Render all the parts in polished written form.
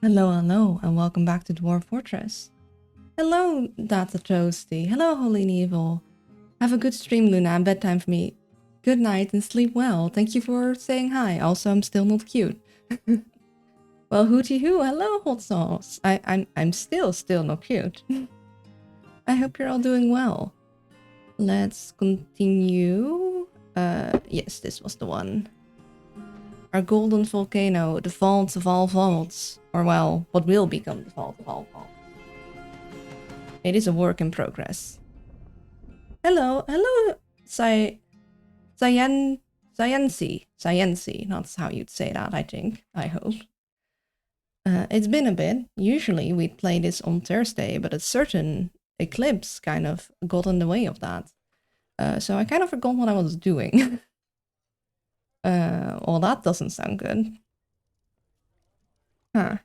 Hello, hello, and welcome back to Dwarf Fortress. Hello, Data Toasty. Hello, Holy and Evil. Have a good stream, Luna. Bedtime for me. Good night and sleep well. Thank you for saying hi. Also, I'm still not cute. Well, hooty hoo. Hello, hot sauce. I'm still not cute. I hope you're all doing well. Let's continue. Yes, this was the one. Our golden volcano, the vault of all vaults. Or well, what will become the vault of all vaults. It is a work in progress. Hello, hello, Sciency. That's how you'd say that, I think. I hope. It's been a bit. Usually we'd play this on Thursday, but a certain eclipse kind of got in the way of that. So I kind of forgot what I was doing. Well, that doesn't sound good. Huh.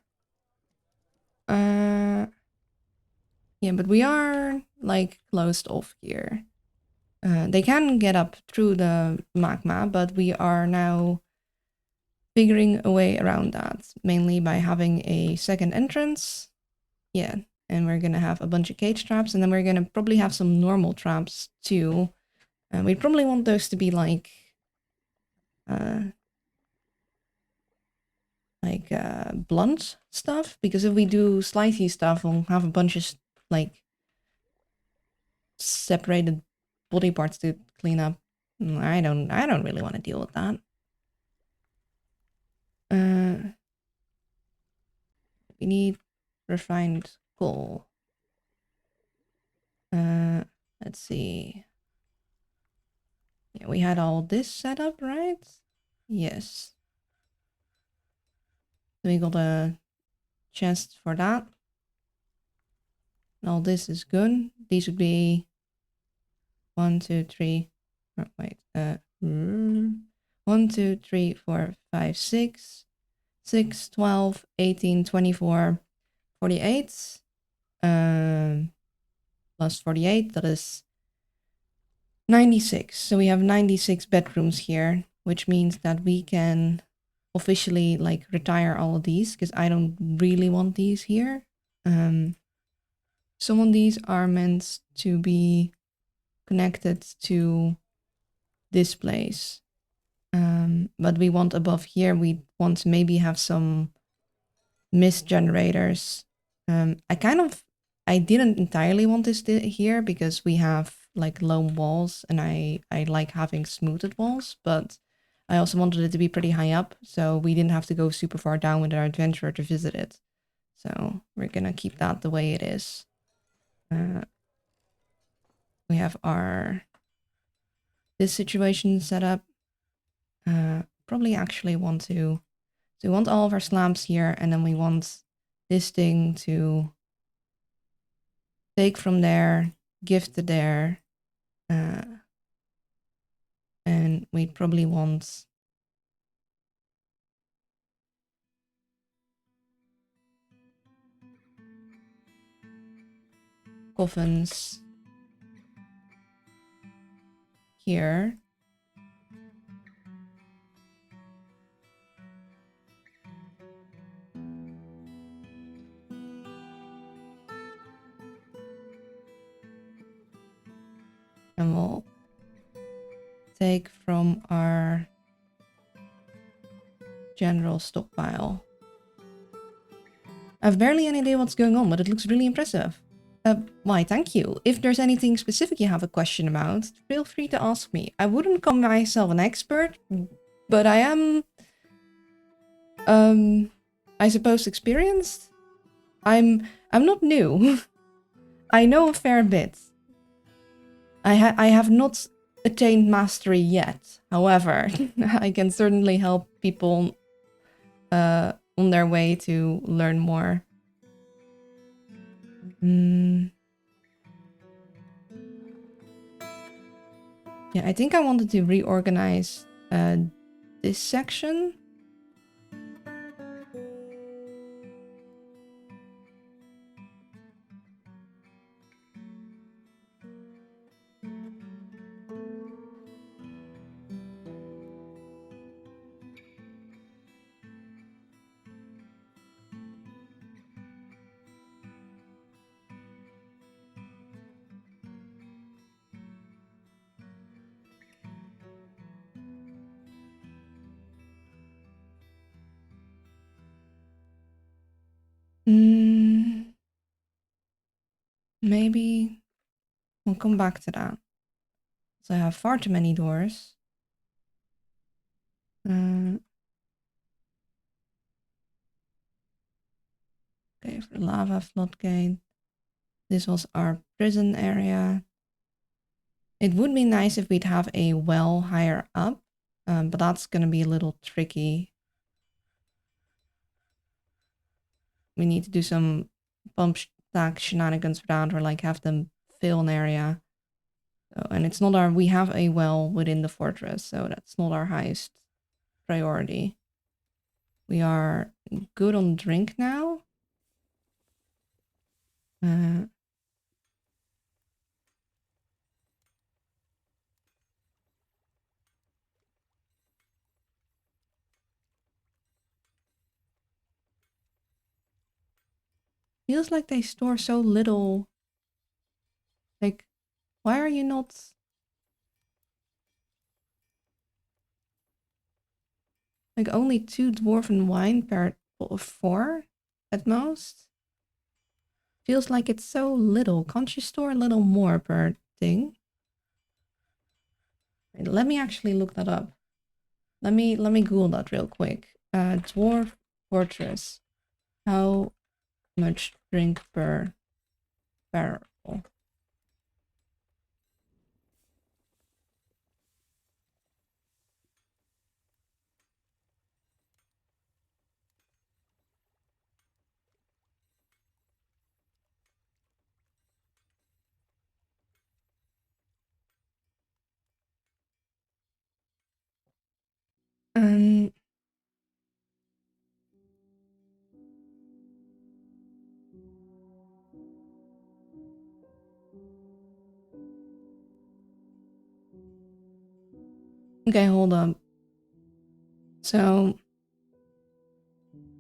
Yeah, but we are, like, closed off here. They can get up through the magma, but we are now figuring a way around that, mainly by having a second entrance. Yeah, and we're gonna have a bunch of cage traps, and then we're gonna probably have some normal traps too. And we probably want those to be like blunt stuff, because if we do slicey stuff, we'll have a bunch of like separated body parts to clean up. I don't really want to deal with that. We need refined coal. Let's see. Yeah, we had all this set up, right? Yes. So we got a chest for that. All this is good. These would be 1, 2, 3. Oh, wait. 1, 2, 3, 4, 5, 6. 6, 12, 18, 24, 48. Plus 48, that is 96. So we have 96 bedrooms here, which means that we can officially like retire all of these because I don't really want these here. Some of these are meant to be connected to this place. But we want above here, we want to maybe have some mist generators. I didn't entirely want this here because we have like low walls and I like having smoothed walls, but I also wanted it to be pretty high up, so we didn't have to go super far down with our adventurer to visit it. So we're gonna keep that the way it is. We have our this situation set up. Probably actually want to, so we want all of our slabs here, and then we want this thing to take from there, give to there, and we probably want coffins here. And we'll take from our general stockpile. I have barely any idea what's going on, but it looks really impressive. Why, thank you. If there's anything specific you have a question about, feel free to ask me. I wouldn't call myself an expert, but I am, I suppose experienced? I'm not new. I know a fair bit. I have not attained mastery yet. However, I can certainly help people on their way to learn more. Yeah, I think I wanted to reorganize this section. Maybe we'll come back to that. So I have far too many doors. Okay, for lava floodgate. This was our prison area. It would be nice if we'd have a well higher up, but that's going to be a little tricky. We need to do some bump stack shenanigans for that, or like have them fill an area. So, and it's not our, we have a well within the fortress, so that's not our highest priority. We are good on drink now. Feels like they store so little. Like, why are you not... Like, only 2 dwarven wine per 4 at most? Feels like it's so little. Can't you store a little more per thing? Wait, let me actually look that up. Let me Google that real quick. Dwarf Fortress. How much drink per barrel? Um, okay, hold up. So,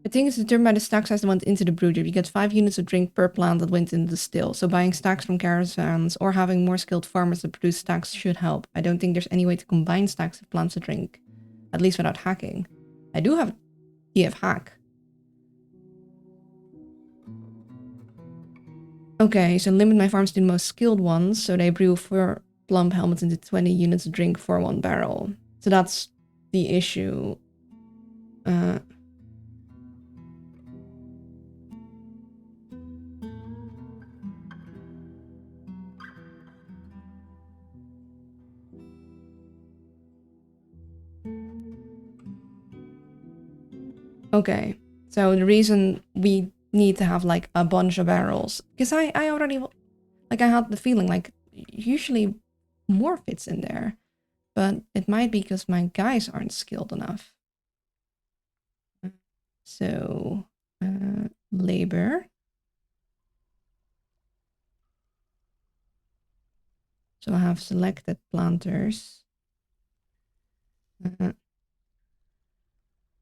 I think it's determined by the stack size that went into the brewder. You get 5 units of drink per plant that went into the still. So buying stacks from caravans or having more skilled farmers that produce stacks should help. I don't think there's any way to combine stacks of plants to drink. At least without hacking. I do have TF hack. Okay, so limit my farms to the most skilled ones. So they brew 4 plump helmets into 20 units of drink for 1 barrel. So that's the issue. Okay, so the reason we need to have like a bunch of barrels, because I already, like I had the feeling like usually more fits in there, but it might be because my guys aren't skilled enough. So, labor. So I have selected planters.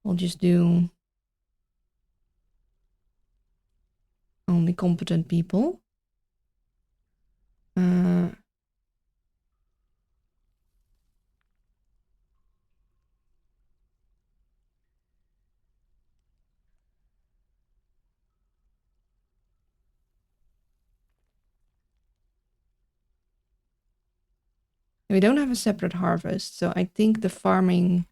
We'll just do only competent people. We don't have a separate harvest, so I think the farming,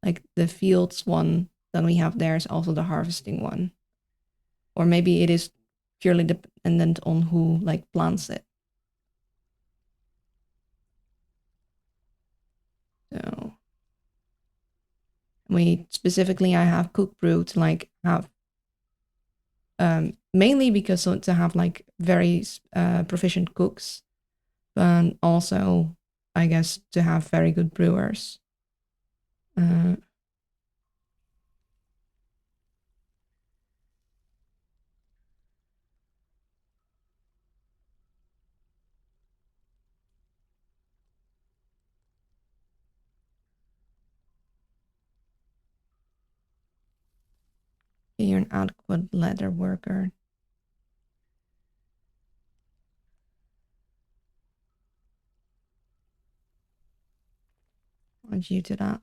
like the fields one that we have there is also the harvesting one. Or maybe it is purely dependent on who like plants it. So we specifically, I have cook brew to like have, mainly because to have like very proficient cooks, but also I guess to have very good brewers. You're an adequate leather worker. Want you to that.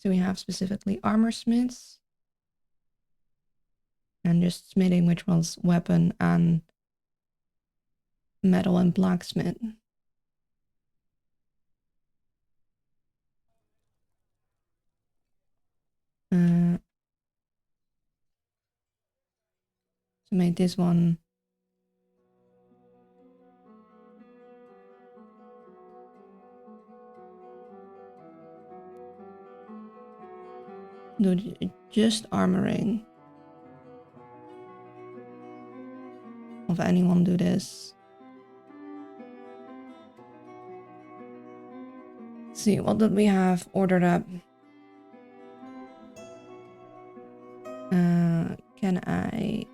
So we have specifically armor smiths. And just smithing, which was weapon and metal and blacksmith. So made this one. Do just armoring. If anyone do this. Let's see, what did we have ordered up? Can I?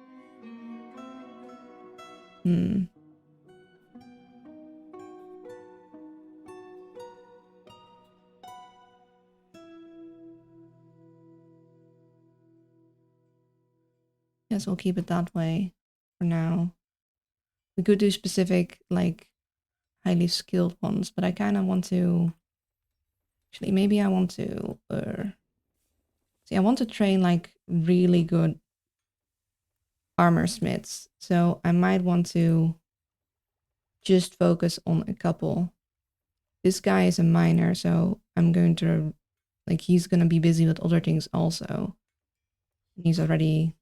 Guess we'll keep it that way for now. We could do specific, like, highly skilled ones, but I kind of want to... Actually, maybe I want to... See, I want to train, like, really good armor smiths. So I might want to just focus on a couple. This guy is a miner, so I'm going to... Like, he's going to be busy with other things also. He's already...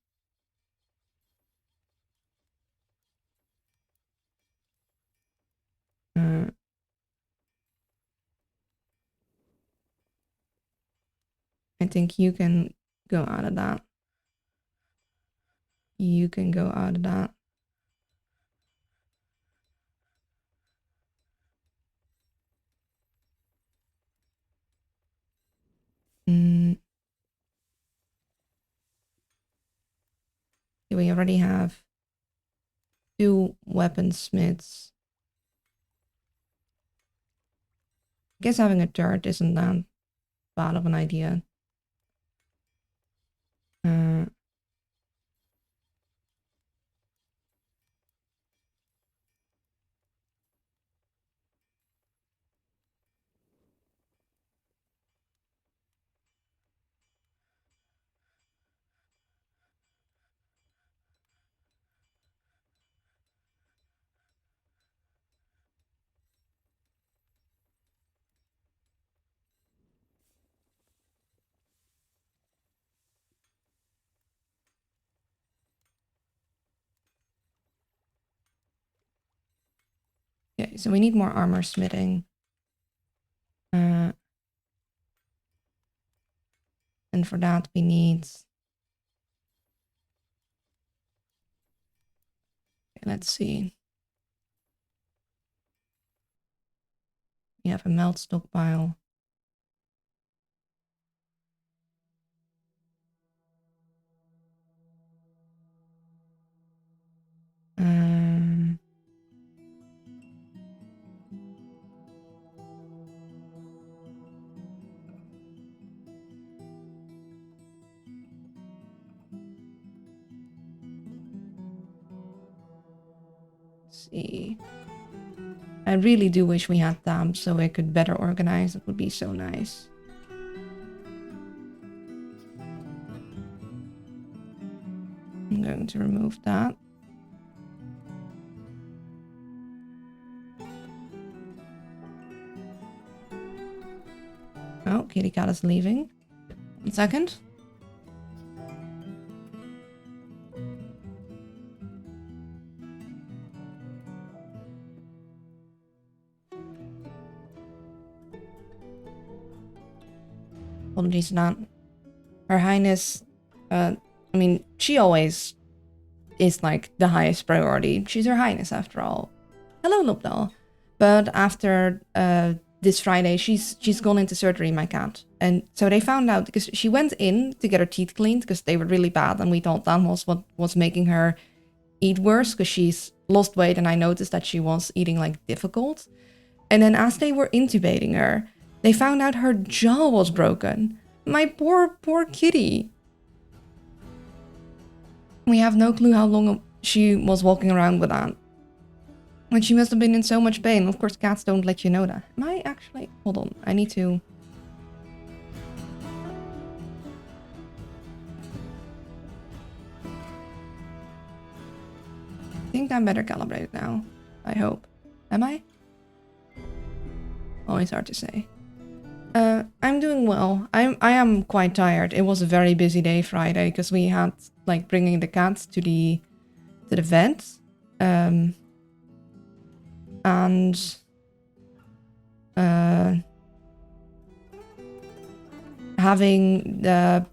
I think you can go out of that. You can go out of that. We already have 2 weaponsmiths. I guess having a third isn't that bad of an idea. Okay, so we need more armor smithing. And for that we need... Okay, let's see. We have a melt stockpile. See. I really do wish we had tabs so I could better organize. It would be so nice. I'm going to remove that. Oh, Kitty Cat is leaving. 1 second. Apologies for that. Her Highness, I mean, she always is like the highest priority. She's Her Highness after all. Hello, Lobdal. But after this Friday, she's gone into surgery, my cat. And so they found out, because she went in to get her teeth cleaned because they were really bad, and we thought that was what was making her eat worse, because she's lost weight, and I noticed that she was eating like difficult. And then as they were intubating her, they found out her jaw was broken. My poor kitty. We have no clue how long she was walking around with that. And she must have been in so much pain. Of course, cats don't let you know that. Am I actually... Hold on. I need to... think I'm better calibrated now. I hope. Am I? Always hard to say. I'm doing well. I am quite tired. It was a very busy day Friday because we had like bringing the cats to the vet, and having the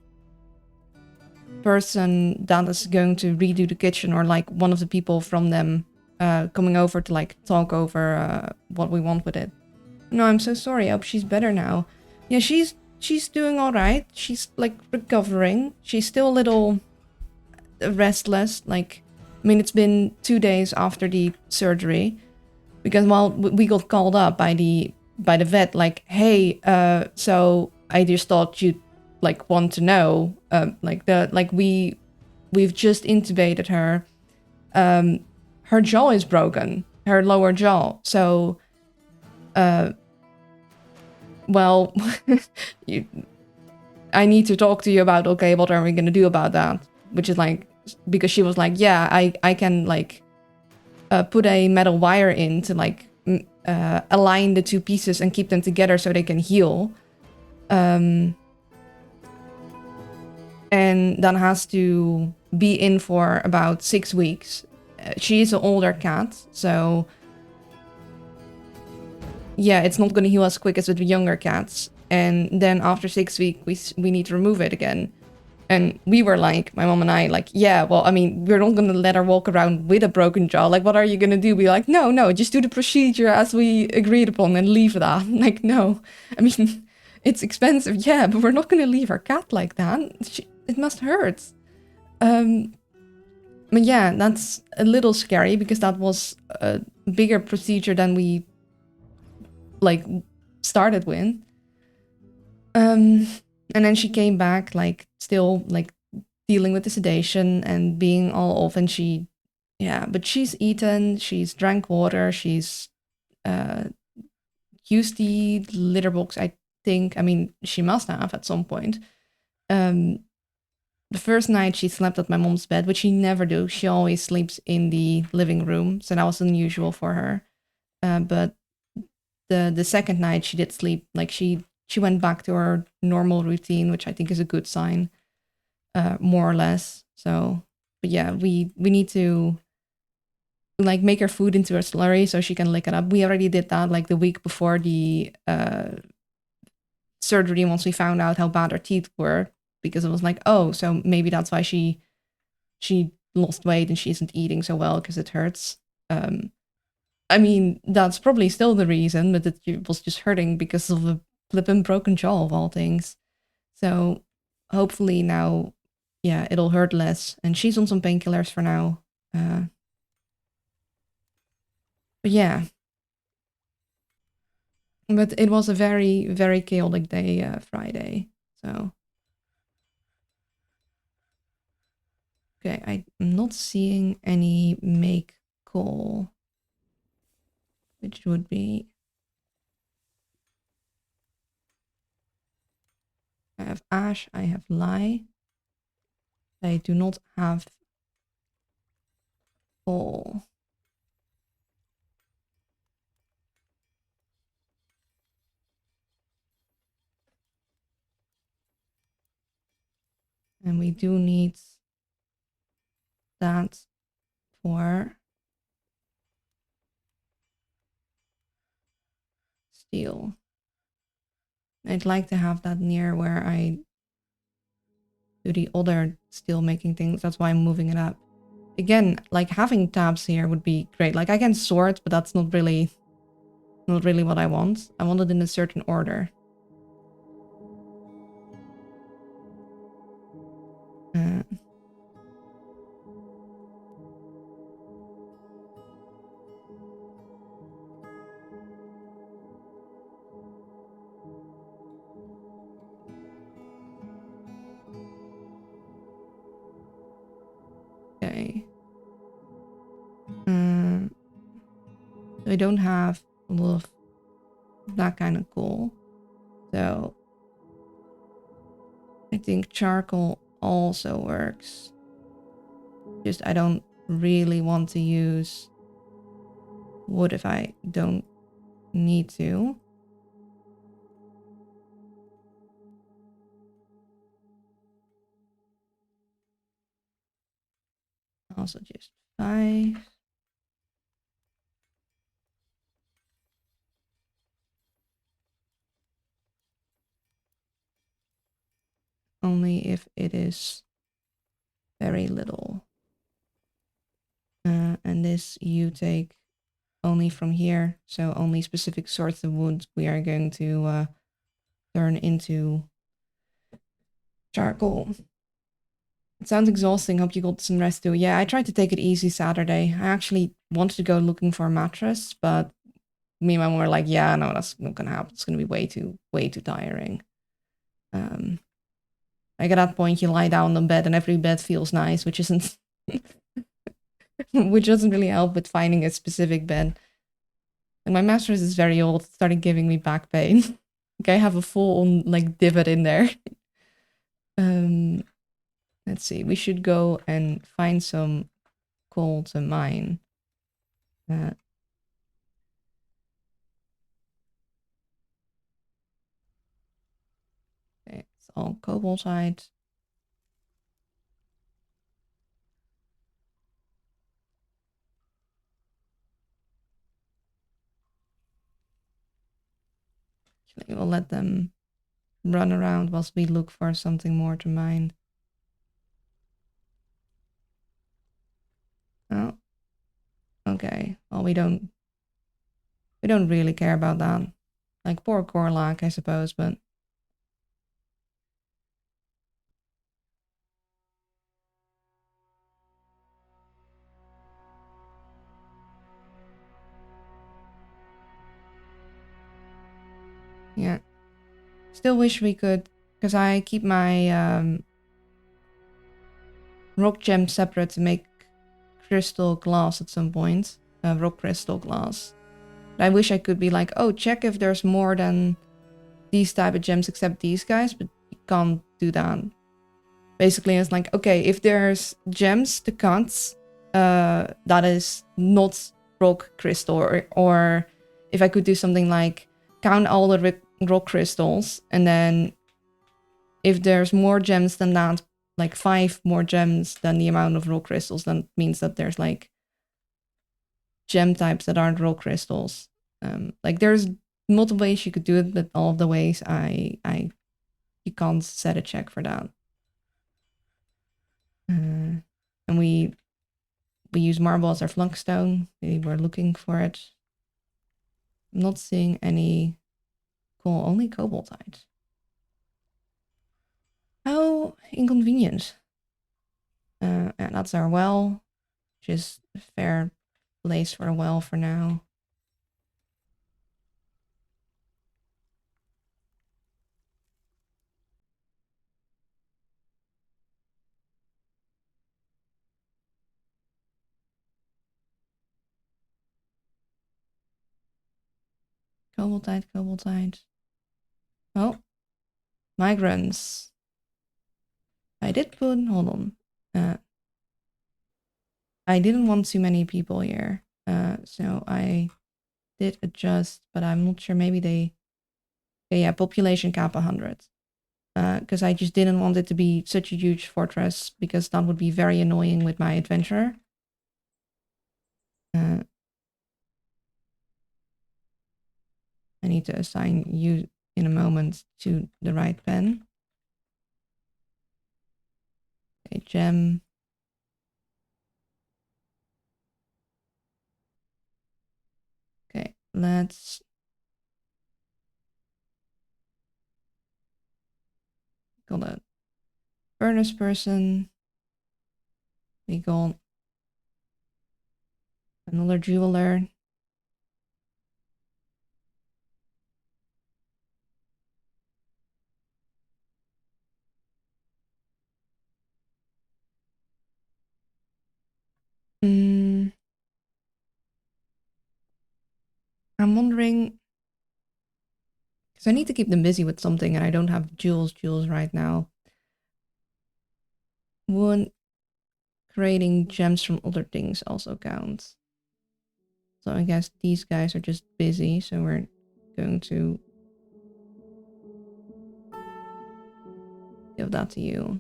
person that is going to redo the kitchen, or like one of the people from them coming over to like talk over what we want with it. No, I'm so sorry. I hope she's better now. Yeah, she's doing all right. She's like recovering. She's still a little restless. Like, I mean, it's been 2 days after the surgery, because we got called up by the vet. Like, hey, so I just thought you'd like want to know, we've just intubated her. Her jaw is broken, her lower jaw. So, well, I need to talk to you about, okay, what are we gonna do about that? Which is like, because she was like, yeah, I can like put a metal wire in to like align the two pieces and keep them together so they can heal. And that has to be in for about 6 weeks. She is an older cat, so yeah, it's not going to heal as quick as with the younger cats. And then after 6 weeks, we need to remove it again. And we were like, my mom and I, like, yeah, well, I mean, we're not going to let her walk around with a broken jaw. Like, what are you going to do? Be like, no, just do the procedure as we agreed upon and leave that. Like, no. I mean, it's expensive, yeah, but we're not going to leave our cat like that. It must hurt. But yeah, that's a little scary because that was a bigger procedure than we like started with. And then she came back like still like dealing with the sedation and being all off, and but she's eaten, she's drank water, she's used the litter box, I think. I mean, she must have at some point. The first night she slept at my mom's bed, which she never do. She always sleeps in the living room, so that was unusual for her. But the second night she did sleep, like she went back to her normal routine, which I think is a good sign, more or less. So, but yeah, we need to like make her food into a slurry so she can lick it up. We already did that like the week before the surgery, once we found out how bad her teeth were, because it was like, oh, so maybe that's why she lost weight and she isn't eating so well because it hurts. I mean, that's probably still the reason, but it was just hurting because of a flippin' broken jaw of all things. So hopefully now, yeah, it'll hurt less. And she's on some painkillers for now. But yeah. But it was a very, very chaotic day Friday. So. Okay, I'm not seeing any make call, which would be... I have Ash, I have Lie. I do not have Call. And we do need that for steel. I'd like to have that near where I do the other steel making things. That's why I'm moving it up. Again, like having tabs here would be great. Like I can sort, but that's not really what I want. I want it in a certain order. Okay. So I don't have a lot of that kind of coal. So I think charcoal also works. Just I don't really want to use wood if I don't need to. Also just 5. Only if it is very little. And this you take only from here. So only specific sorts of wood we are going to turn into charcoal. It sounds exhausting. Hope you got some rest too. Yeah, I tried to take it easy Saturday. I actually wanted to go looking for a mattress, but me and my mom were like, yeah, no, that's not gonna happen. It's gonna be way too tiring. Like at that point you lie down on bed and every bed feels nice, which isn't which doesn't really help with finding a specific bed. And my mattress is very old. It started giving me back pain. Like I have a full on like divot in there. Let's see. We should go and find some coal to mine. Okay, it's all cobaltite. We'll let them run around whilst we look for something more to mine. Oh. Okay. Well, we don't really care about that. Like poor Corlac, I suppose, but yeah. Still wish we could, because I keep my rock gem separate to make crystal glass at some point. Rock crystal glass. I wish I could be like, oh, check if there's more than these type of gems except these guys, but you can't do that. Basically, it's like, okay, if there's gems to count, that is not rock crystal, or if I could do something like count all the rock crystals, and then if there's more gems than that, like 5 more gems than the amount of rock crystals, then means that there's like gem types that aren't rock crystals. Like there's multiple ways you could do it, but all of the ways you can't set a check for that. And we use marble as our flunkstone. We were looking for it. I'm not seeing any cool, only cobaltite. How inconvenient. And that's our well. Just a fair place for a well for now. Cobaltite. Oh, migrants. I did put, hold on. I didn't want too many people here. So I did adjust, but I'm not sure. Maybe they, yeah, population cap 100. Because I just didn't want it to be such a huge fortress, because that would be very annoying with my adventure. I need to assign you in a moment to the right pen. Okay, gem. Okay, let's call that furnace person. We got another jeweler. I'm wondering, because I need to keep them busy with something and I don't have jewels right now. Would creating gems from other things also counts. So I guess these guys are just busy, so we're going to give that to you.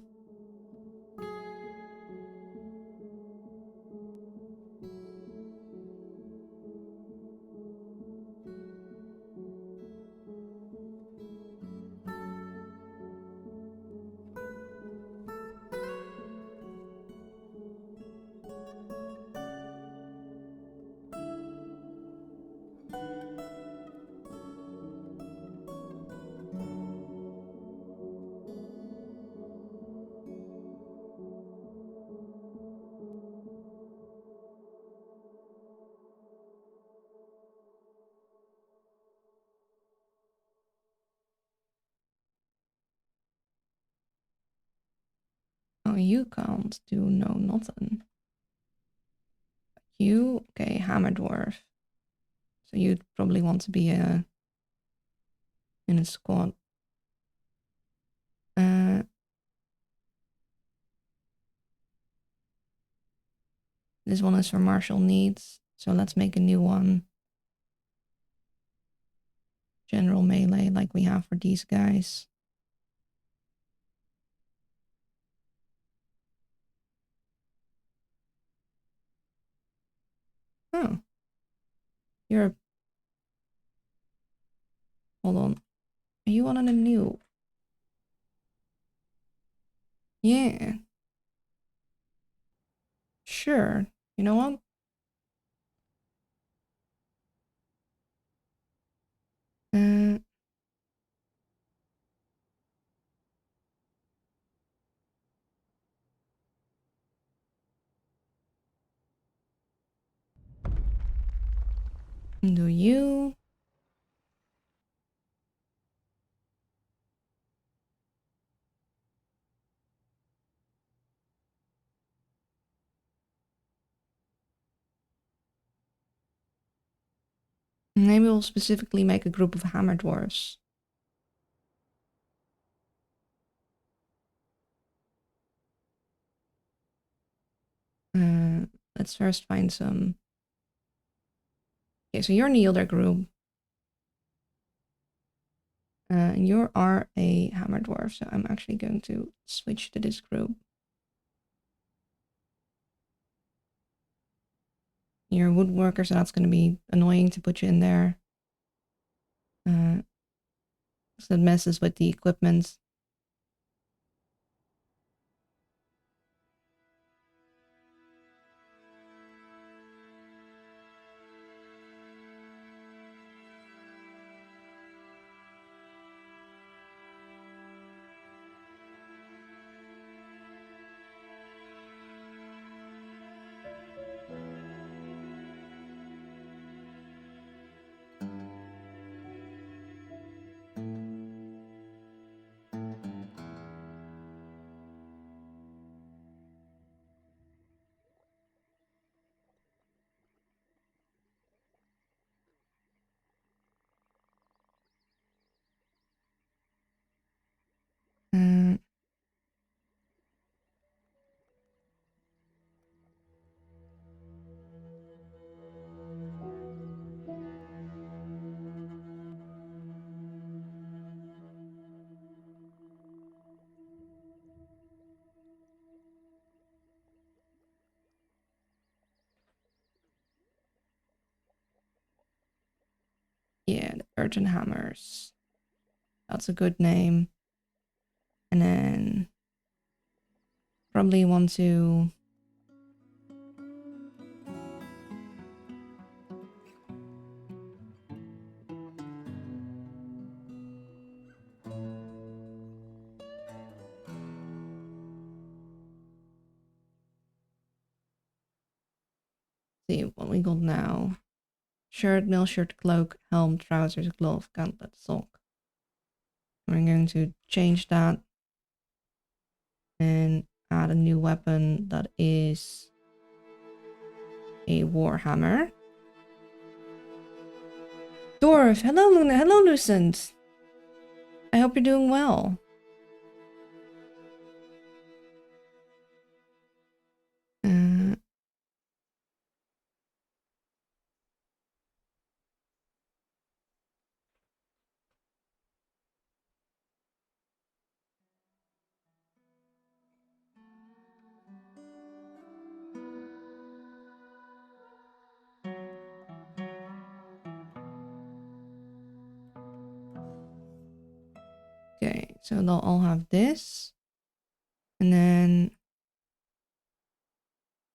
Oh, you can't do no nothing. You, okay, hammer dwarf. So you'd probably want to be in a squad. This one is for martial needs, so let's make a new one. General melee like we have for these guys. Oh. You're... Hold on. Are you on a new? Yeah. Sure. You know what? Do you? Maybe we'll specifically make a group of hammer dwarfs. Let's first find some... Okay, so you're in the other group. You are a hammer dwarf, so I'm actually going to switch to this group. You're a woodworker, so that's going to be annoying to put you in there. So it messes with the equipment. Yeah, the Urgent Hammers. That's a good name. And then probably want to... see what we got now. Shirt, mail shirt, cloak, helm, trousers, glove, gauntlet, sock. We're going to change that and add a new weapon that is a warhammer. Dwarf, hello Luna, hello Lucent. I hope you're doing well. so they'll all have this. And then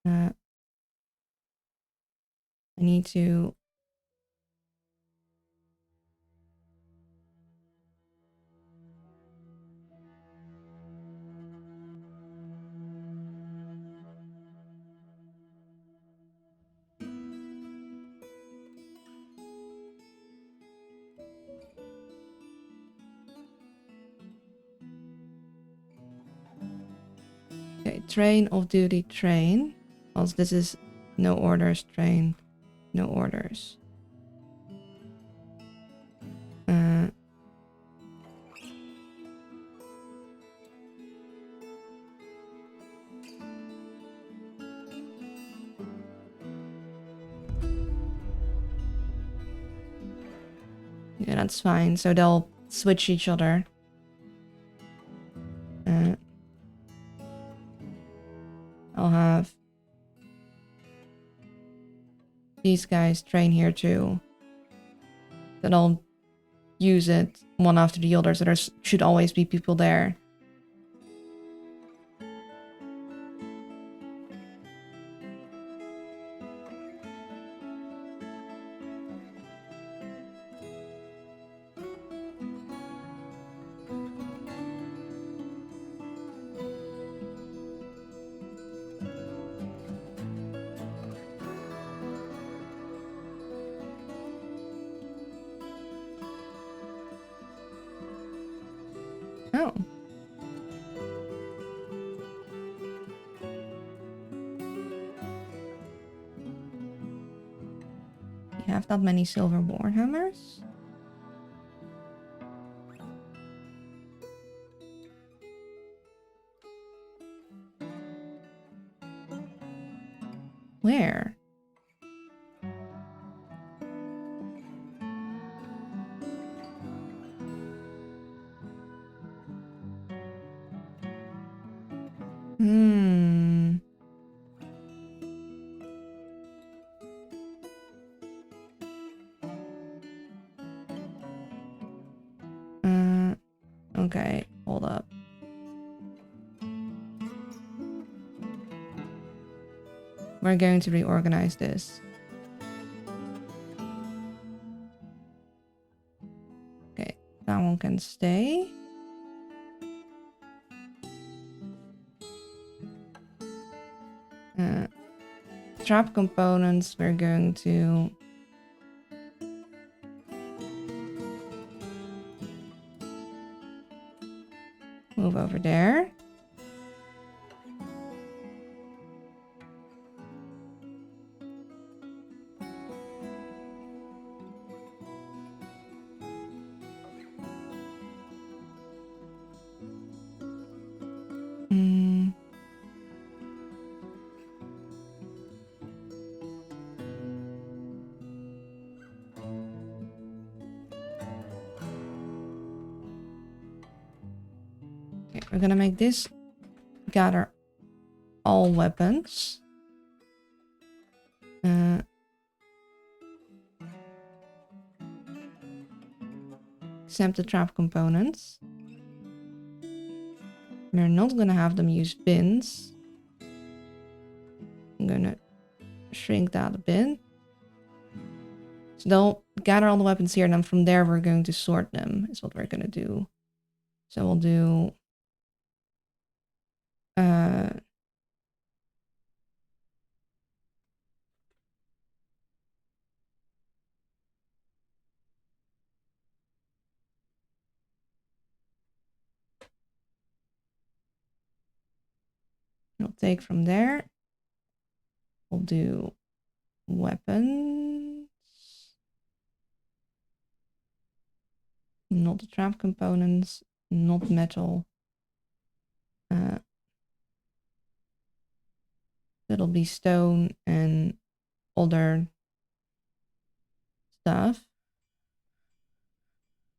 I need to train, off-duty train. Also, this is no orders, train, no orders. Yeah, that's fine. So they'll switch each other. I'll have these guys train here too. Then I'll use it one after the other, so there should always be people there. Oh. You have that many silver warhammers? Where? Okay, hold up. We're going to reorganize this. Okay, that one can stay. Trap components, we're going to move over there. Okay, we're gonna make this gather all weapons. Except the trap components. We're not gonna have them use bins. I'm gonna shrink that a bit. So they'll gather all the weapons here, and then from there we're going to sort them, is what we're gonna do. So we'll do we'll take from there. We'll do weapons. Not the trap components, not metal. It'll be stone and other stuff.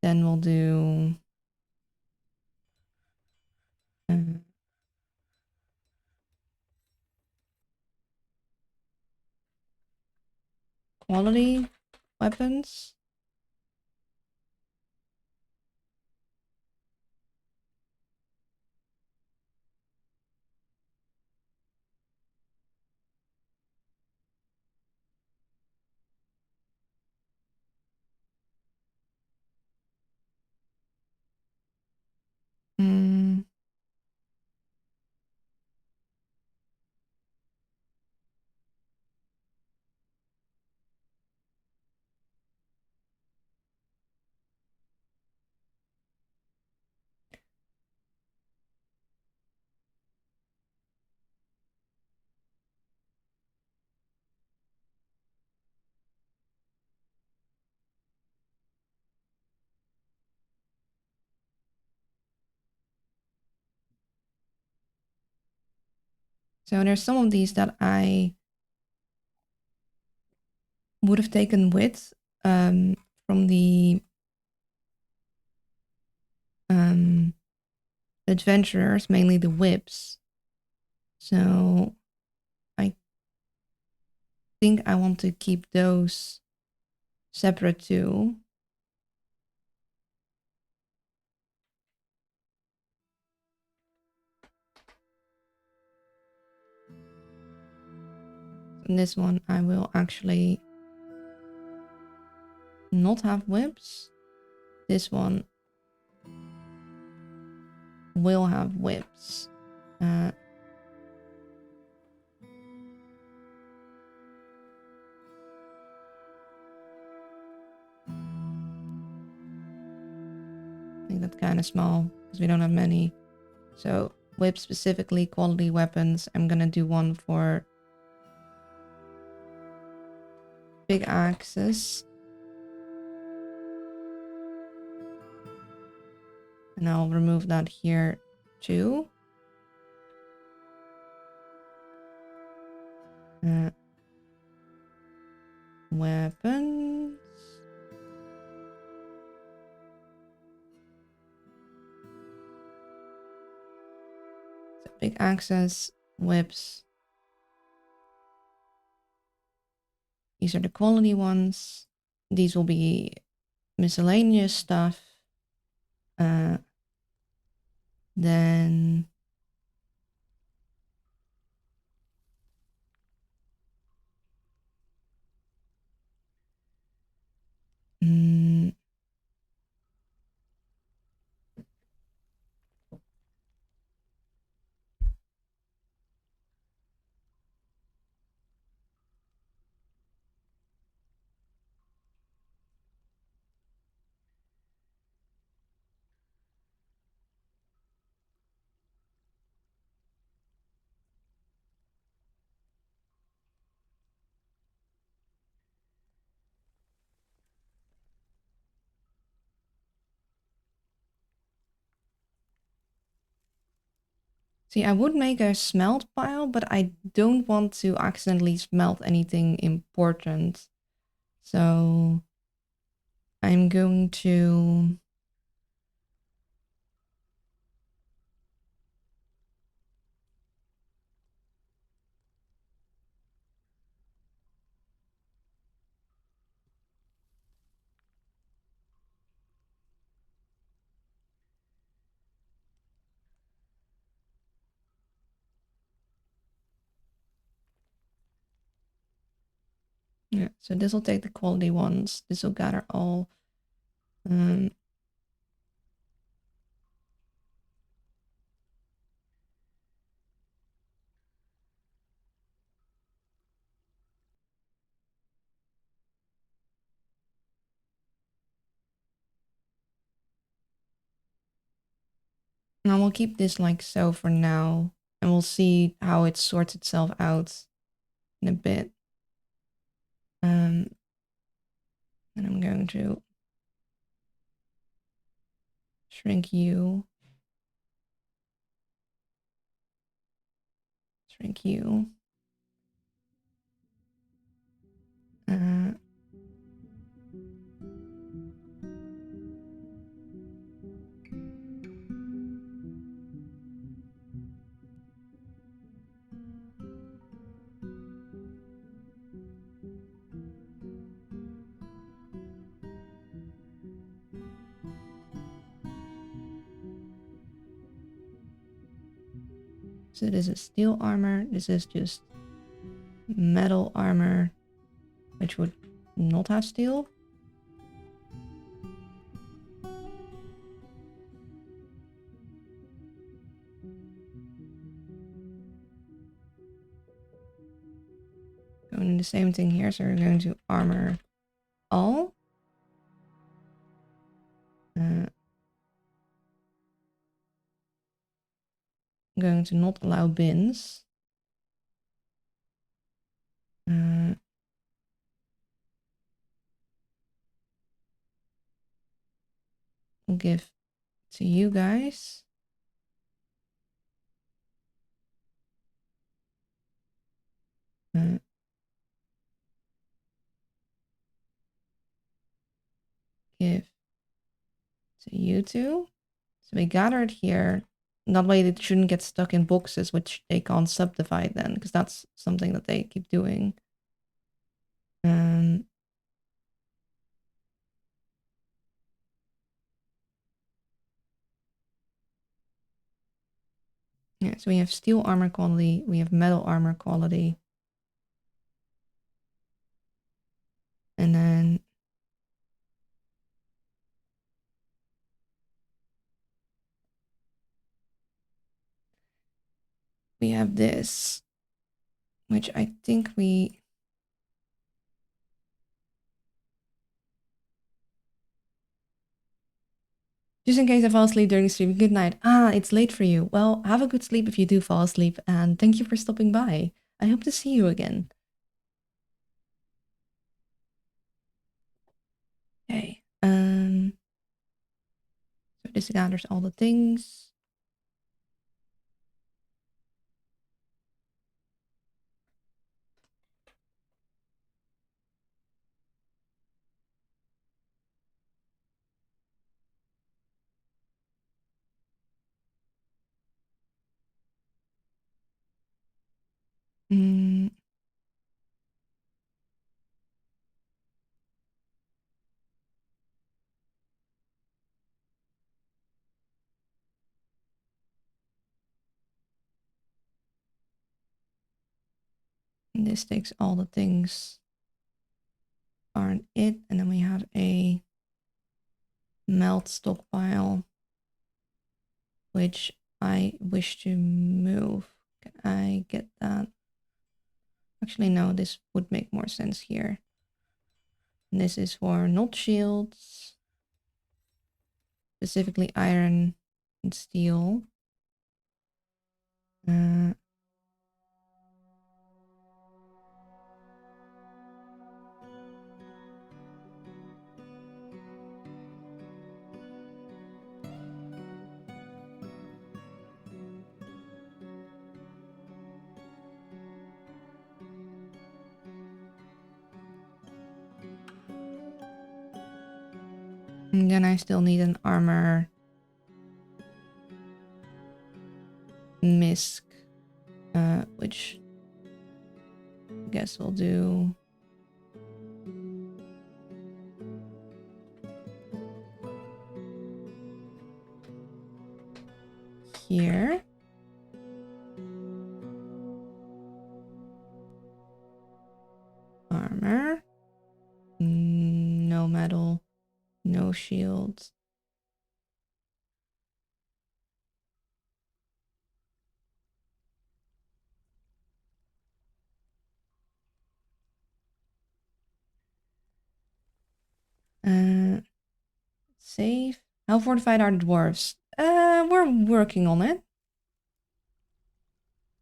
Then we'll do quality weapons. Mm. So there's some of these that I would have taken with from the adventurers, mainly the whips. So I think I want to keep those separate too. In this one, I will actually not have whips. This one will have whips. I think that's kind of small because we don't have many. So whip specifically, quality weapons. I'm gonna do one for big axes. And I'll remove that here too. Weapons. So big axes, whips. These are the quality ones. These will be miscellaneous stuff. Then see, I would make a smelt pile, but I don't want to accidentally smelt anything important. So I'm going to yeah, so this will take the quality ones. This will gather all. And I will keep this like so for now. And we'll see how it sorts itself out in a bit. And I'm going to shrink you. Shrink you. So this is steel armor. This is just metal armor, which would not have steel. And the same thing here. So we're going to armor all. I'm going to not allow bins. I'll give to you guys. Give to you two. So we gathered here. That way they shouldn't get stuck in boxes, which they can't subdivide then, because that's something that they keep doing. Yeah, so we have steel armor quality, we have metal armor quality. And then we have this, which I think we... Just in case I fall asleep during the stream, good night. Ah, it's late for you. Well, have a good sleep if you do fall asleep, and thank you for stopping by. I hope to see you again. Okay. So this gathers all the things. And this takes all the things aren't it. And then we have a melt stockpile, which I wish to move. Can I get that? Actually, no, this would make more sense here. And this is for not shields, specifically iron and steel. And then I still need an armor misc, which I guess we'll do here. Armor. No metal. No shields. Save. How fortified are the dwarves? We're working on it.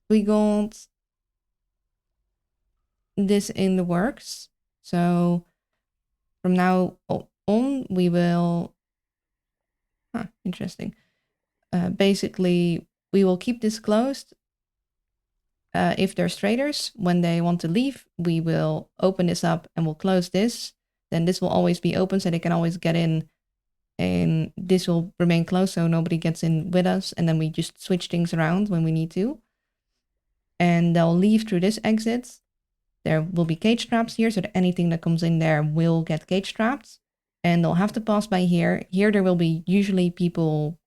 We got this in the works. So from now on, we will... Huh, interesting. Basically, we will keep this closed. If there's traders, when they want to leave, we will open this up and we'll close this. Then this will always be open so they can always get in. And this will remain closed so nobody gets in with us. And then we just switch things around when we need to. And they'll leave through this exit. There will be cage traps here, so that anything that comes in there will get cage trapped. And they'll have to pass by here. Here there will be usually people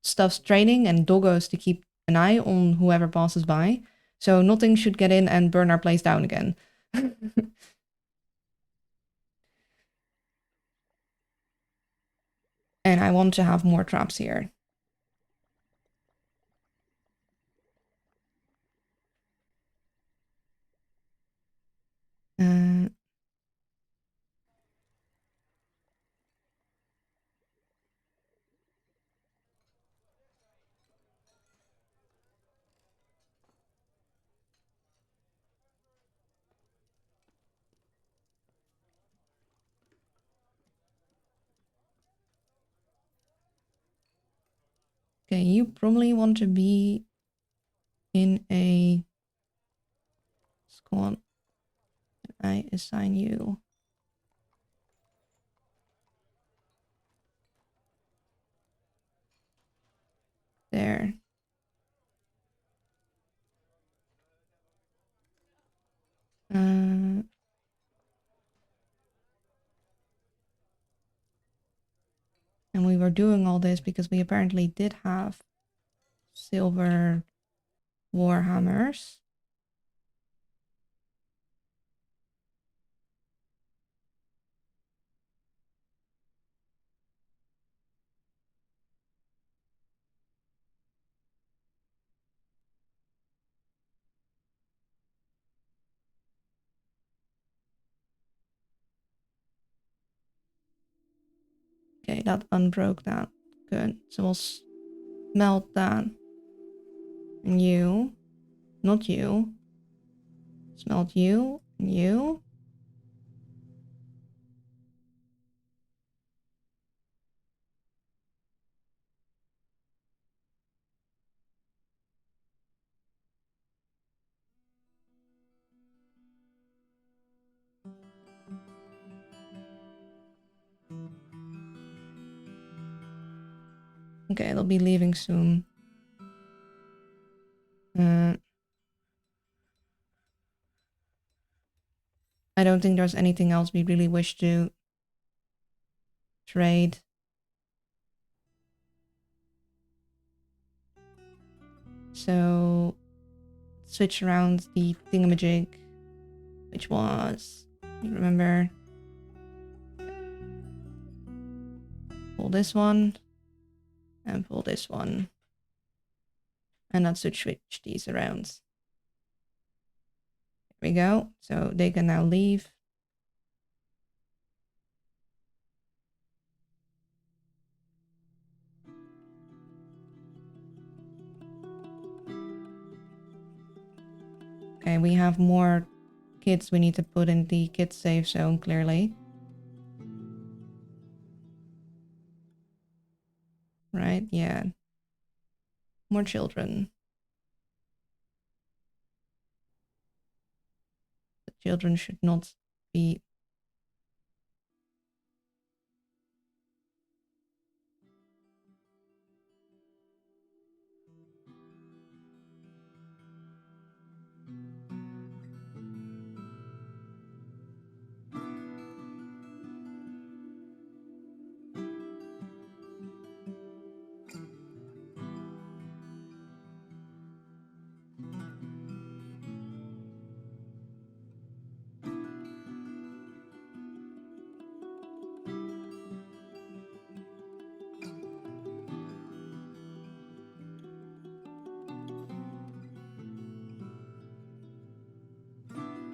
stuffs training and doggos to keep an eye on whoever passes by. So nothing should get in and burn our place down again. And I want to have more traps here. Okay, you probably want to be in a squad. I assign you. There. And we were doing all this because we apparently did have silver warhammers. Okay, that unbroke that. Good. So we'll smelt that. And you. Not you. Smelt you. And you. Okay, they'll be leaving soon. I don't think there's anything else we really wish to trade. So switch around the thingamajig, which was, you remember, pull this one and pull this one, and that should switch these around. There we go. So they can now leave. Okay, we have more kids we need to put in the kid safe zone, clearly. Right? Yeah. More children. The children should not be...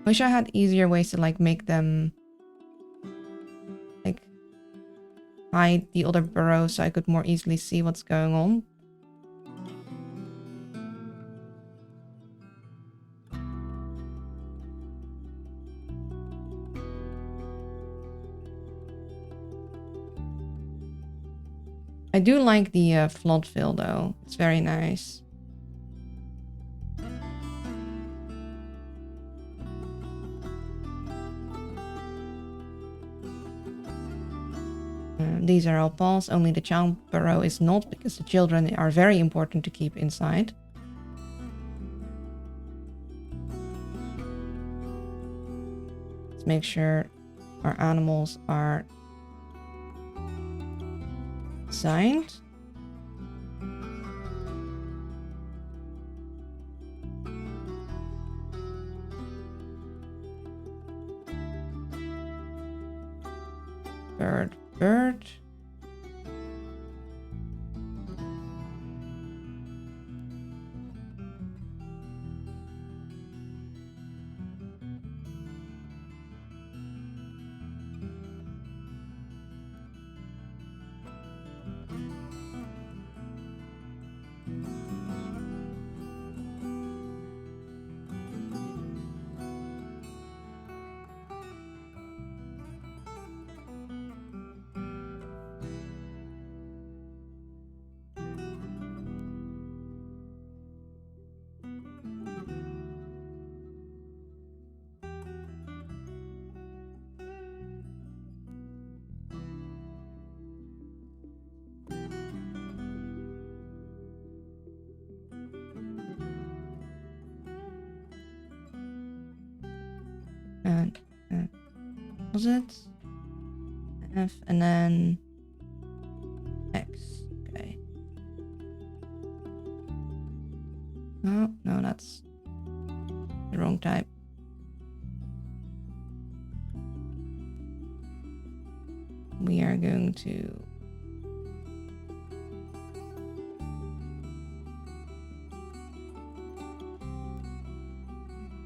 Wish I had easier ways to like make them like hide the other burrows so I could more easily see what's going on. I do like the flood fill though. It's very nice. These are all balls. Only the child burrow is not, because the children are very important to keep inside. Let's make sure our animals are signed. Bird, bird. And was it F and then X? Okay. Oh no, that's the wrong type. We are going to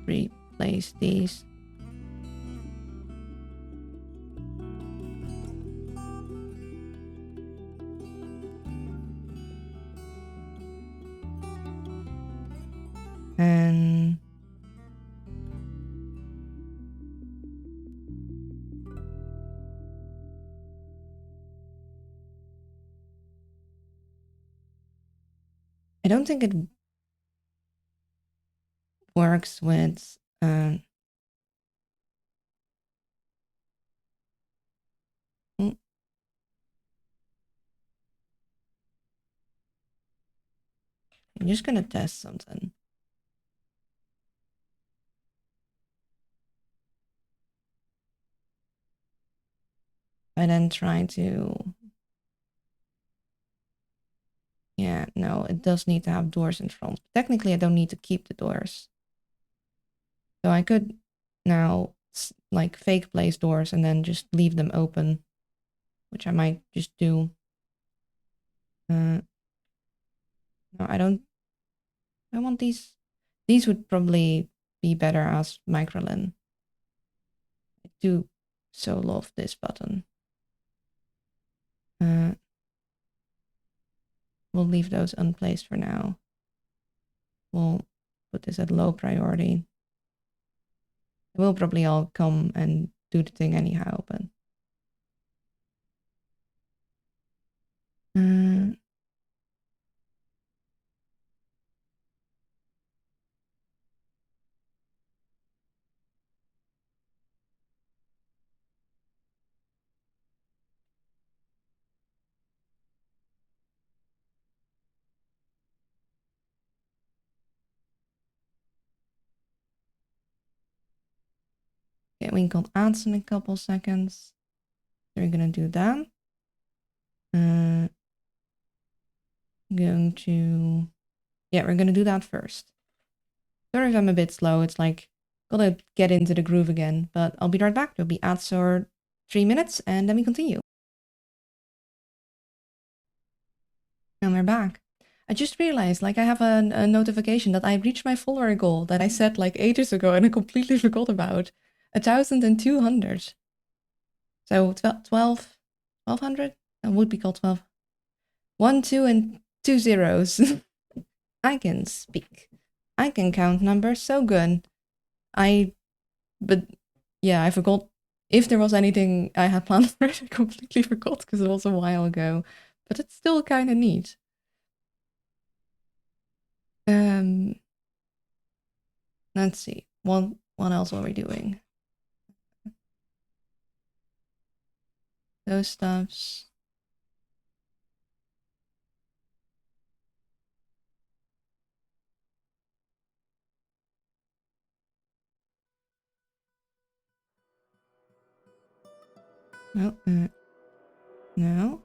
replace these. And I don't think it works with I'm just gonna test something. I then try to... Yeah, no, it does need to have doors in front. Technically, I don't need to keep the doors. So I could now like fake place doors and then just leave them open, which I might just do. No, I don't. I want these. These would probably be better as microlin. I do so love this button. We'll leave those unplaced for now. We'll put this at low priority. They will probably all come and do the thing anyhow, but... Okay, we can ads in a couple seconds. So we're gonna do that. Going to... Yeah, we're gonna do that first. Sorry if I'm a bit slow. It's like, gotta get into the groove again. But I'll be right back. There'll be ads for 3 minutes and then we continue. And we're back. I just realized, like, I have a notification that I reached my follower goal that I set like ages ago and I completely forgot about. 1,200. So 1,200? That would be called 12. 1, 2, and 2 zeros. I can speak. I can count numbers so good. But yeah, I forgot if there was anything I had planned for it. I completely forgot because it was a while ago. But it's still kind of neat. Let's see. What else are we doing? Those stuffs. Oh, no.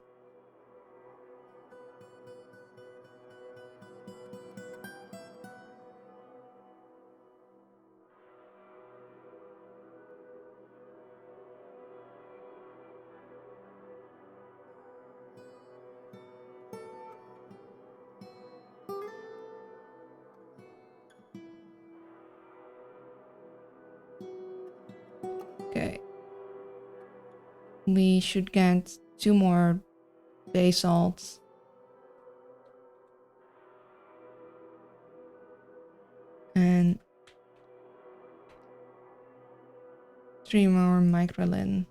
Okay. We should get 2 more basalts. And 3 more microlin.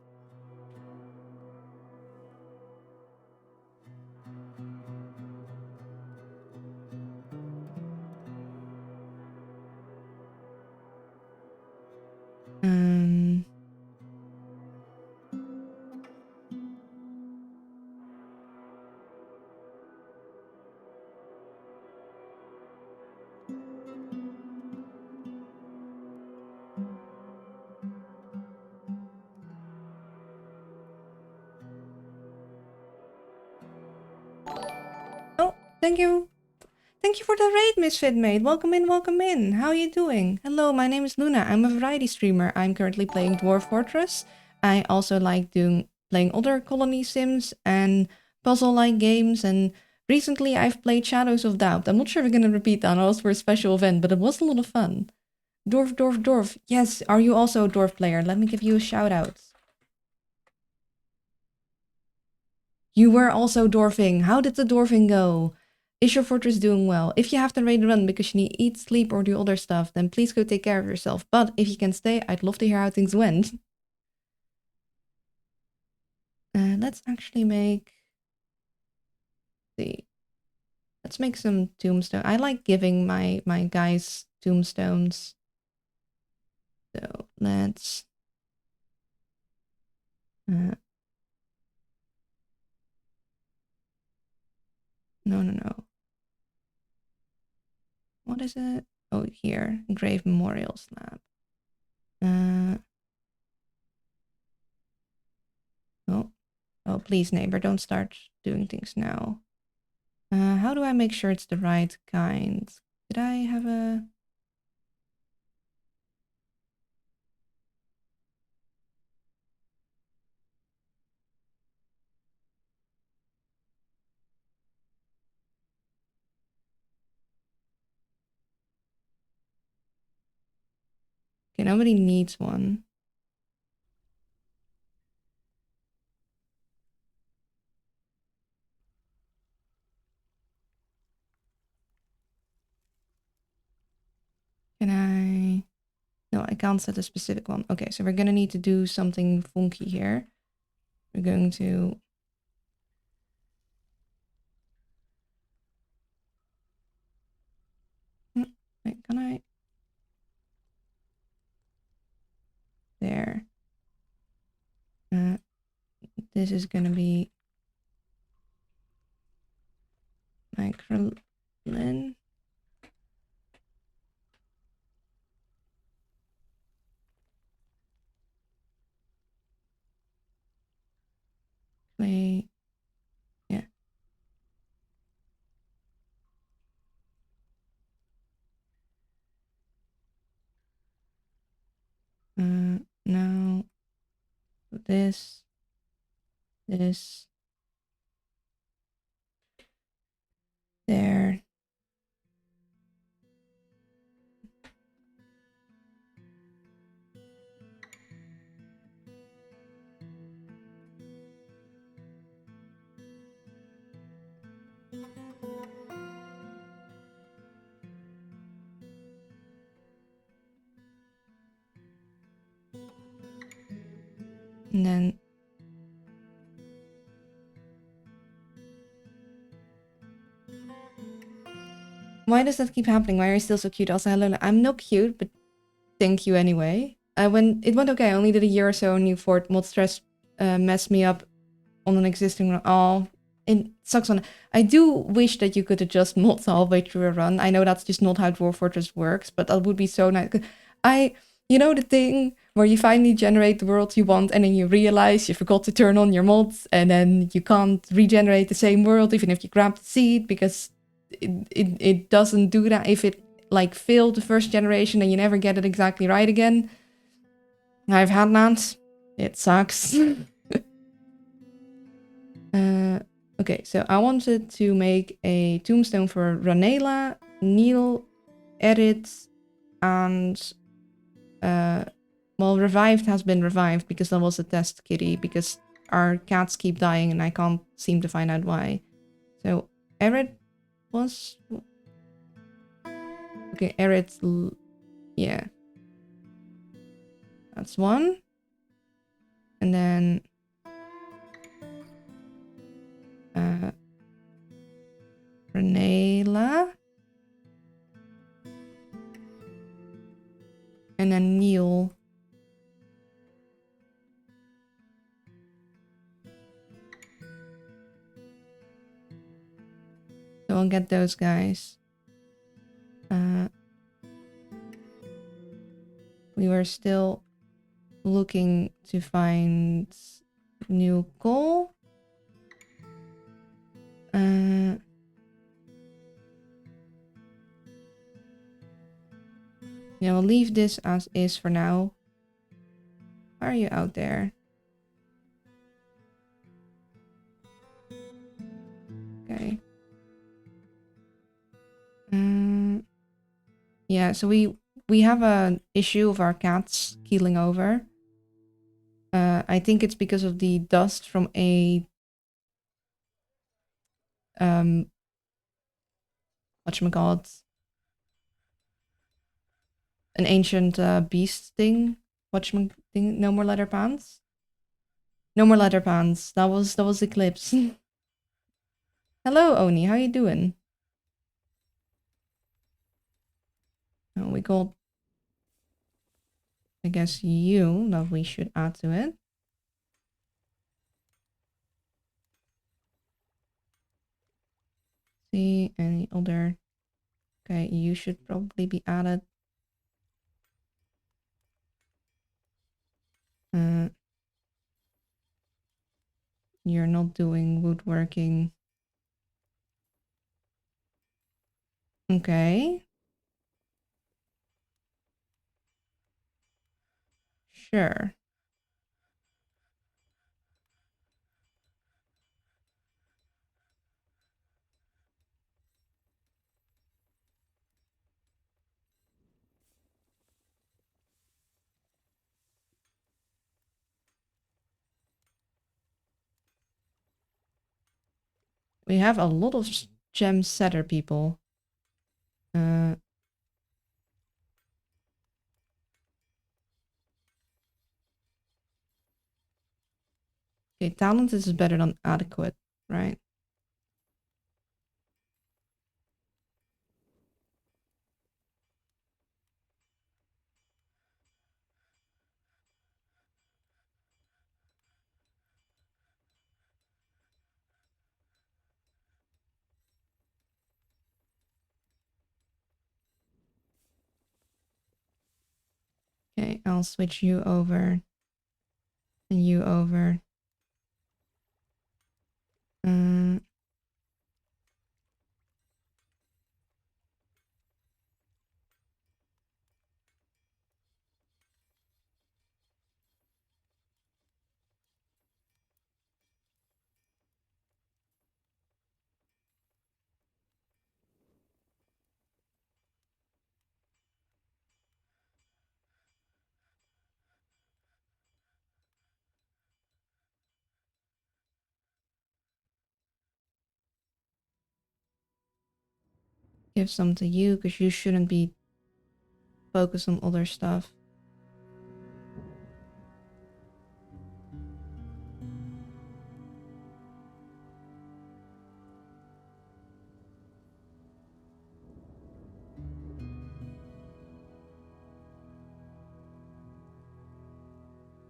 Thank you. Thank you for the raid, Misfit Mate. Welcome in, welcome in. How are you doing? Hello, my name is Luna. I'm a variety streamer. I'm currently playing Dwarf Fortress. I also like playing other colony sims and puzzle-like games, and recently I've played Shadows of Doubt. I'm not sure if we're gonna repeat that, or else for a special event, but it was a lot of fun. Dwarf, dwarf, dwarf. Yes, are you also a dwarf player? Let me give you a shout out. You were also dwarfing. How did the dwarfing go? Is your fortress doing well? If you have to raid run because you need to eat, sleep, or do other stuff, then please go take care of yourself. But if you can stay, I'd love to hear how things went. Let's actually make... see. Let's make some tombstone. I like giving my guys tombstones. So let's... no. What is it? Oh, here. Grave Memorial Slab. Oh. Oh, please, neighbor, don't start doing things now. How do I make sure it's the right kind? Did I have a... Okay, nobody needs one. Can I... No, I can't set a specific one. Okay, so we're gonna need to do something funky here. We're going to... Wait, can I... There. This is gonna be... Microlin. Clay. Yeah. Now... This. This. There. And then... Why does that keep happening? Why are you still so cute? Also, hello. I'm not cute, but thank you anyway. When it went okay, I only did a year or so new fort. Mod stress messed me up on an existing run. Oh, it sucks on... I do wish that you could adjust mods halfway through a run. I know that's just not how Dwarf Fortress works, but that would be so nice. You know the thing where you finally generate the world you want and then you realize you forgot to turn on your mods and then you can't regenerate the same world even if you grab the seed because it doesn't do that if it like failed the first generation and you never get it exactly right again. I've had that. It sucks. Okay, so I wanted to make a tombstone for Ranela, Neil, Edit, and well, Revived has been revived because that was a test kitty because our cats keep dying and I can't seem to find out why. So Erit was... Okay, Erit... Yeah. That's one. And then... Ranela. And then Neil. So I'll get those guys. We were still looking to find new coal. Yeah, we'll leave this as is for now. Why are you out there? Okay. Yeah, so we have an issue of our cats keeling over. I think it's because of the dust from a whatchamacallit, an ancient beast thing. Thing. No more leather pants. No more leather pants. That was Eclipse. Hello, Oni. How you doing? Oh, we got, I guess, you that we should add to it. See any other? Okay, you should probably be added. You're not doing woodworking. Okay. Sure. We have a lot of gem setter people. Okay, talent is better than adequate, right? Okay, I'll switch you over. And you over. Give some to you because you shouldn't be focused on other stuff.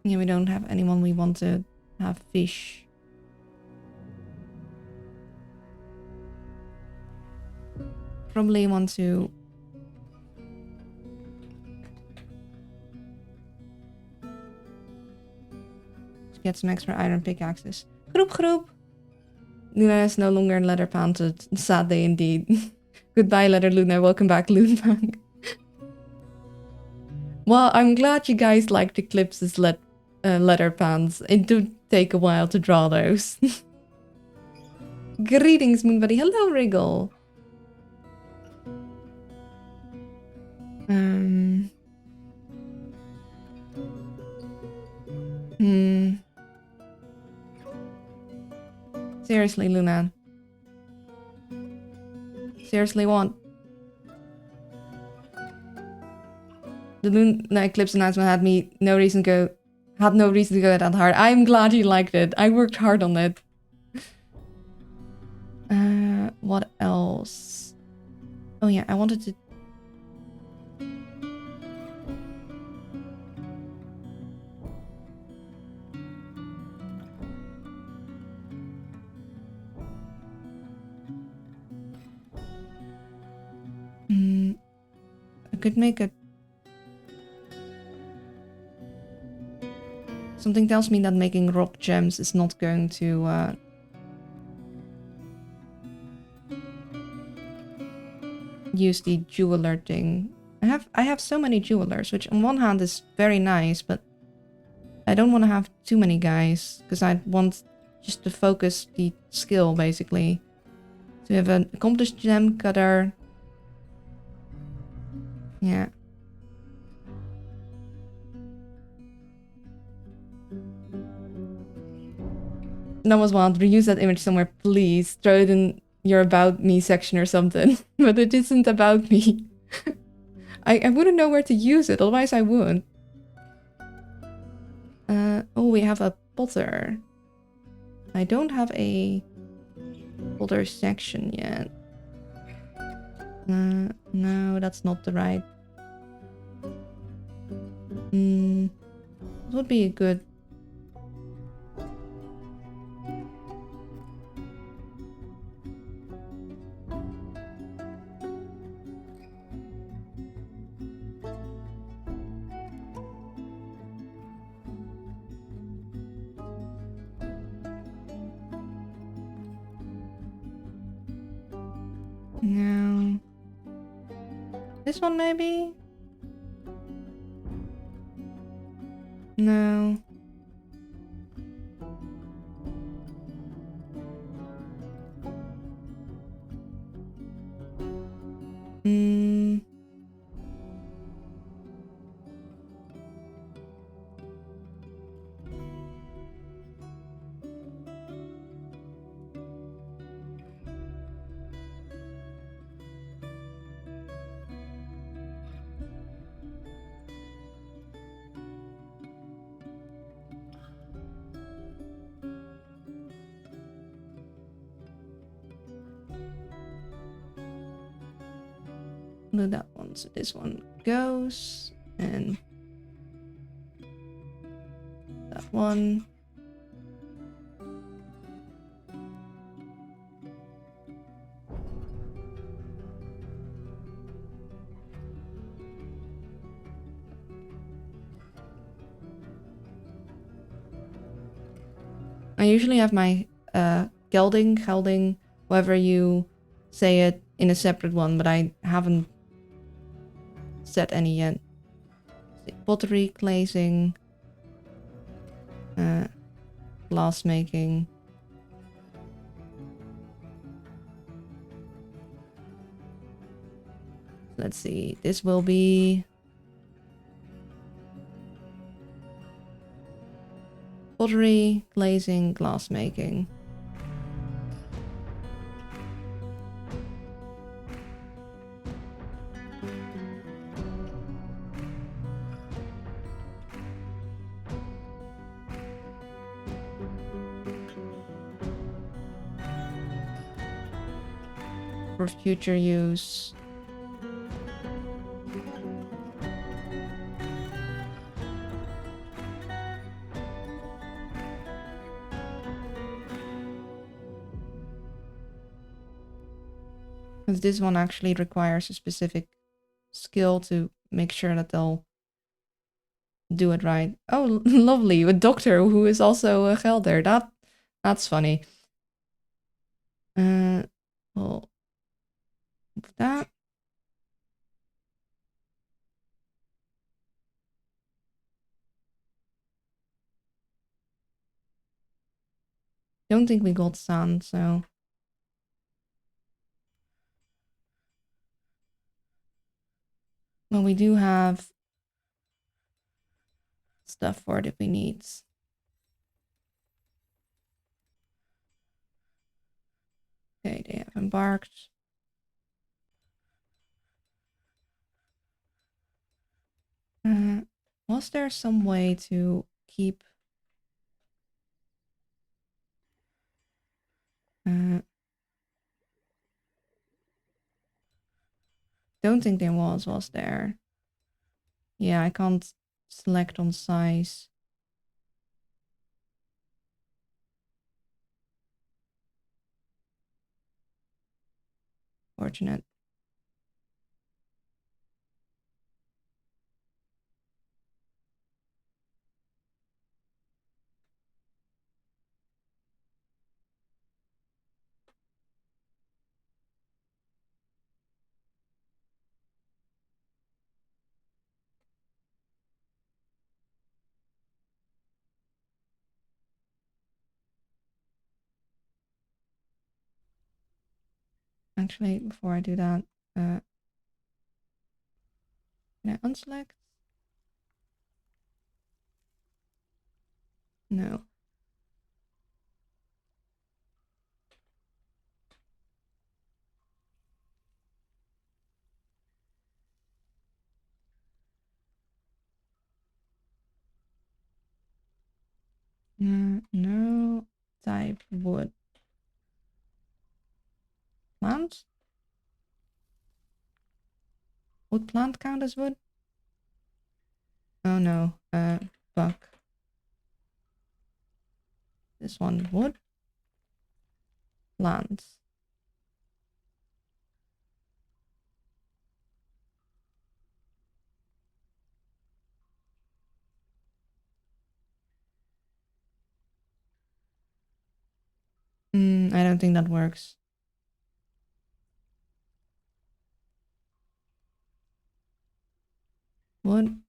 Yeah, we don't have anyone we want to have fish. Probably want to get some extra iron pickaxes. Groep. Luna is no longer leather panted. Sad day indeed. Goodbye, Leather Luna. Welcome back, Loonbank. Well, I'm glad you guys liked Eclipse's leather pants. It do take a while to draw those. Greetings, Moonbuddy. Hello, Wriggle. Seriously, Luna. Seriously, what? The Luna Eclipse announcement had no reason to go that hard. I'm glad you liked it. I worked hard on it. What else? Oh yeah, I wanted to... I could make a... Something tells me that making rock gems is not going to... use the jeweler thing. I have so many jewelers, which on one hand is very nice, but I don't want to have too many guys because I want just to focus the skill basically. So we have an accomplished gem cutter. Yeah. That was wild. Reuse that image somewhere, please. Throw it in your about me section or something. But it isn't about me. I wouldn't know where to use it, otherwise I would. Oh, we have a potter. I don't have a potter section yet. No, that's not the right. It would be a good. No. This one maybe? No. Do that one. So this one goes, and that one. I usually have my gelding, however you say it, in a separate one, but I haven't set any yet. Pottery, glazing, glass making. Let's see, this will be pottery, glazing, glass making. For future use. Because this one actually requires a specific skill to make sure that they'll do it right. Oh, lovely. A doctor who is also a gelder. That's funny. Well, that. Don't think we got sand, so. Well, we do have stuff for it if we need. Okay, they have embarked. Was there some way to keep... don't think there was there? Yeah, I can't select on size. Fortunate. Actually, before I do that, can I unselect? No. No. Type wood. Plant? Would plant count as wood? Oh no. Fuck. This one wood. Plants. I don't think that works. Wood.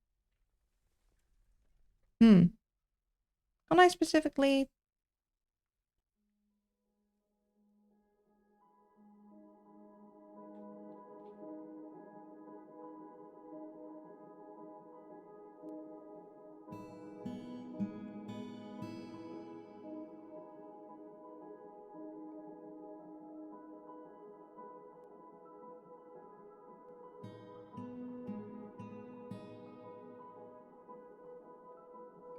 Can I specifically?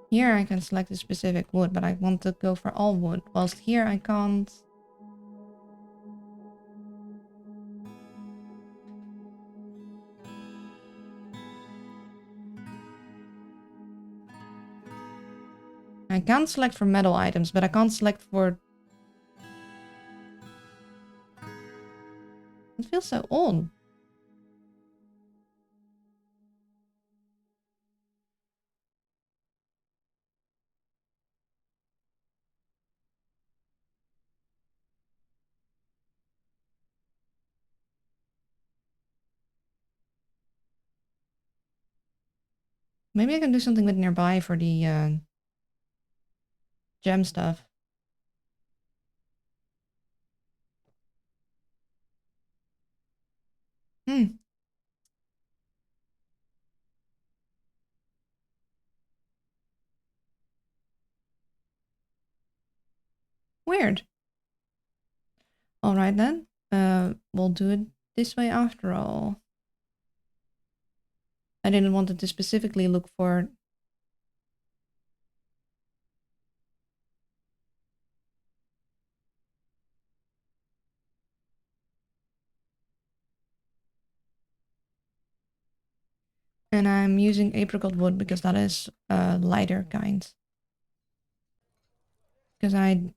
Here I can select a specific wood, but I want to go for all wood. Whilst here I can't. I can select for metal items, but I can't select for... It feels so old. Maybe I can do something with nearby for the gem stuff. Weird. Alright then. We'll do it this way after all. I didn't want it to specifically look for... And I'm using apricot wood because that is a lighter kind. Because I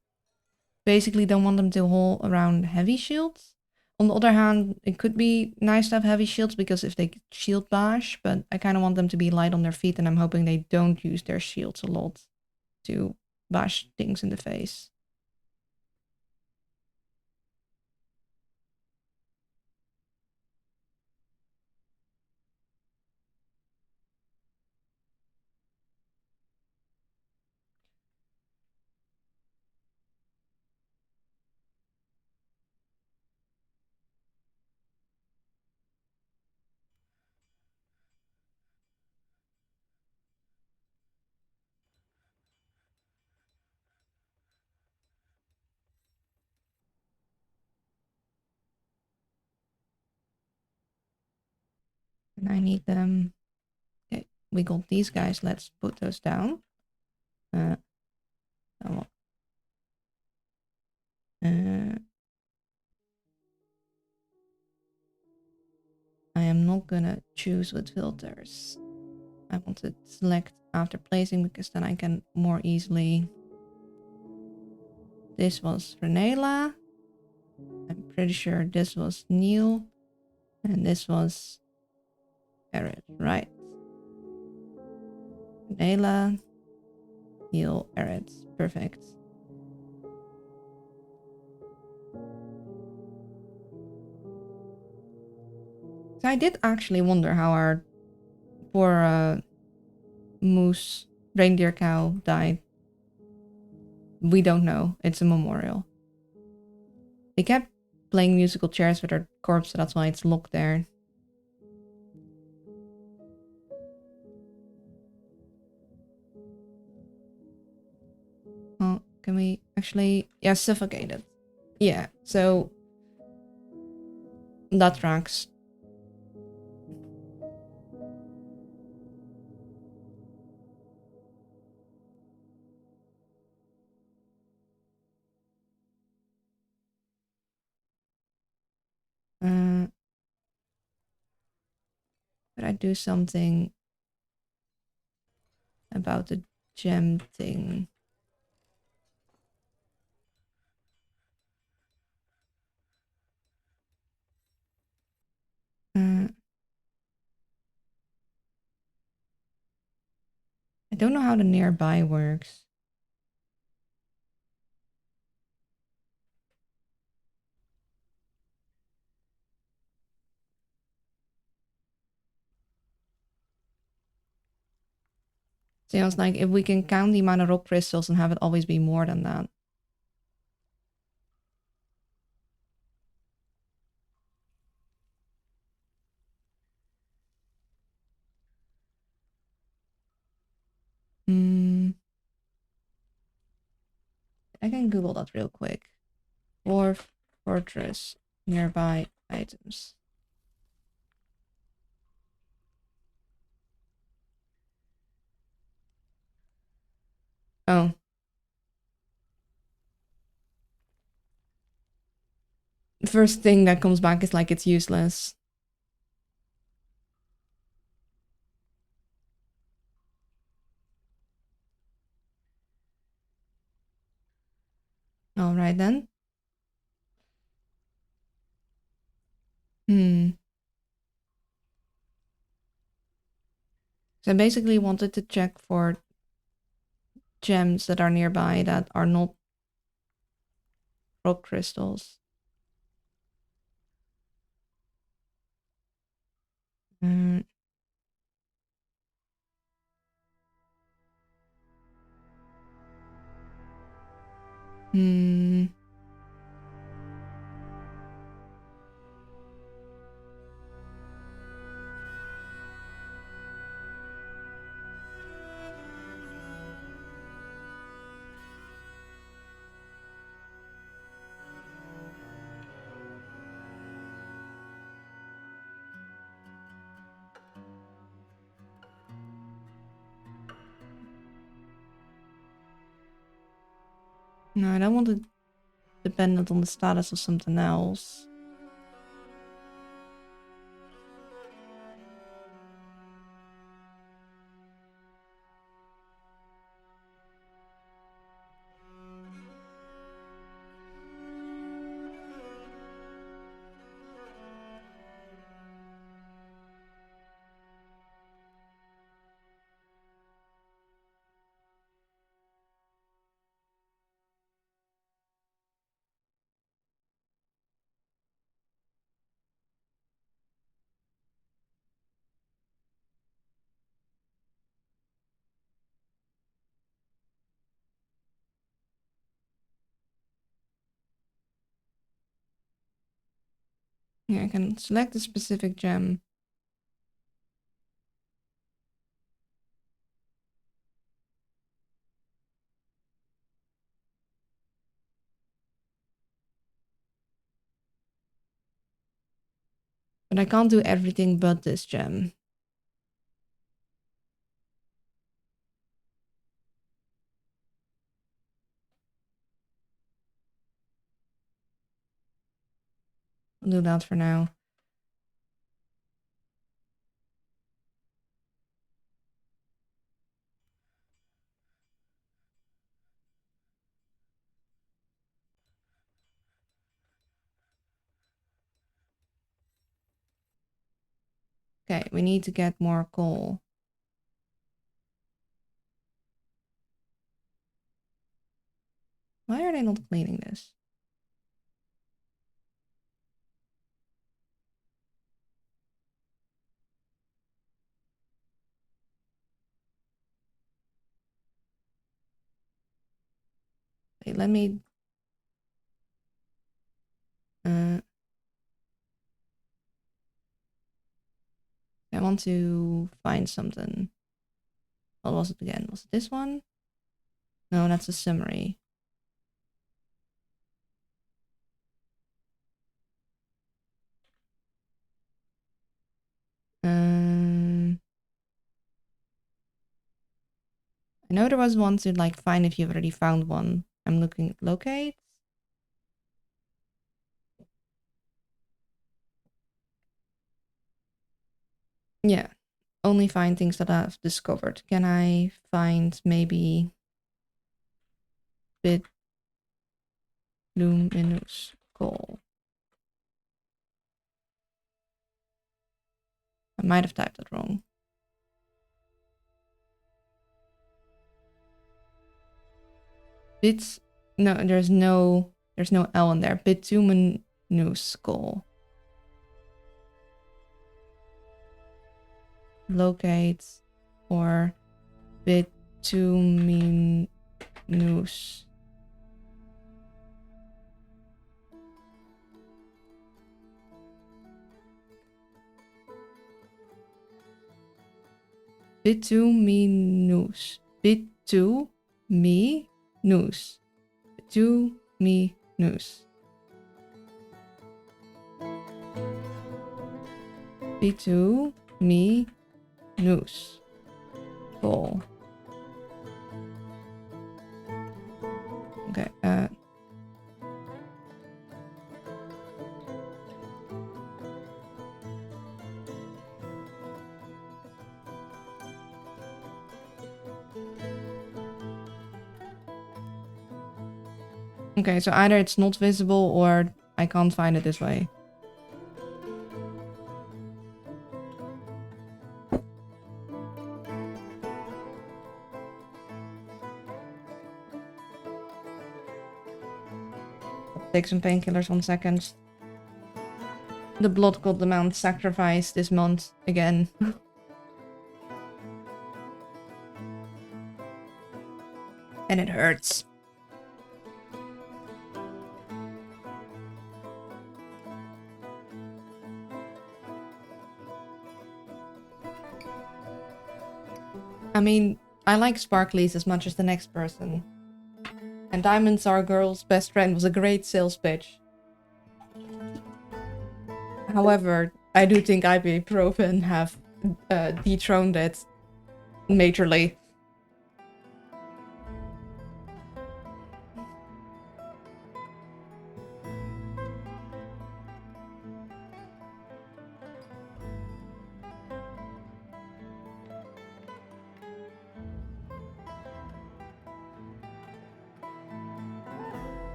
basically don't want them to haul around heavy shields. On the other hand, it could be nice to have heavy shields because if they shield bash, but I kind of want them to be light on their feet and I'm hoping they don't use their shields a lot to bash things in the face. And I need them... Okay, we got these guys. Let's put those down. Uh, I am not gonna choose with filters. I want to select after placing because then I can more easily... This was Renela. I'm pretty sure this was Neil. And this was Erid, right? Renela, Neil, Erid. Perfect. So I did actually wonder how our poor moose reindeer cow died. We don't know. It's a memorial. They kept playing musical chairs with her corpse, so that's why it's locked there. Oh, can we actually... Yeah, suffocated. Yeah, so... that tracks. Could I do something about the gem thing? I don't know how the nearby works. So I was like, if we can count the amount of rock crystals and have it always be more than that. I can Google that real quick. Dwarf Fortress nearby items. Oh. The first thing that comes back is like it's useless. Alright then. So I basically wanted to check for gems that are nearby that are not rock crystals. Hmm. No, I don't want to depend on the status of something else. Yeah, I can select a specific gem. But I can't do everything but this gem. I'll do that for now. Okay, we need to get more coal. Why are they not cleaning this? Wait, let me... want to find something. What was it again? Was it this one? No, that's a summary. I know there was one to like find if you've already found one. I'm looking locate. Yeah. Only find things that I've discovered. Can I find maybe bit luminous goal? I might have typed it wrong. Bits. No, there's no L in there. Bituminous goal. Locate or bituminous. Bituminous. Bituminous. Bituminous. Bituminous. Goal. Okay, okay, so either it's not visible or I can't find it this way. Take some painkillers 1 second. The blood god demand sacrifice this month again. And it hurts. I mean, I like sparklies as much as the next person. And diamonds are a girl's best friend was a great sales pitch. However, I do think ibuprofen have dethroned it majorly.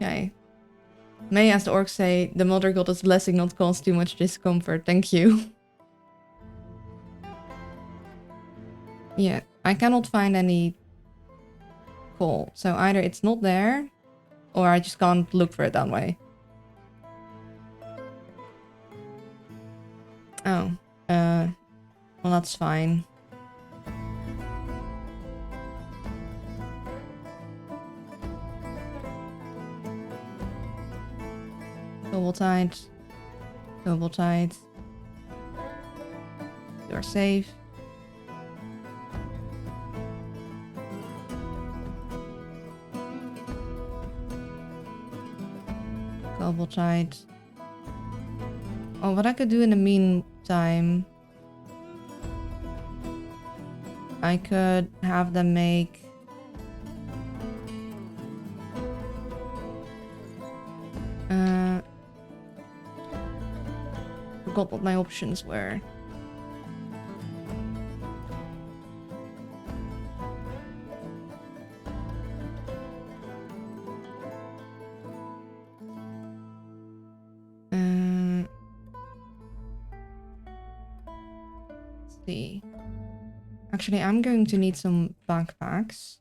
Okay. May, as the orcs say, the mother goddess blessing not cause too much discomfort. Thank you. Yeah, I cannot find any coal. So either it's not there, or I just can't look for it that way. Oh, well that's fine. Double tide. Double tide. You're safe. Double tide. Oh, what I could do in the meantime, I could have them make forgot what my options were. Let's see. Actually, I'm going to need some backpacks.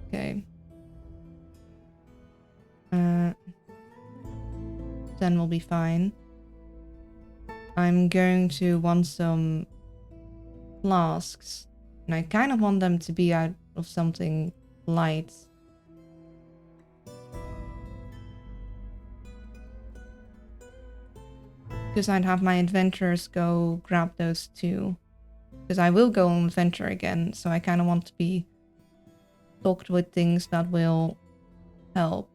Okay. 10 will be fine. I'm going to want some flasks. And I kind of want them to be out of something light. Because I'd have my adventurers go grab those too. Because I will go on adventure again, so I kind of want to be stocked with things that will help.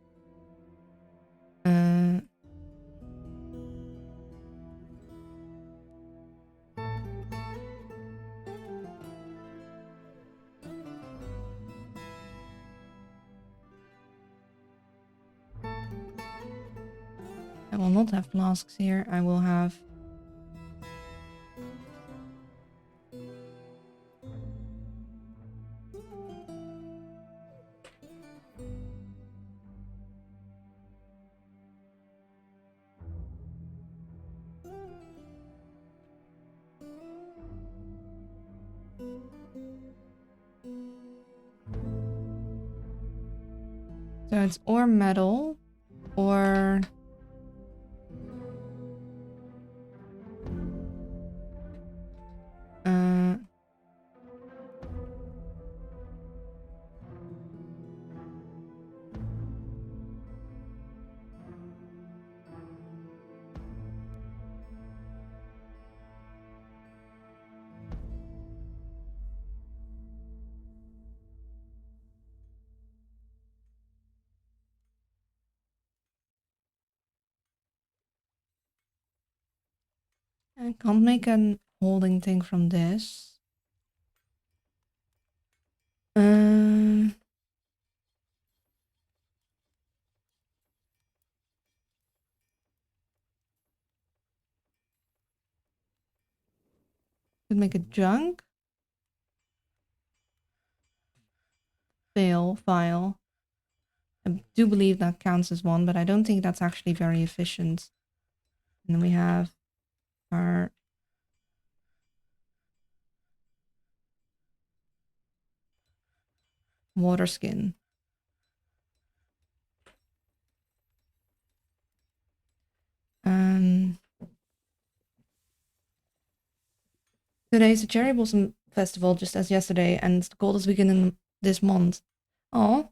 I will not have flasks here. I will have... So it's or metal or... I can't make a holding thing from this. Could make a junk. File. I do believe that counts as one, but I don't think that's actually very efficient. And then we have our... water skin. Today's a cherry blossom festival, just as yesterday, and it's the coldest weekend in this month. Oh.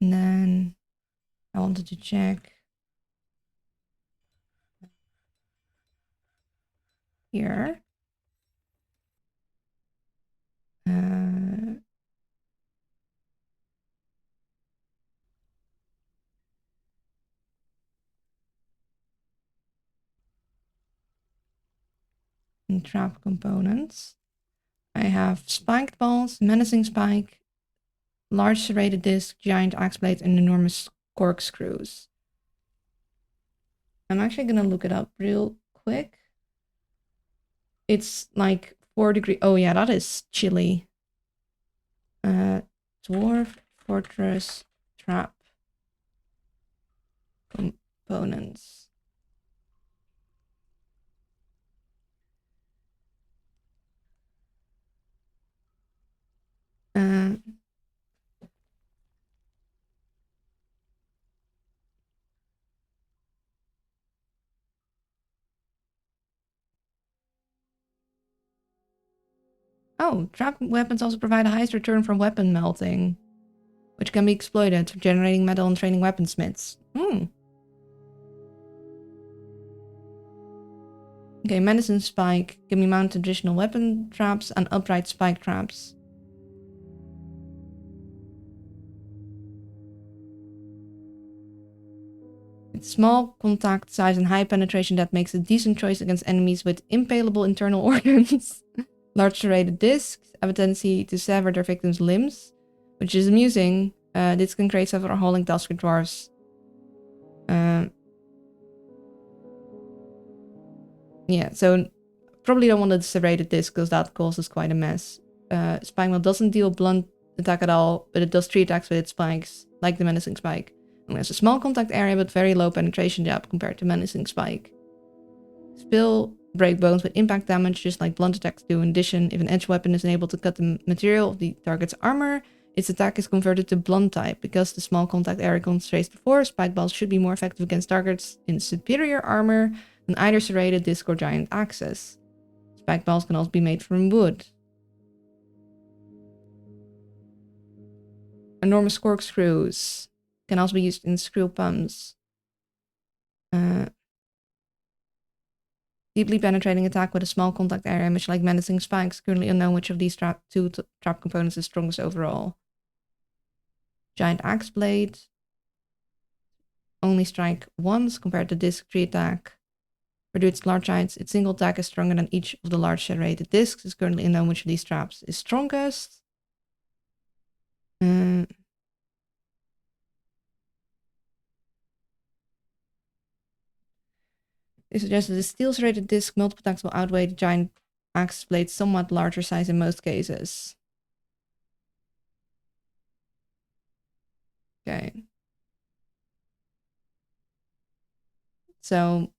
And then I wanted to check here. And trap components. I have spiked balls, menacing spike, large serrated disc, giant axe blade, and enormous corkscrews. I'm actually gonna look it up real quick. It's like 4 degrees. Oh yeah, that is chilly. Dwarf Fortress trap components. Oh, trap weapons also provide the highest return from weapon melting, which can be exploited for generating metal and training weaponsmiths. Okay, medicine spike can be mounted additional weapon traps and upright spike traps. It's small contact size and high penetration that makes a decent choice against enemies with impalable internal organs. Large serrated discs have a tendency to sever their victims' limbs, which is amusing. This can create several hauling tasks for dwarves. Yeah, so probably don't want the serrated disc because that causes quite a mess. Spike Mail doesn't deal blunt attack at all, but it does 3 attacks with its spikes, like the menacing spike. And there's a small contact area but very low penetration depth compared to menacing spike. Spill break bones with impact damage just like blunt attacks do. In addition, if an edge weapon is unable to cut the material of the target's armor, Its attack is converted to blunt type. Because the small contact area concentrates the force, spike balls should be more effective against targets in superior armor than either serrated disc or giant axes. Spike balls can also be made from wood. Enormous corkscrews can also be used in screw pumps. Deeply penetrating attack with a small contact area, much like menacing spikes. Currently unknown which of these trap components is strongest overall. Giant axe blade. Only strike once compared to disc 3 attack. For its large giants, its single attack is stronger than each of the large serrated discs. It's currently unknown which of these traps is strongest. It suggests that the steel serrated disc multiple attacks will outweigh the giant axe blade's somewhat larger size in most cases. Okay. So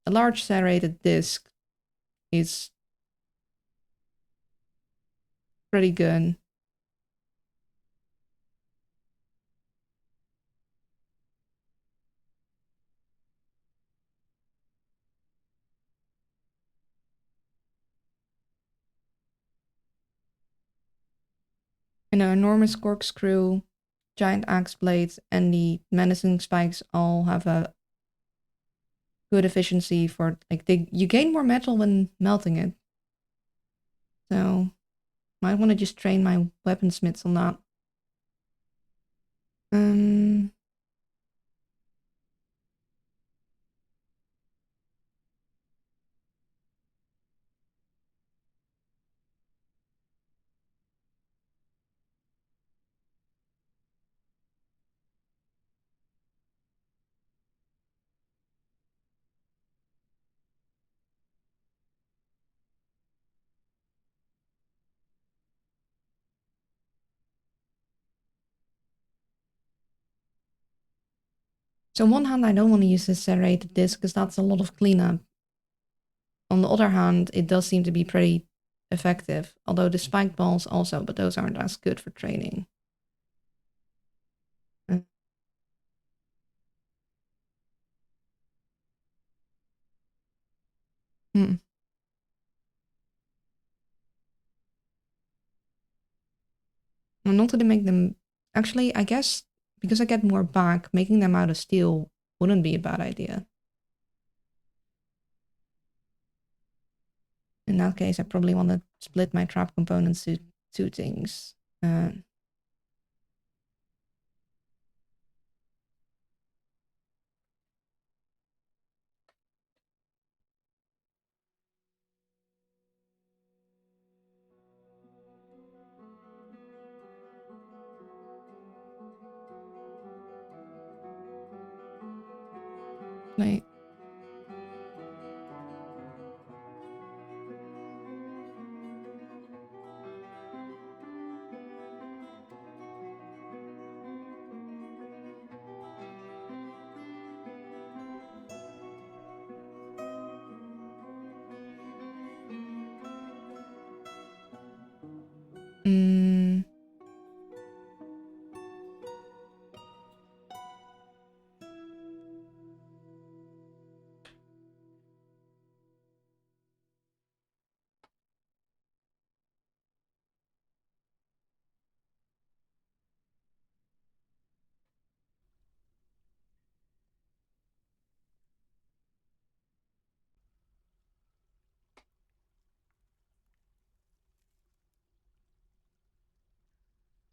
a large serrated disc is pretty good. An enormous corkscrew, giant axe blades, and the menacing spikes all have a good efficiency for, like, you gain more metal when melting it. So might want to just train my weaponsmiths on that. So on one hand, I don't want to use this serrated disc because that's a lot of cleanup. On the other hand, it does seem to be pretty effective. Although the spike balls also, but those aren't as good for training. Hmm. Well, not to make them... Actually, I guess because I get more back, making them out of steel wouldn't be a bad idea. In that case, I probably want to split my trap components to two things. Wait.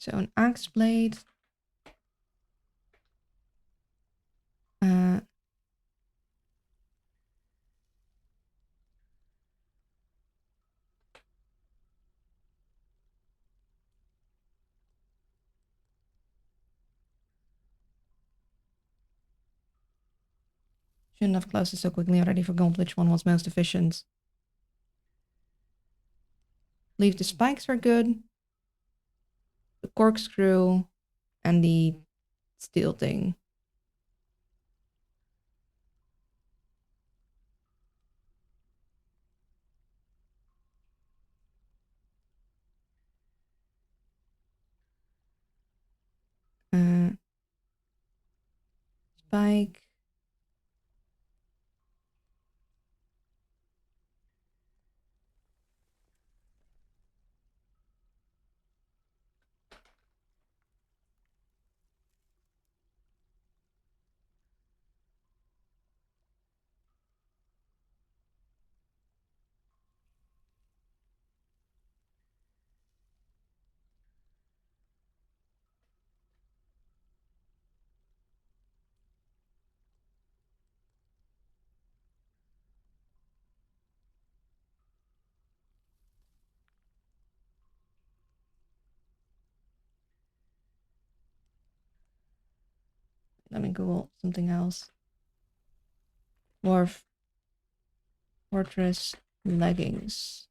So an axe blade. Shouldn't have closed it so quickly. Already forgot which one was most efficient. Leave the spikes are good. The corkscrew and the steel thing. Uh, spike. Let me Google something else. Dwarf Fortress leggings.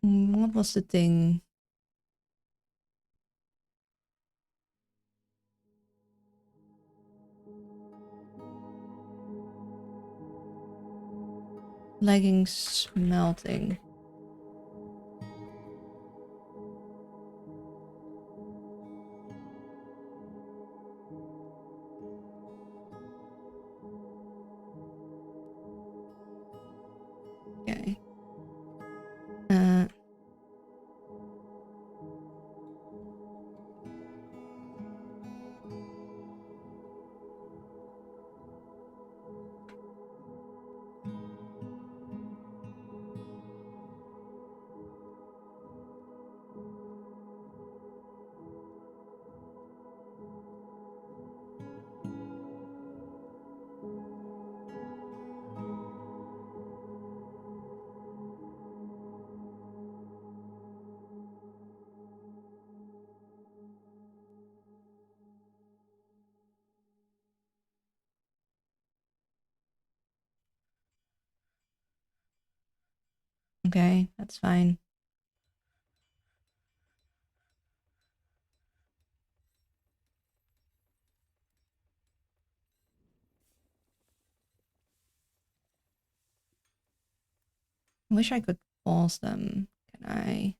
What was the thing? Leggings smelting. Okay. Okay, that's fine. I wish I could pause them. Can I?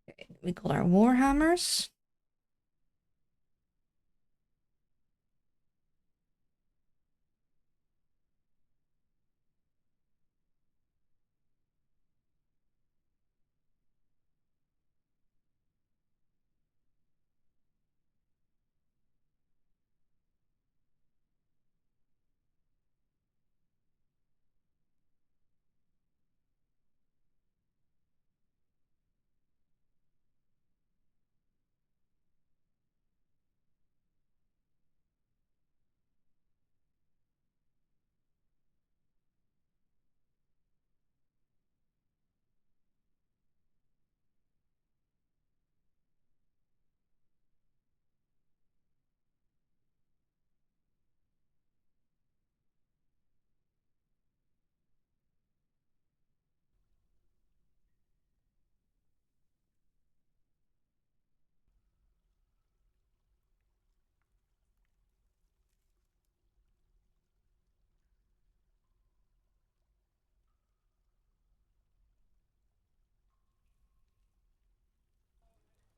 Okay, we call our warhammers.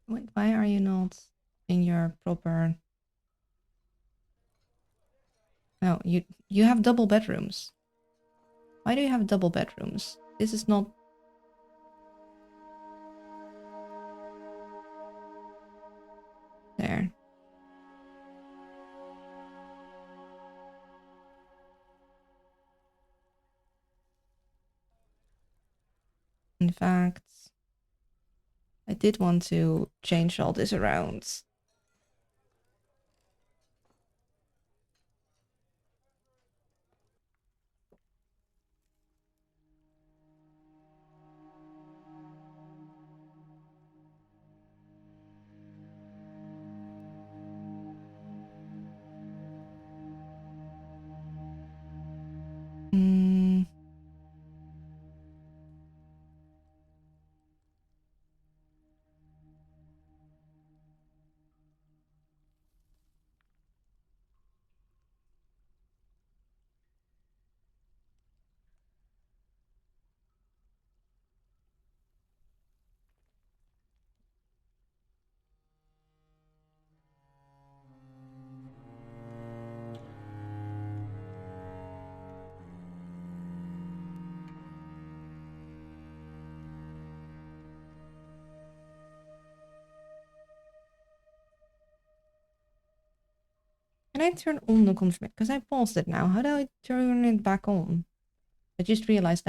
Wait, why are you not in your proper... No, you have double bedrooms. Why do you have double bedrooms? This is not... There. In fact, I did want to change all this around. Hmm. Can I turn on the confirmation? Because I paused it now. How do I turn it back on? I just realized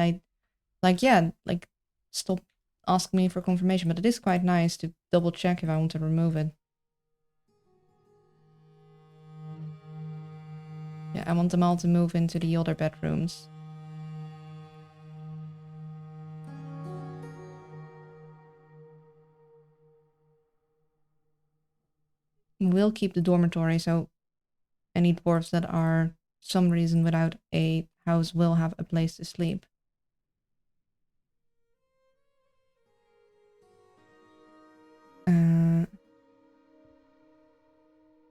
stop asking me for confirmation, but it is quite nice to double check if I want to remove it. Yeah, I want them all to move into the other bedrooms. We'll keep the dormitory, so any dwarves that are some reason without a house will have a place to sleep.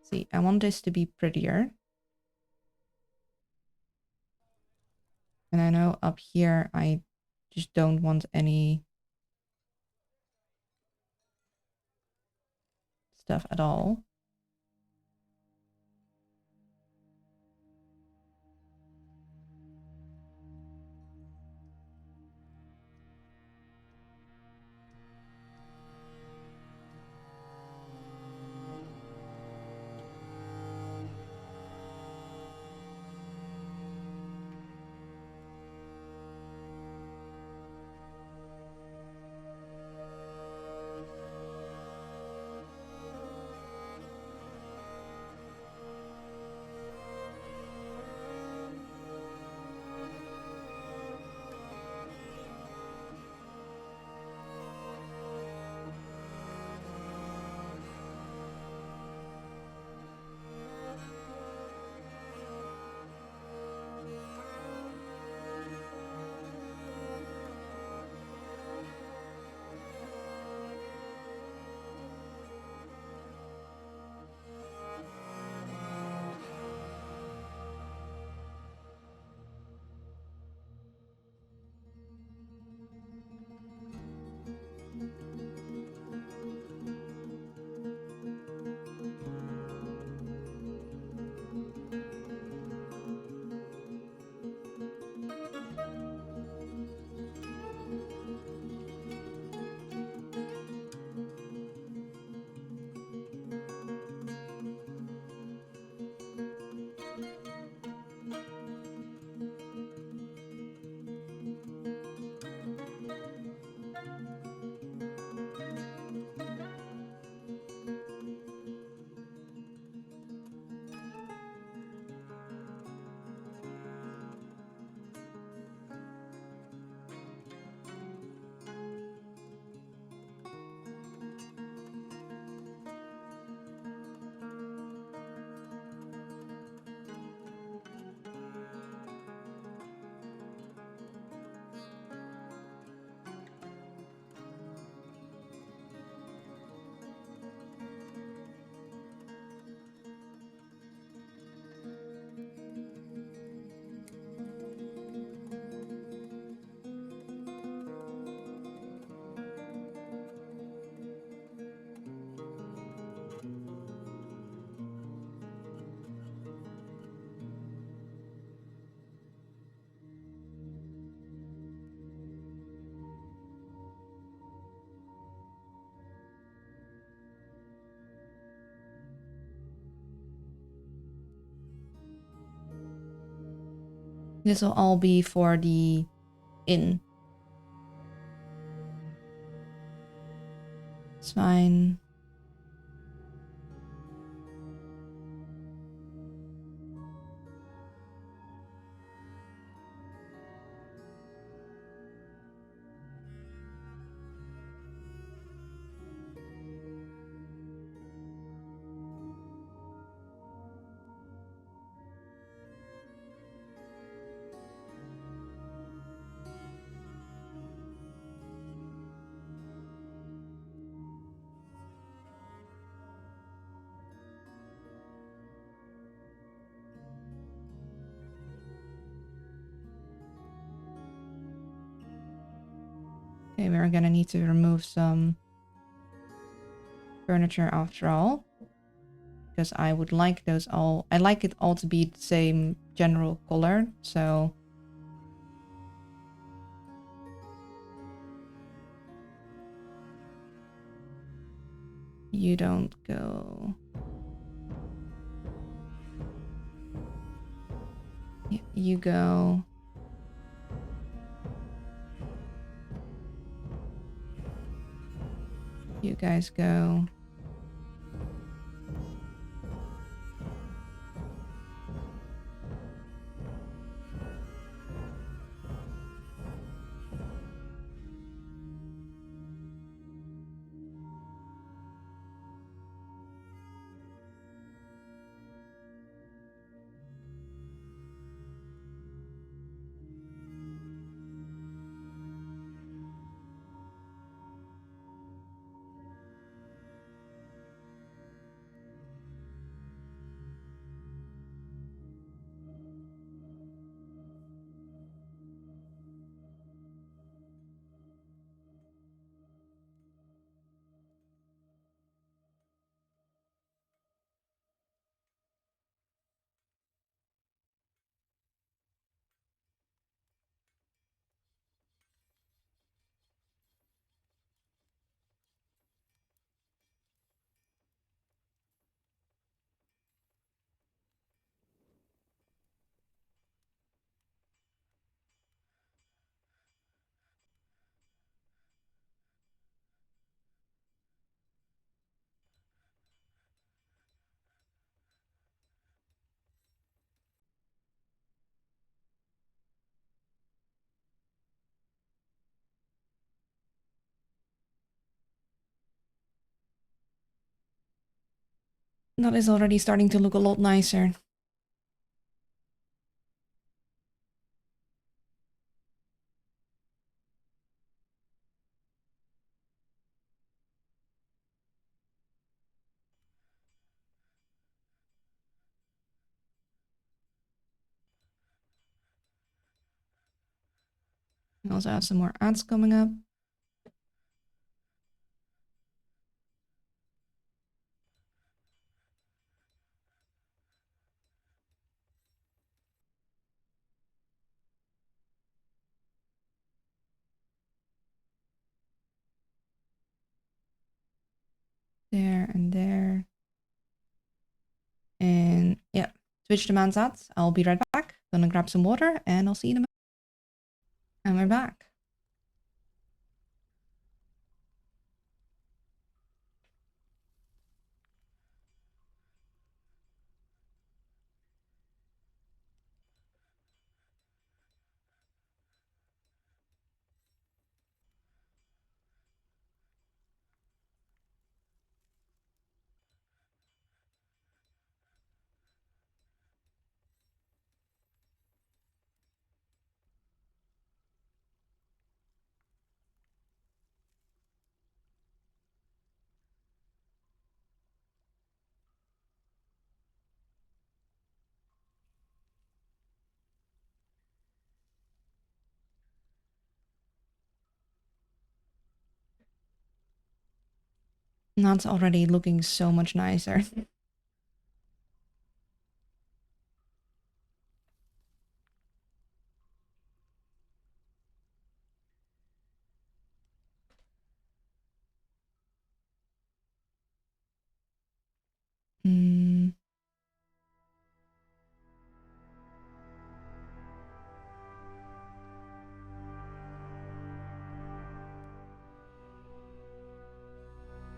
See, I want this to be prettier. And I know up here I just don't want any stuff at all. This will all be for the inn. It's fine. Okay, we're gonna need to remove some furniture after all. Because I would like those all... I like it all to be the same general color, so... You don't go... You go... You guys go... That is already starting to look a lot nicer. We also have some more ads coming up. There and there. And yeah, Twitch demands ads. I'll be right back. Gonna grab some water and I'll see you in a minute. And we're back. That's already looking so much nicer.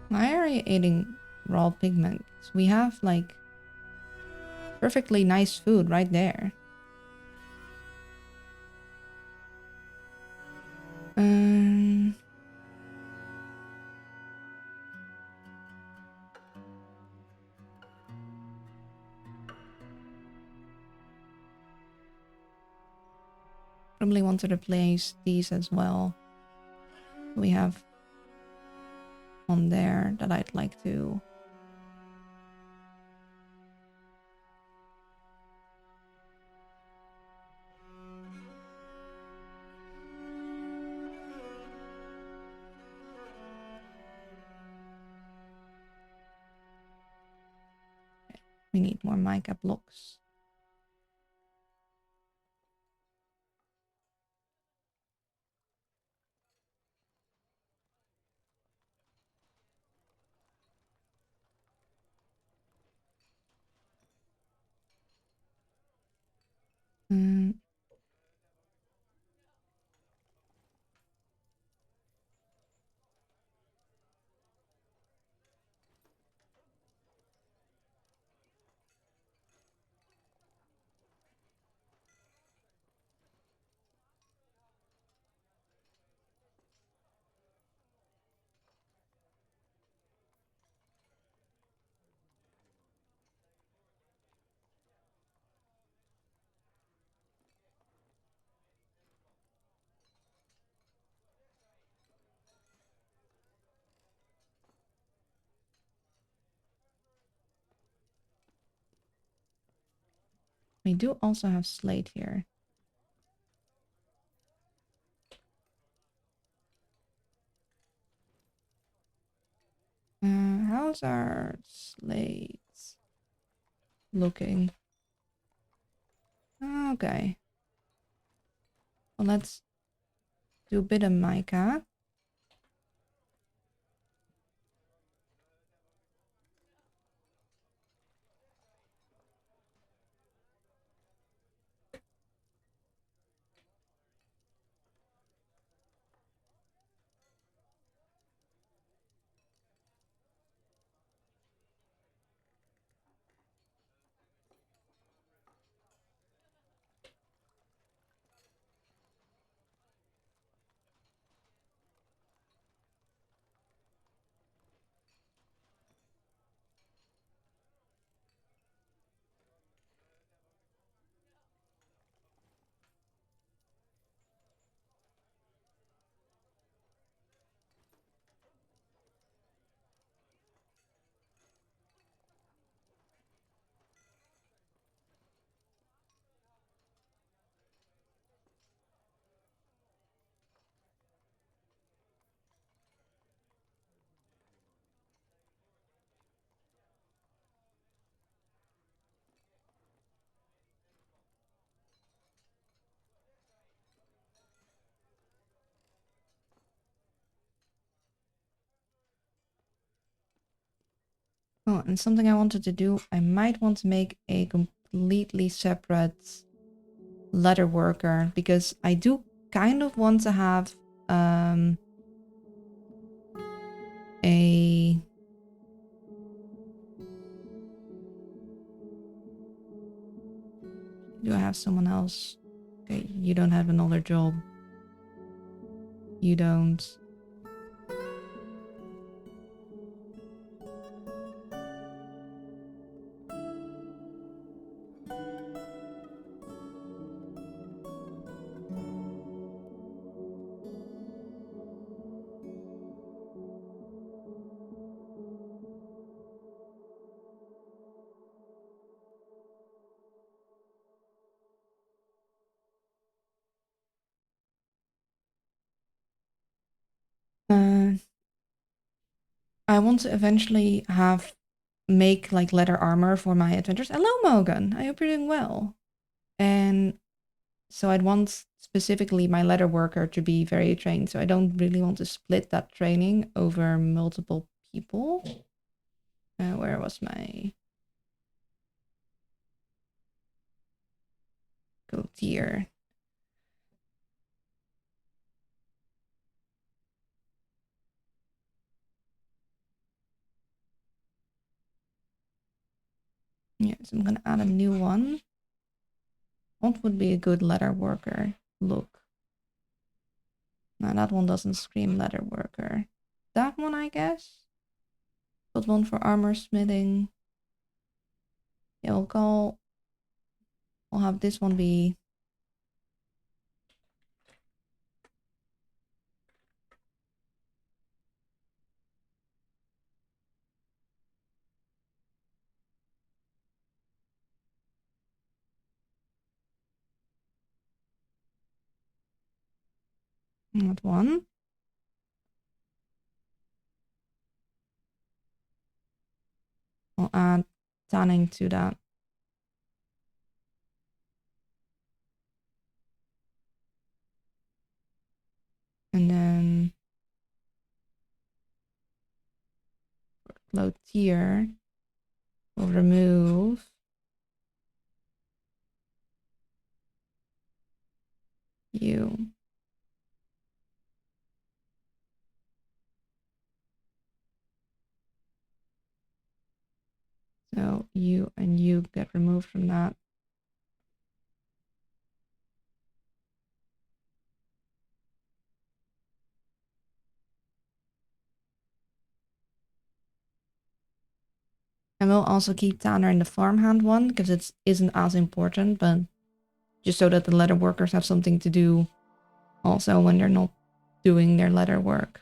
Why are you eating raw pigment? We have like perfectly nice food right there. Um, Probably want to replace these as well. We have on there that I'd like to. We need more mica blocks. Mm, we do also have slate here. How's our slates looking? Okay. Well, let's do a bit of mica. Oh, and something I wanted to do, I might want to make a completely separate leather worker because I do kind of want to have a do I have someone else? Okay, you don't have another job. You don't. Uh, I want to eventually make like leather armor for my adventures. Hello, Morgan. I hope you're doing well. And so I'd want specifically my leather worker to be very trained. So I don't really want to split that training over multiple people. Where was my go tier? Yes, I'm gonna add a new one. What would be a good leather worker look? No, that one doesn't scream leather worker. That one, I guess. Put one for armor smithing. Yeah, I'll have this one be that one. I'll add tanning to that. And then floatier, we'll remove you. So you and you get removed from that. And we'll also keep Tanner in the farmhand one because it isn't as important, but just so that the leather workers have something to do also when they're not doing their leather work.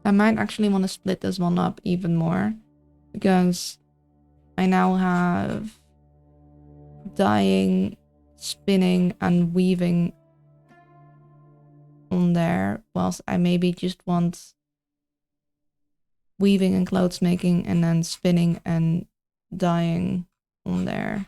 I might actually want to split this one up even more because I now have dyeing, spinning, and weaving on there, whilst I maybe just want weaving and clothes making and then spinning and dyeing on there.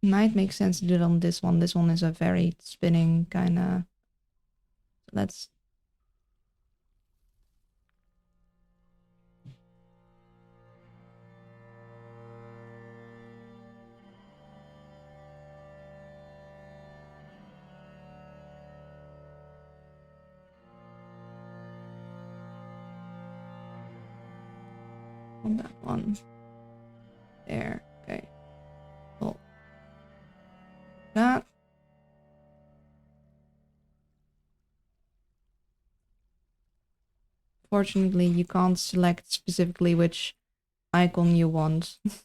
Might make sense to do it on this one. This one is a very spinning kind of. Let's. On that one. There. Okay. Cool. That. Fortunately, you can't select specifically which icon you want. It's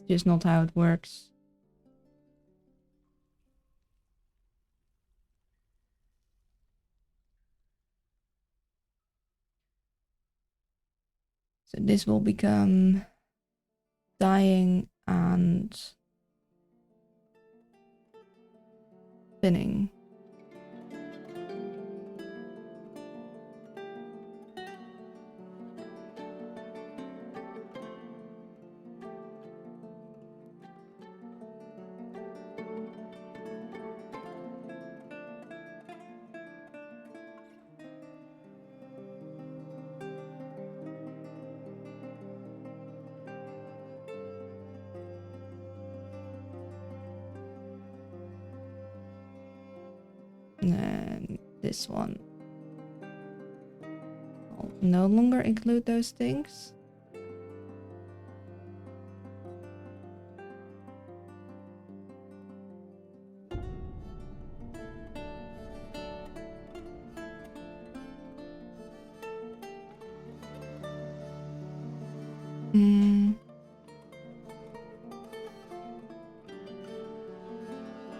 just not how it works. So this will become dyeing and spinning. And then this one. I'll no longer include those things. Mm.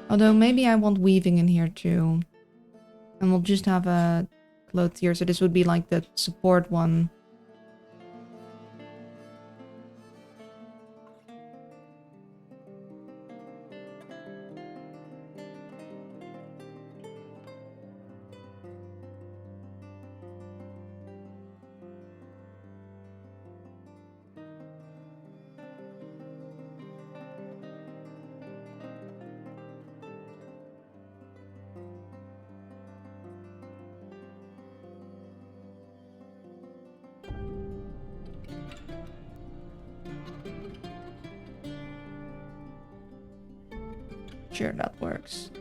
Although maybe I want weaving in here too. And we'll just have a clothes here. So this would be like the support one. Sure, that works.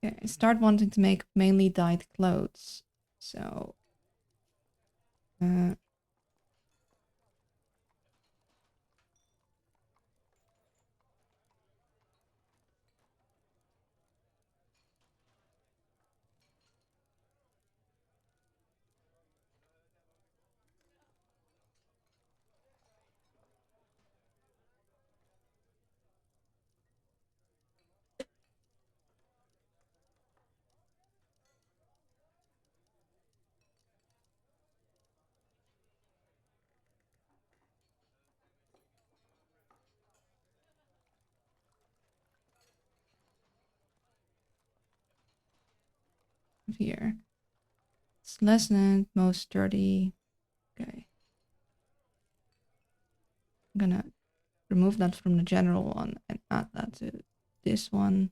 Okay, I start wanting to make mainly dyed clothes. So, uh, here. It's less than most sturdy. Okay. I'm gonna remove that from the general one and add that to this one.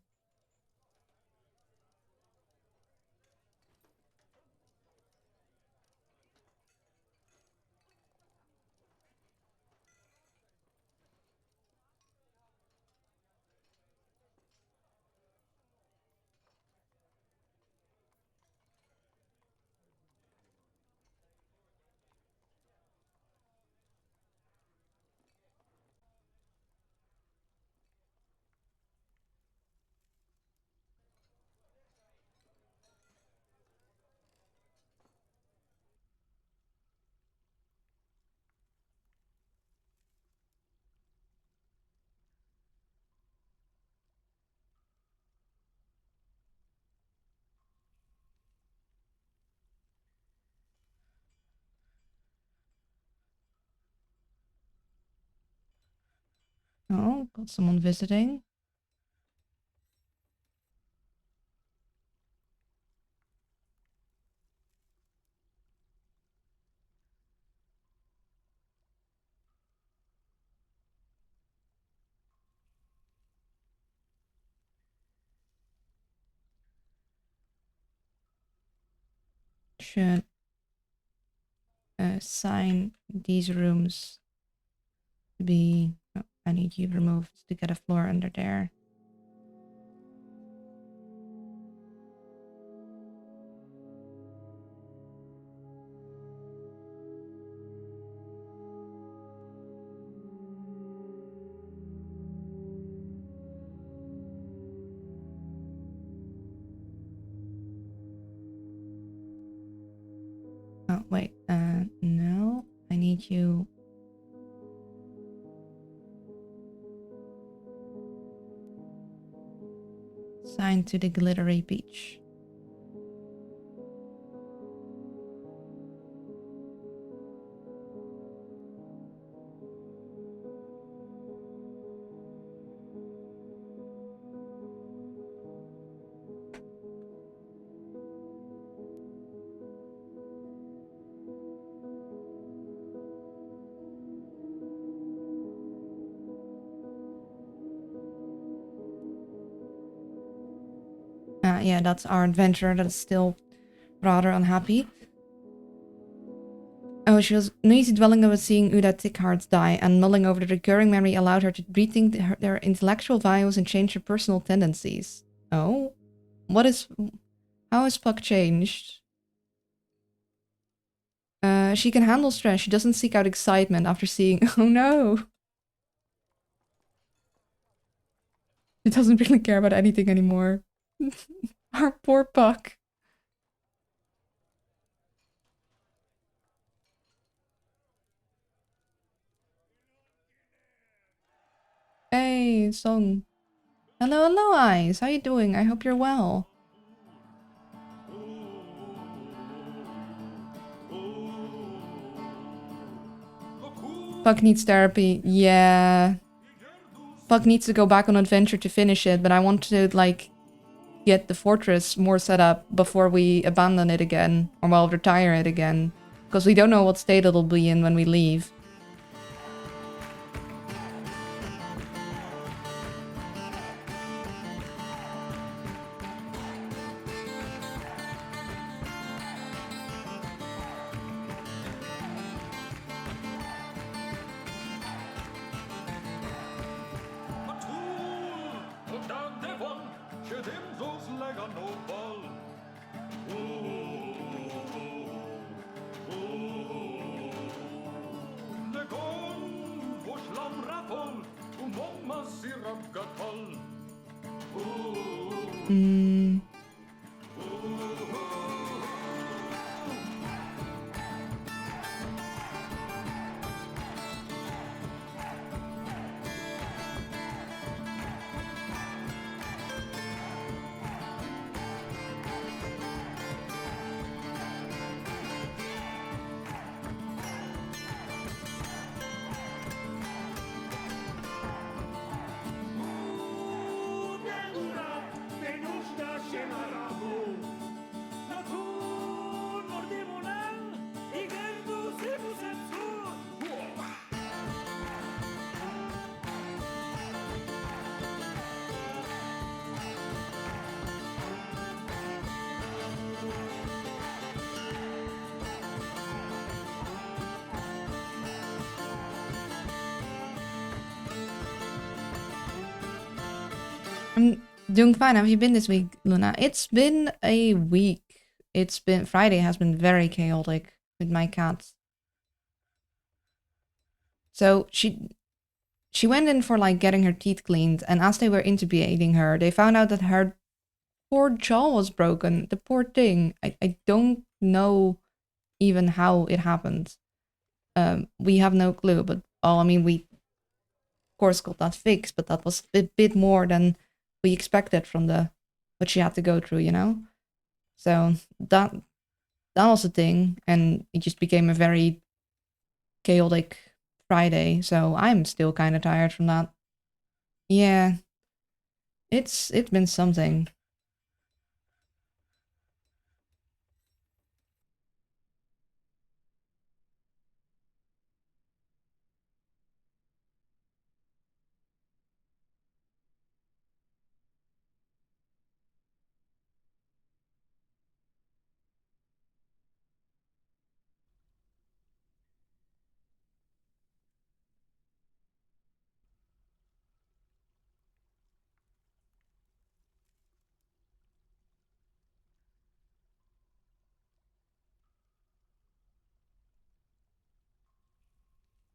Oh, got someone visiting. should assign these rooms to be... Oh, I need you removed to get a floor under there. Oh, wait. No. I need you... Signed to the glittery beach. Yeah, that's our adventure that is still rather unhappy. Oh, she was uneasy dwelling over seeing Uda Tickhards die, and mulling over the recurring memory allowed her to rethink their intellectual values and change her personal tendencies. Oh? What is... How has Puck changed? She can handle stress. She doesn't seek out excitement after seeing... Oh no! She doesn't really care about anything anymore. Our poor Puck. Hey, Song. Hello, hello, Eyes. How you doing? I hope you're well. Puck needs therapy. Yeah. Puck needs to go back on adventure to finish it, but I want to, like, get the fortress more set up before we abandon it again, or well, retire it again. Because we don't know what state it'll be in when we leave. Hmm. I'm doing fine. How have you been this week, Luna? It's been a week. Friday has been very chaotic with my cats. So she went in for like getting her teeth cleaned, and as they were intubating her, they found out that her poor jaw was broken. The poor thing. I don't know even how it happened. We have no clue, but I mean, we of course got that fixed, but that was a bit more than we expected from the what she had to go through, you know. So that was a thing, and it just became a very chaotic Friday. So I'm still kind of tired from that. Yeah, it's been something.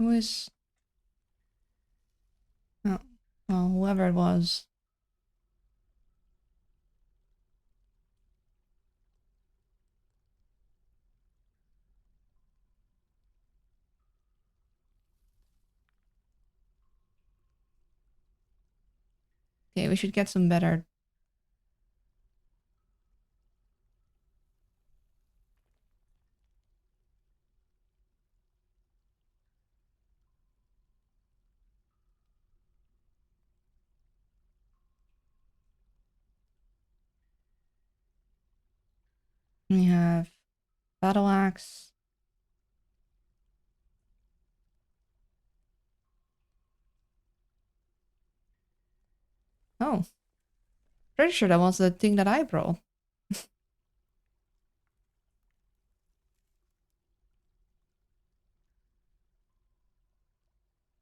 Who is... Oh, well, whoever it was. Okay, we should get some better... We have battle axe. Oh, pretty sure that was the thing that I brought.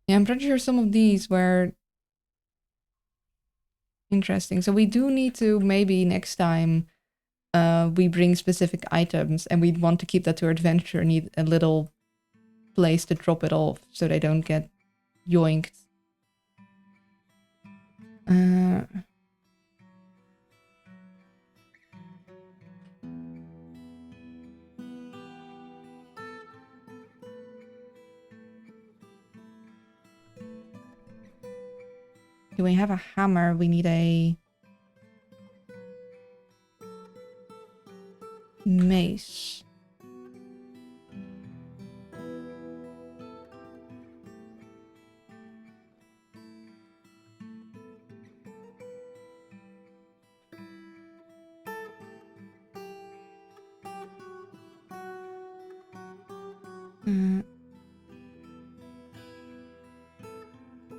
Yeah, I'm pretty sure some of these were interesting. So we do need to maybe next time we bring specific items and we'd want to keep that to our adventure, need a little place to drop it off so they don't get yoinked. Do we have a hammer? We need a mace.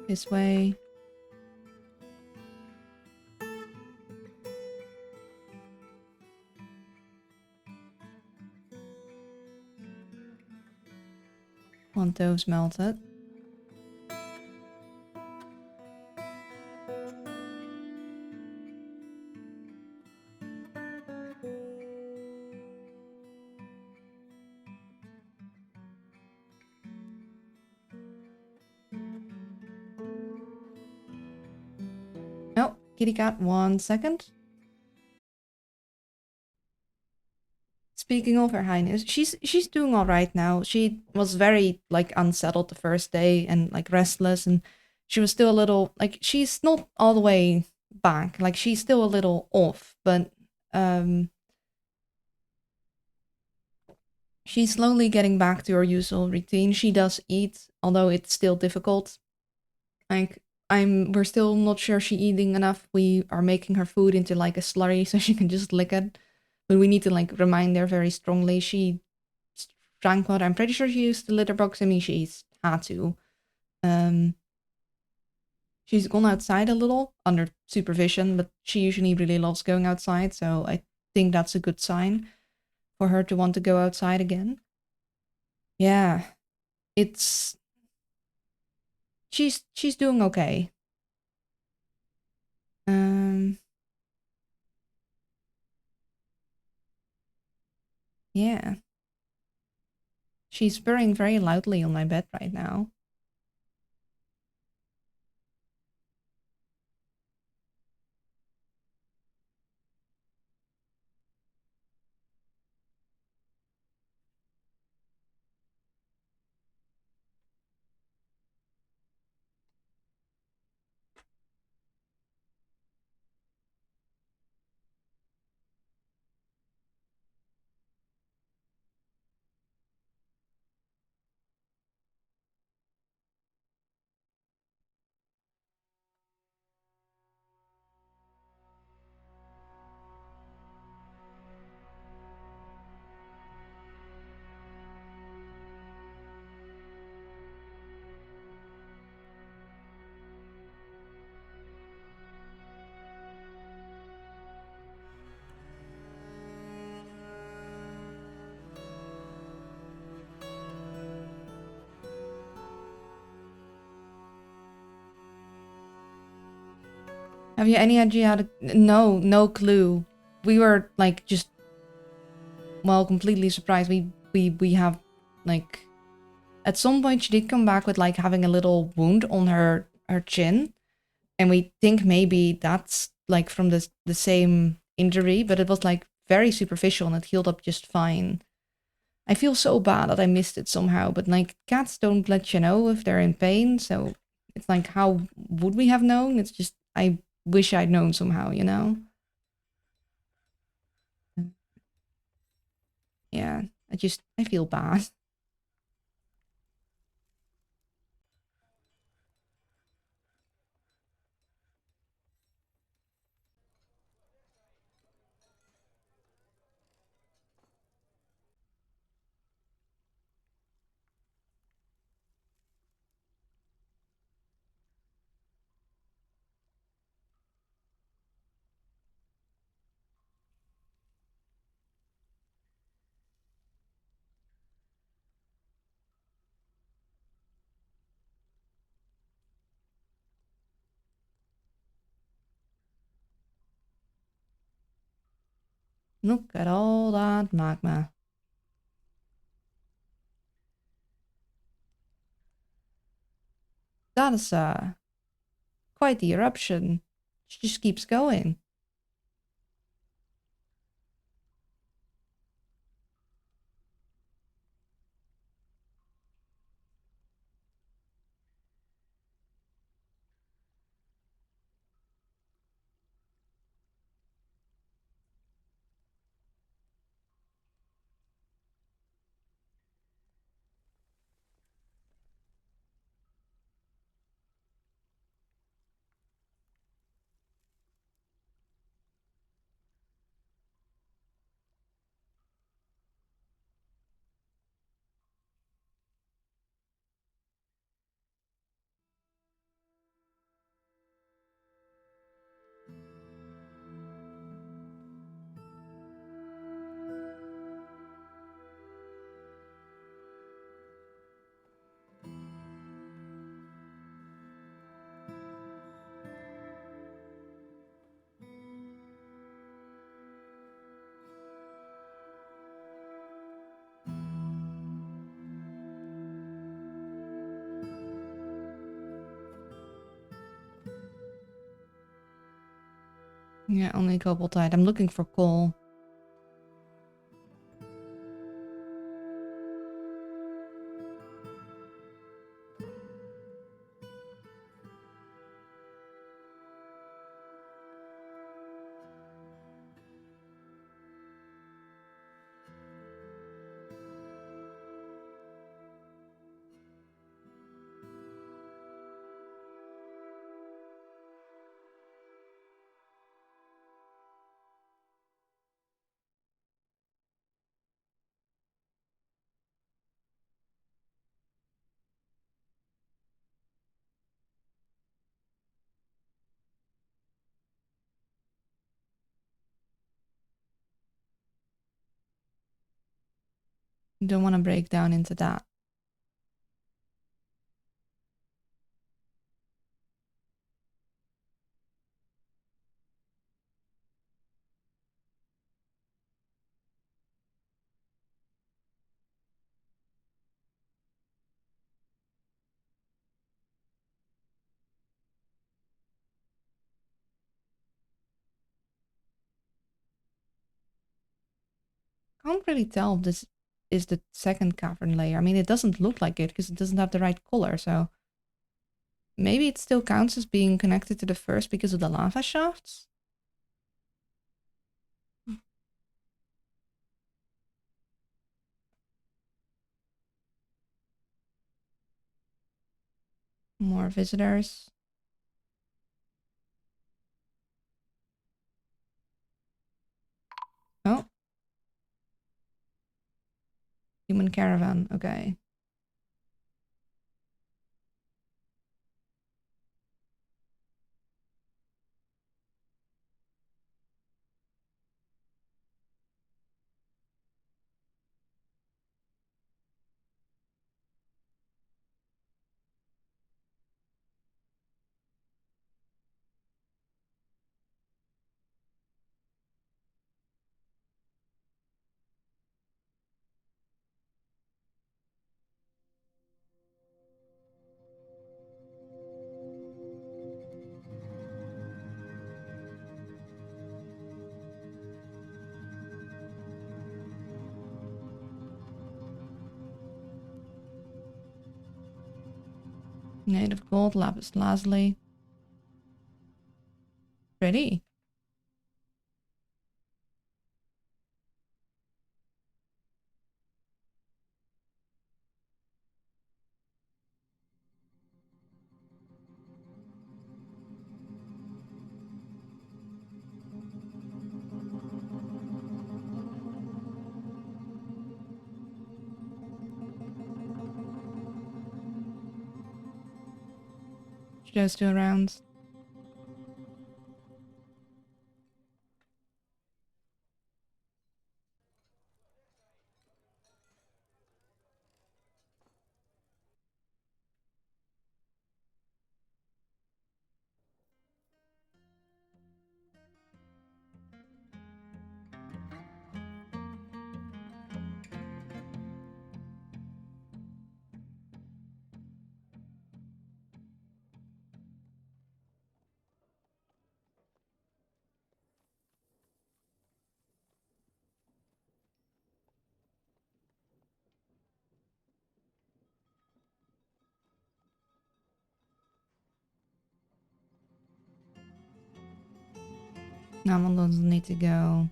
This way. Want those melted. Oh, kitty cat, 1 second. Speaking of Her Highness, she's doing all right now. She was very like unsettled the first day and like restless, and she was still a little like she's not all the way back. Like she's still a little off, but she's slowly getting back to her usual routine. She does eat, although it's still difficult. Like we're still not sure she's eating enough. We are making her food into like a slurry so she can just lick it. But we need to like remind her very strongly. She drank water. I'm pretty sure she used the litter box. I mean, she's had to. She's gone outside a little under supervision, but she usually really loves going outside. So I think that's a good sign for her to want to go outside again. Yeah, it's she's doing okay. Yeah. She's purring very loudly on my bed right now. Have you any idea how to... No clue. We were like just... Well, completely surprised. We have like... At some point, she did come back with like having a little wound on her chin, and we think maybe that's like from the same injury, but it was like very superficial and it healed up just fine. I feel so bad that I missed it somehow, but like cats don't let you know if they're in pain, so it's like how would we have known? It's just I wish I'd known somehow, you know? Yeah, I feel bad. Look at all that magma. That is quite the eruption. It just keeps going. Yeah, only a couple died. I'm looking for coal. Don't want to break down into that. Can't really tell if this is the second cavern layer. I mean, it doesn't look like it because it doesn't have the right color, so maybe it still counts as being connected to the first because of the lava shafts? More visitors. Oh, human caravan. Okay. Native gold, lapis lazuli. Pretty. Just 2 rounds. Namal doesn't need to go.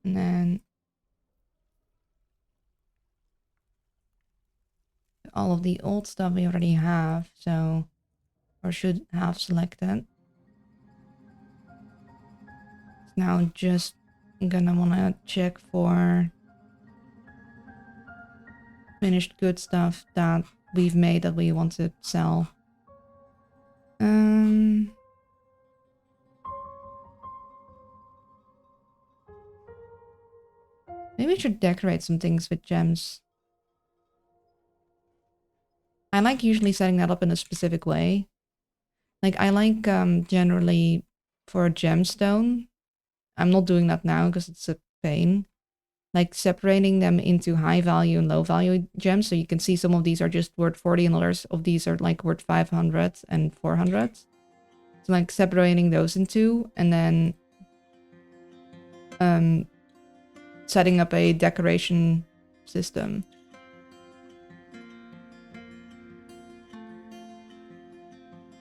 And then all of the old stuff we already have, so, or should have selected. Now just gonna wanna check for finished good stuff that we've made that we want to sell. Maybe we should decorate some things with gems. I like usually setting that up in a specific way. Like, I like generally for a gemstone. I'm not doing that now because it's a pain. Like separating them into high value and low value gems. So you can see some of these are just worth 40 and others of these are like worth 500 and 400. So like separating those into and then setting up a decoration system.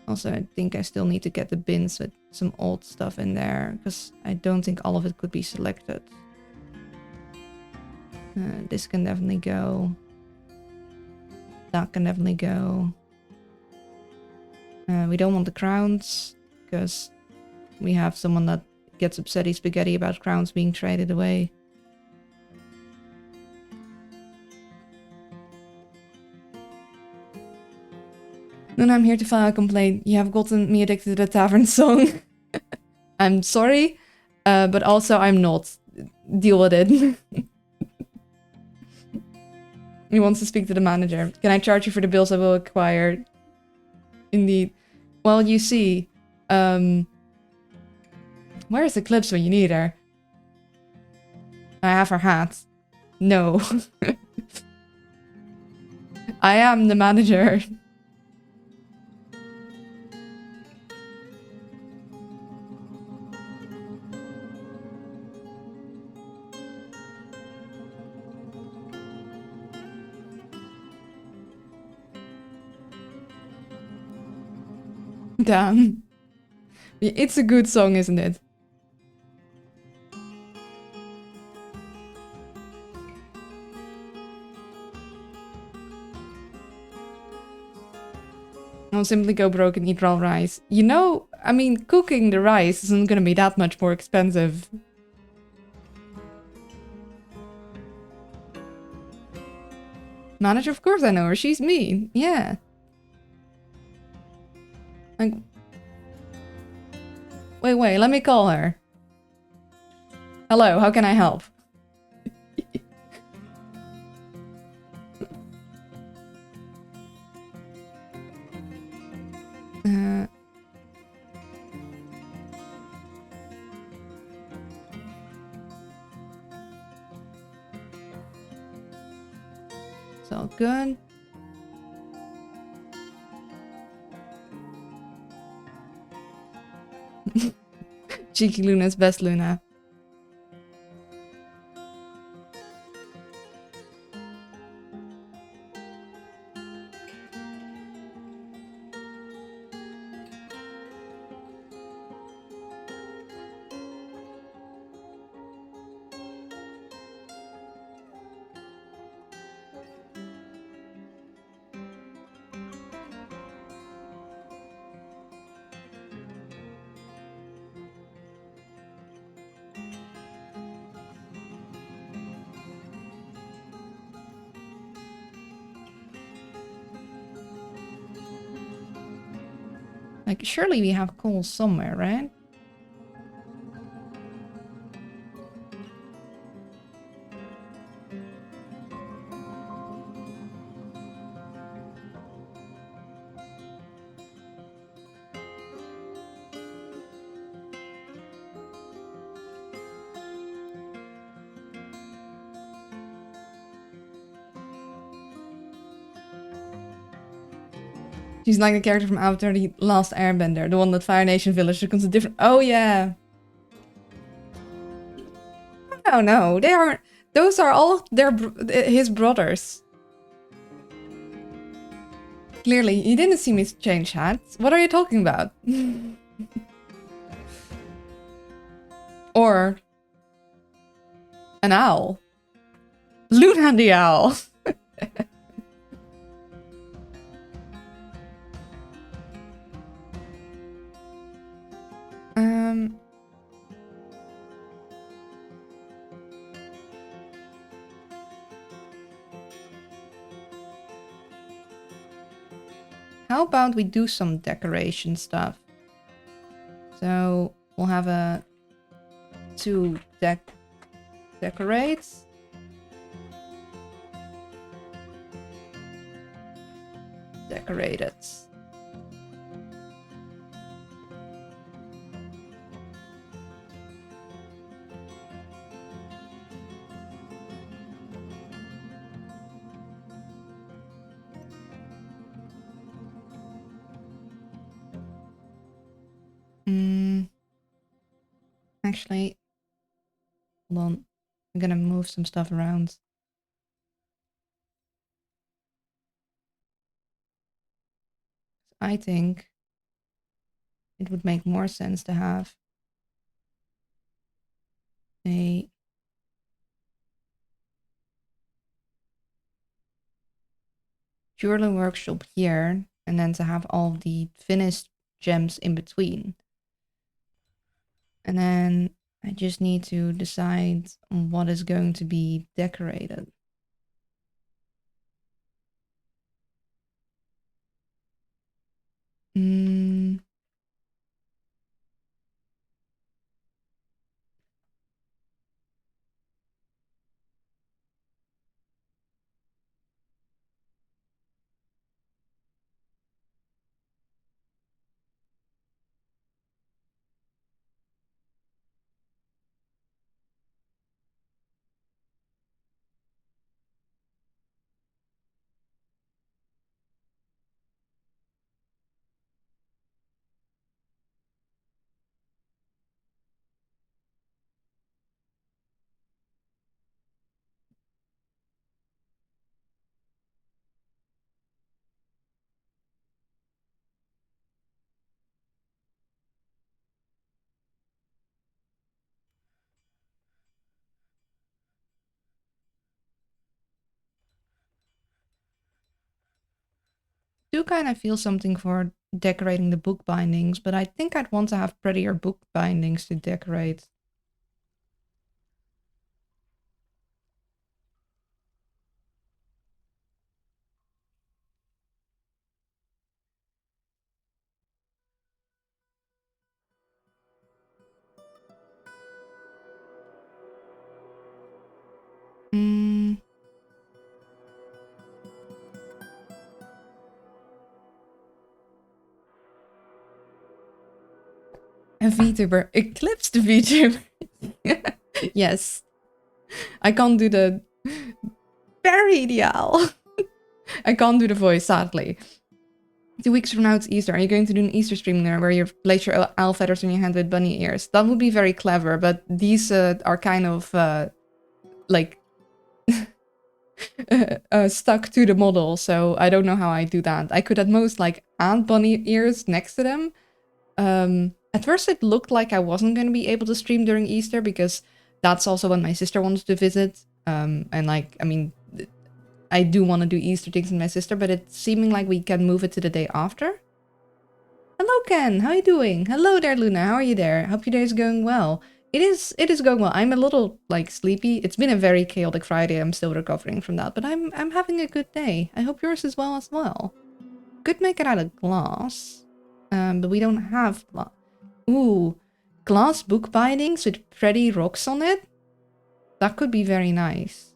Also, I think I still need to get the bins with some old stuff in there because I don't think all of it could be selected. This can definitely go. That can definitely go. We don't want the crowns because we have someone that gets upsetty spaghetti about crowns being traded away. Then I'm here to file a complaint. You have gotten me addicted to the tavern song. I'm sorry, but also I'm not. Deal with it. He wants to speak to the manager. Can I charge you for the bills I will acquire? Indeed. Well, you see, where's Eclipse when you need her? I have her hat. No. I am the manager. Damn. It's a good song, isn't it? I'll simply go broke and eat raw rice. You know, I mean, cooking the rice isn't gonna be that much more expensive. Manager, of course I know her. She's me. Yeah. Like, wait, let me call her. Hello, how can I help? It's all good. Cheeky Luna's best Luna. Like, surely we have coal somewhere, right? She's like the character from Avatar: The Last Airbender, the one that Fire Nation village becomes a different. Oh yeah. Oh no, they are. Those are all his brothers. Clearly, he didn't see me change hats. What are you talking about? Or an owl. Luna the owl. How about we do some decoration stuff? So we'll have a two decorates. Decorated. Actually, hold on. I'm gonna move some stuff around. I think it would make more sense to have a jeweler workshop here, and then to have all the finished gems in between. And then I just need to decide on what is going to be decorated. Do kind of feel something for decorating the book bindings, but I think I'd want to have prettier book bindings to decorate. A VTuber. Eclipse the VTuber. Yes. I can't do the... Very ideal. I can't do the voice, sadly. 2 weeks from now, it's Easter. Are you going to do an Easter stream there where you place your owl feathers in your hand with bunny ears? That would be very clever, but these are kind of like stuck to the model, so I don't know how I do that. I could at most like add bunny ears next to them. At first it looked like I wasn't going to be able to stream during Easter because that's also when my sister wanted to visit. And like, I mean, I do want to do Easter things with my sister, but it's seeming like we can move it to the day after. Hello, Ken. How are you doing? Hello there, Luna. How are you there? Hope your day is going well. It is going well. I'm a little like sleepy. It's been a very chaotic Friday. I'm still recovering from that, but I'm having a good day. I hope yours is well as well. Could make it out of glass. But we don't have glass. Ooh, glass book bindings with pretty rocks on it. That could be very nice.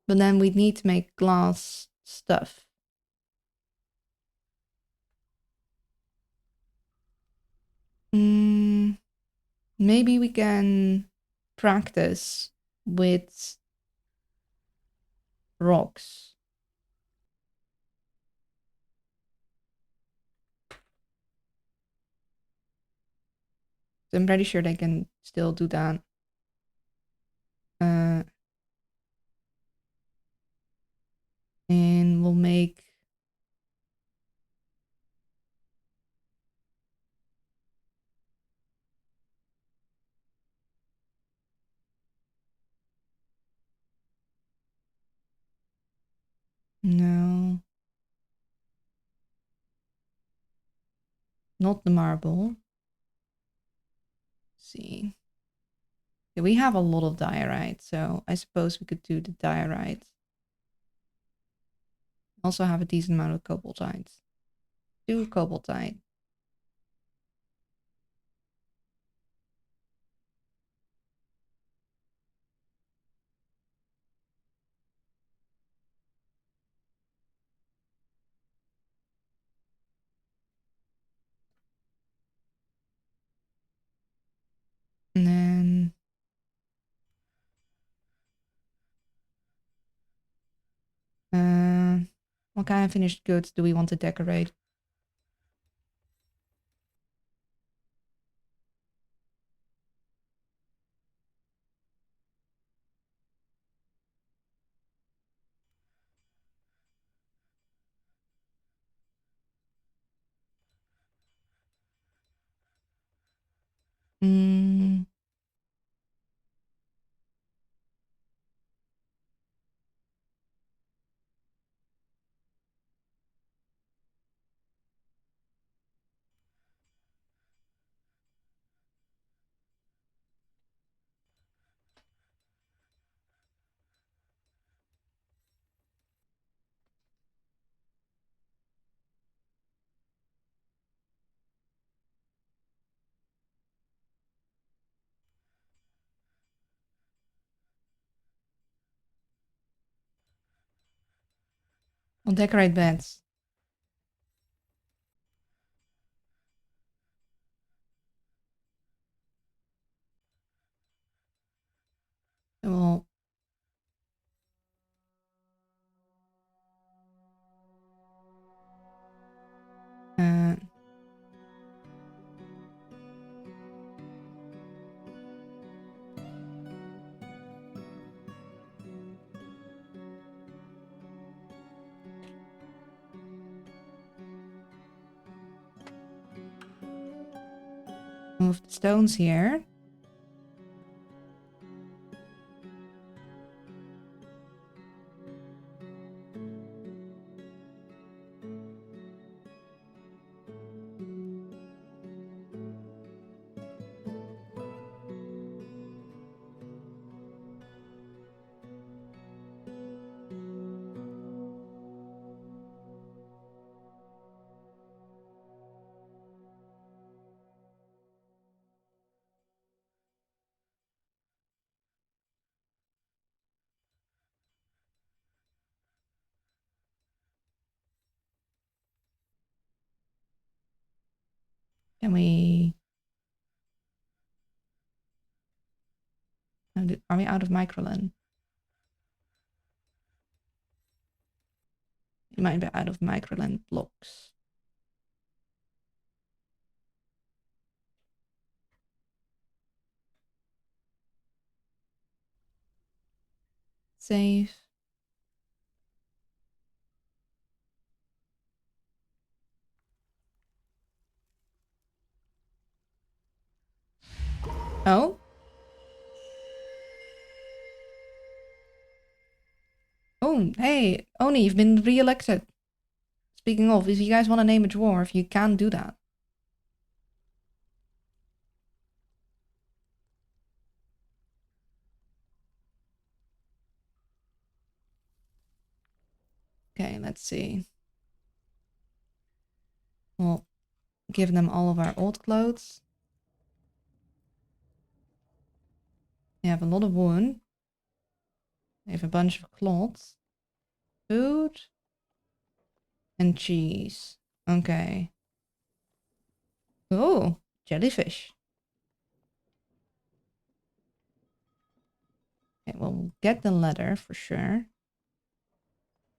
But then we'd need to make glass stuff. Maybe we can practice with rocks. I'm pretty sure they can still do that. And we'll make... No. Not the marble. Let's see. Yeah, we have a lot of diorite, so I suppose we could do the diorite. Also have a decent amount of cobaltite. Do cobaltite. And then... what kind of finished goods do we want to decorate? We'll decorate beds. We'll... move the stones here. Can we... Are we out of microlin? You might be out of microland blocks. Save. Oh? Oh, hey, Oni, you've been re-elected. Speaking of, if you guys want to name a dwarf, you can do that. Okay, let's see. We'll give them all of our old clothes. They have a lot of wood. They have a bunch of cloths. Food. And cheese. Okay. Oh, jellyfish. Okay, well, we'll get the leather for sure.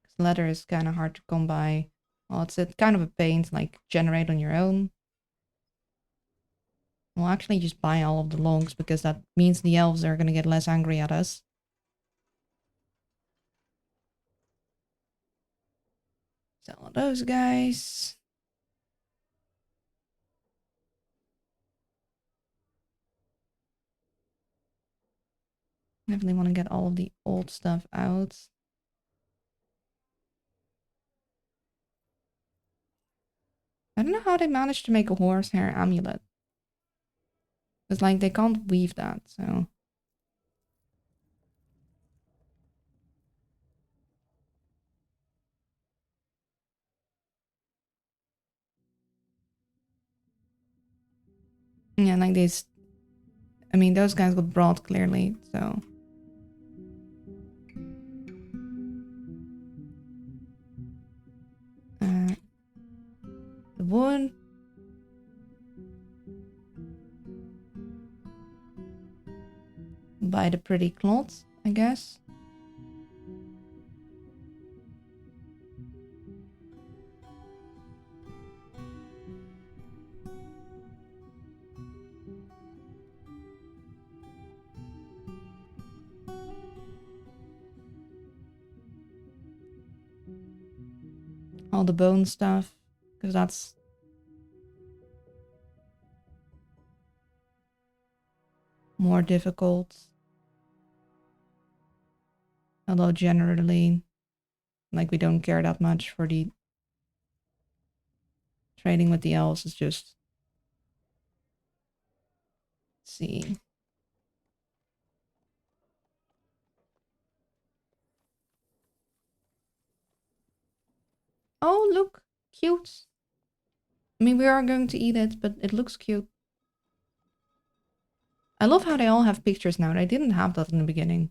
Because leather is kind of hard to come by. Well, it's a kind of a pain to like generate on your own. We'll actually just buy all of the logs because that means the elves are going to get less angry at us. Sell those guys. Definitely want to get all of the old stuff out. I don't know how they managed to make a horsehair amulet. It's like they can't weave that, so... Yeah, like these... I mean, those guys got brought clearly, so... The wood. Buy the pretty cloths, I guess. All the bone stuff, because that's more difficult. Although generally, like, we don't care that much for the trading with the elves. It's just... Let's see. Oh, look. Cute. I mean, we are going to eat it, but it looks cute. I love how they all have pictures now. They didn't have that in the beginning.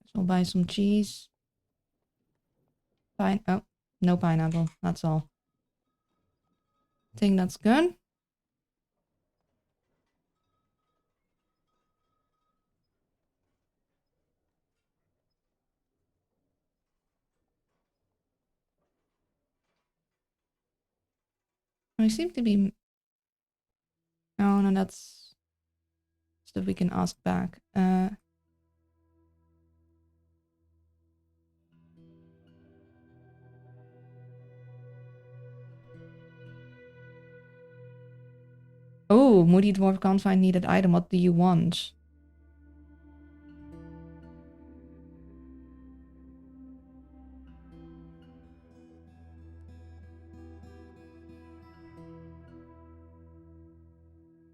So we'll buy some cheese. Oh, no pineapple. That's all. Think that's good. I seem to be... Oh, no, that's stuff we can ask back. Oh, Moody Dwarf can't find needed item. What do you want?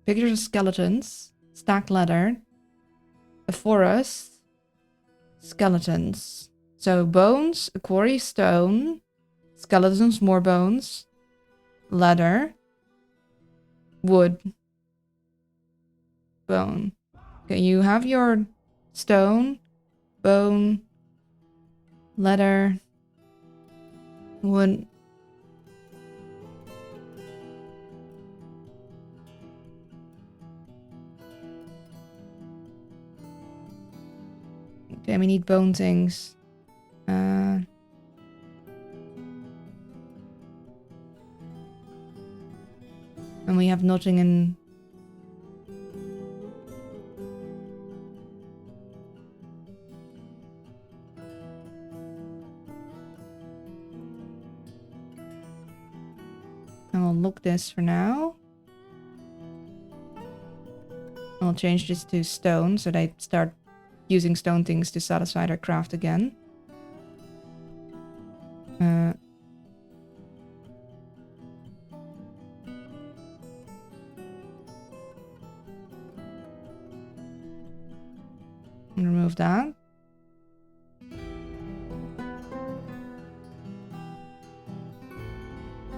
Pictures of skeletons. Stacked leather. A forest. Skeletons. So bones, a quarry stone. Skeletons, more bones. Leather. Wood. Bone. Okay, you have your stone, bone, leather, wood. Okay, we need bone things. And we have nothing in... I'll look this for now. I'll change this to stone so they start using stone things to satisfy their craft again. Remove that.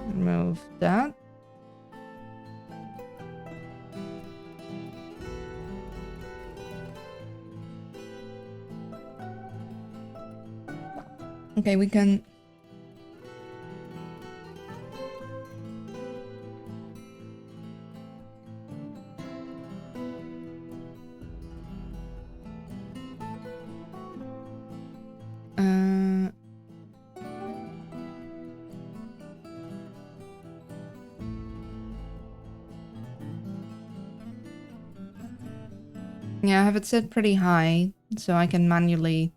Remove that. Okay, we can... Yeah, I have it set pretty high, so I can manually...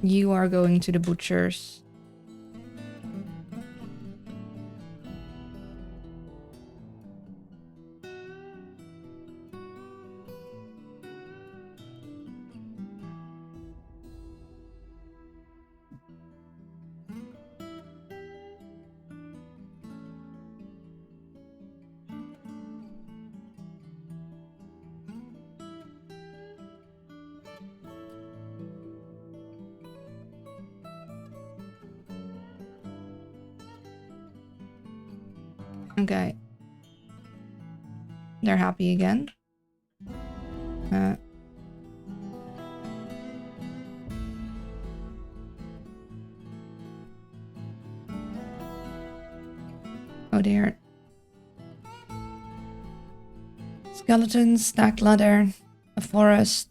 You are going to the butcher's. Okay. They're happy again. Oh dear. Skeletons, stacked leather, a forest.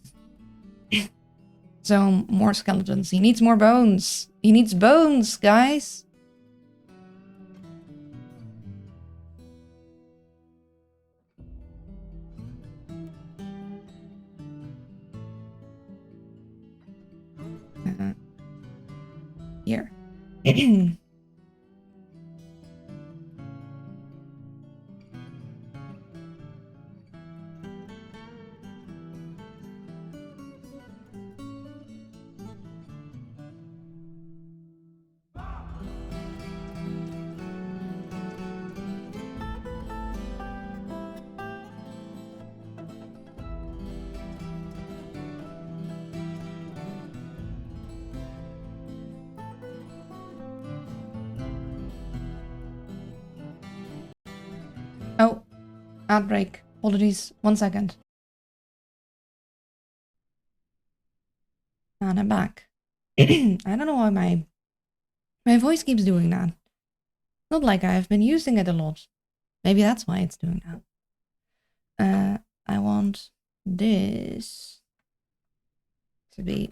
So, more skeletons. He needs more bones. He needs bones, guys. Here. Oh, outbreak. Apologies. 1 second. And I'm back. I don't know why my voice keeps doing that. Not like I've been using it a lot. Maybe that's why it's doing that. I want this to be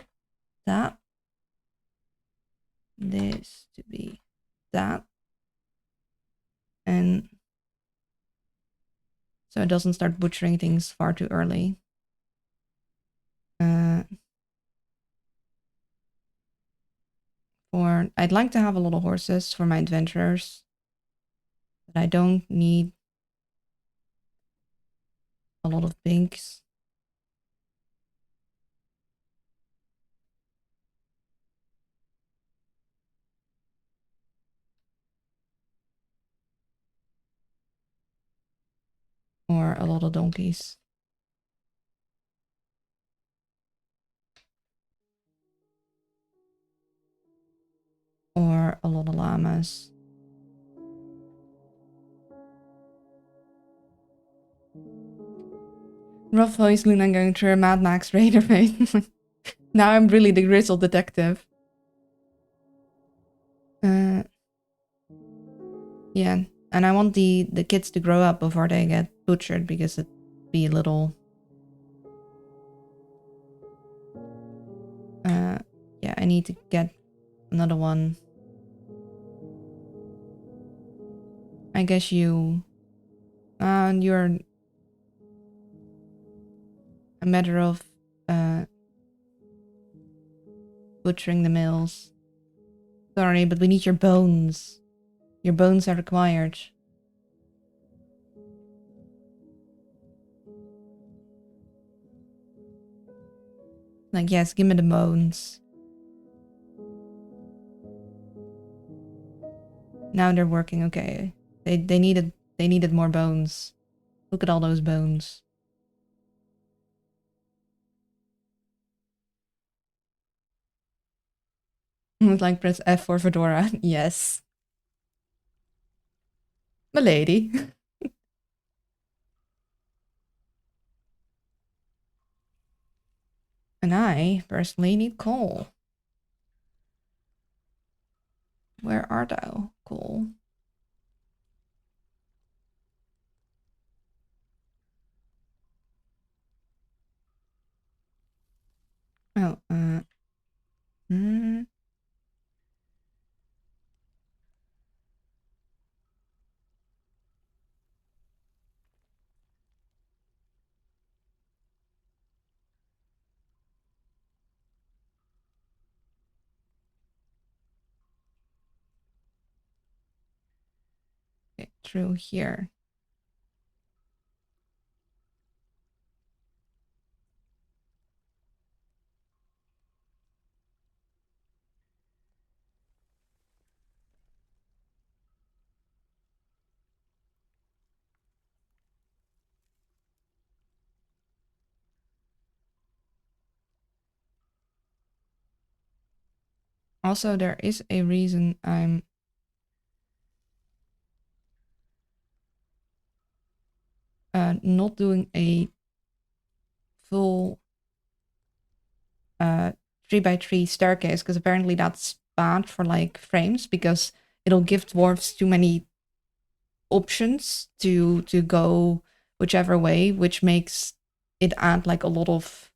that. This to be that. And so it doesn't start butchering things far too early. Or I'd like to have a lot of horses for my adventurers. But I don't need a lot of pigs. Or a lot of donkeys. Or a lot of llamas. Rough voice Luna going through a Mad Max Raider phase. Now I'm really the grizzled detective. Yeah, and I want the kids to grow up before they get butchered because it'd be a little... yeah, I need to get another one. I guess you're a matter of butchering the males. Sorry, but we need your bones. Your bones are required. Like, yes, give me the bones. Now they're working, okay. They needed more bones. Look at all those bones. With like press F for Fedora. Yes. Milady. And I personally need coal. Where art thou, coal? Oh, okay, through here. Also, there is a reason I'm not doing a full 3x3 staircase, because apparently that's bad for like frames, because it'll give dwarves too many options to go whichever way, which makes it add like a lot of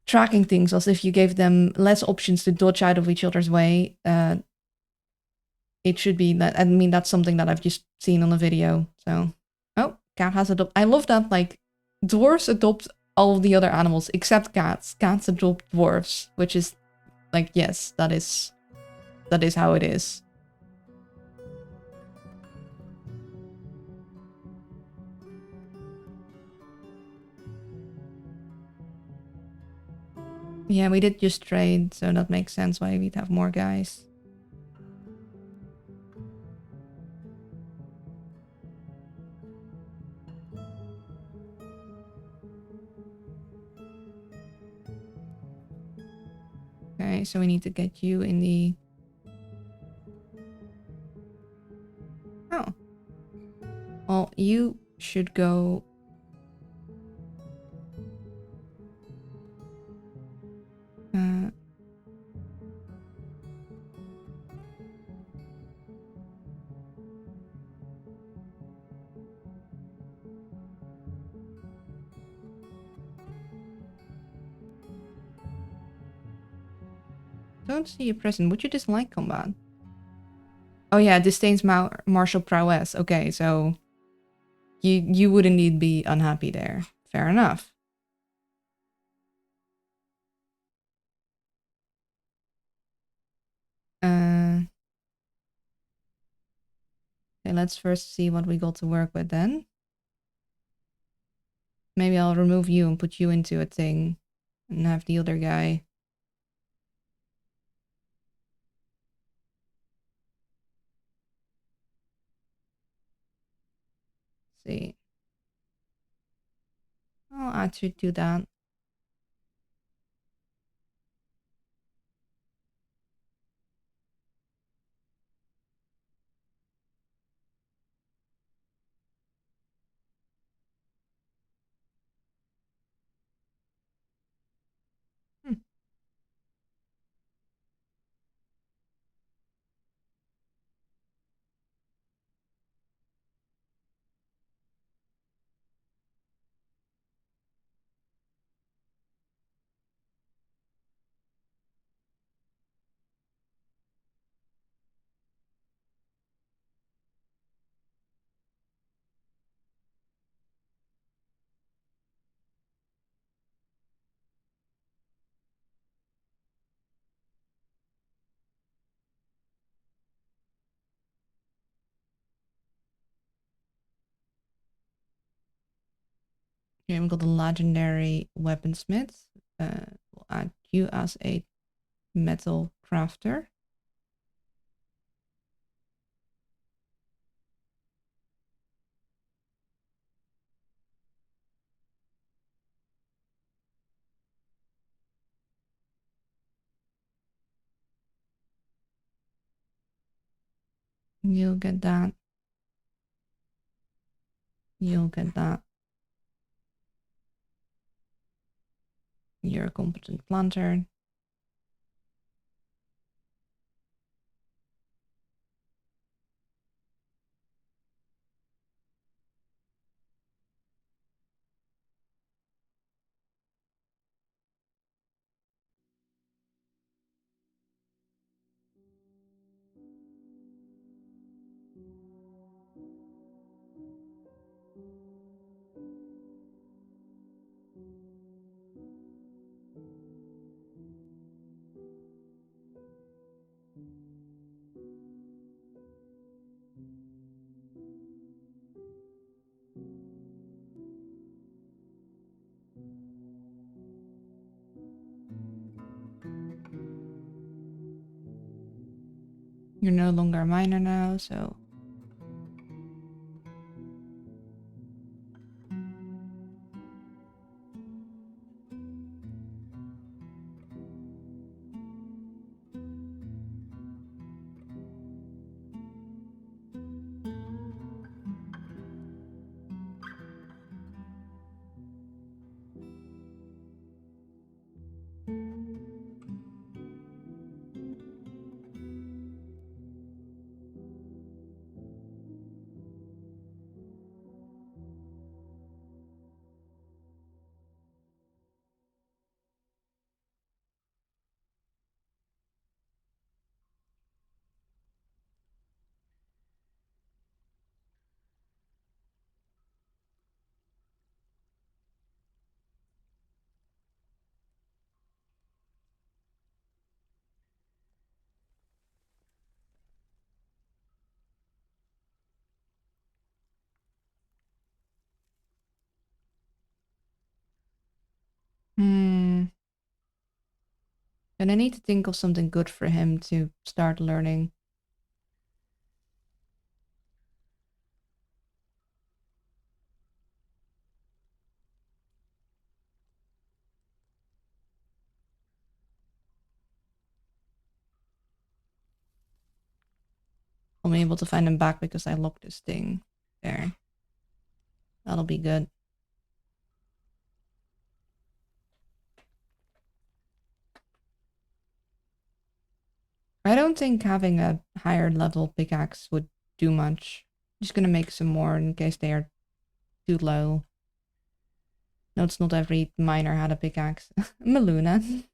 tracking things. As if you gave them less options to dodge out of each other's way, it should be that. I mean, that's something that I've just seen on a video. So, oh, cat has adopted. I love that, like, dwarves adopt all of the other animals except cats. Cats adopt dwarves, which is like, yes, that is how it is. Yeah, we did just trade, so that makes sense why we'd have more guys. Okay, so we need to get you in the... Oh. Well, you should go... Don't see a present. Would you dislike combat? Oh yeah, disdains martial prowess. Okay, so you would indeed be unhappy there. Fair enough. Okay, let's first see what we got to work with then. Maybe I'll remove you and put you into a thing and have the other guy. See. I'll actually do that. Hmm. Okay, we got the legendary weaponsmith. We'll add you as a metal crafter. You'll get that. You'll get that. You're a competent planter. You're no longer a miner now, so hmm. And I need to think of something good for him to start learning. I'm able to find him back because I locked this thing. There. That'll be good. I don't think having a higher level pickaxe would do much. Just gonna make some more in case they are too low. No, it's not every miner had a pickaxe. Maluna.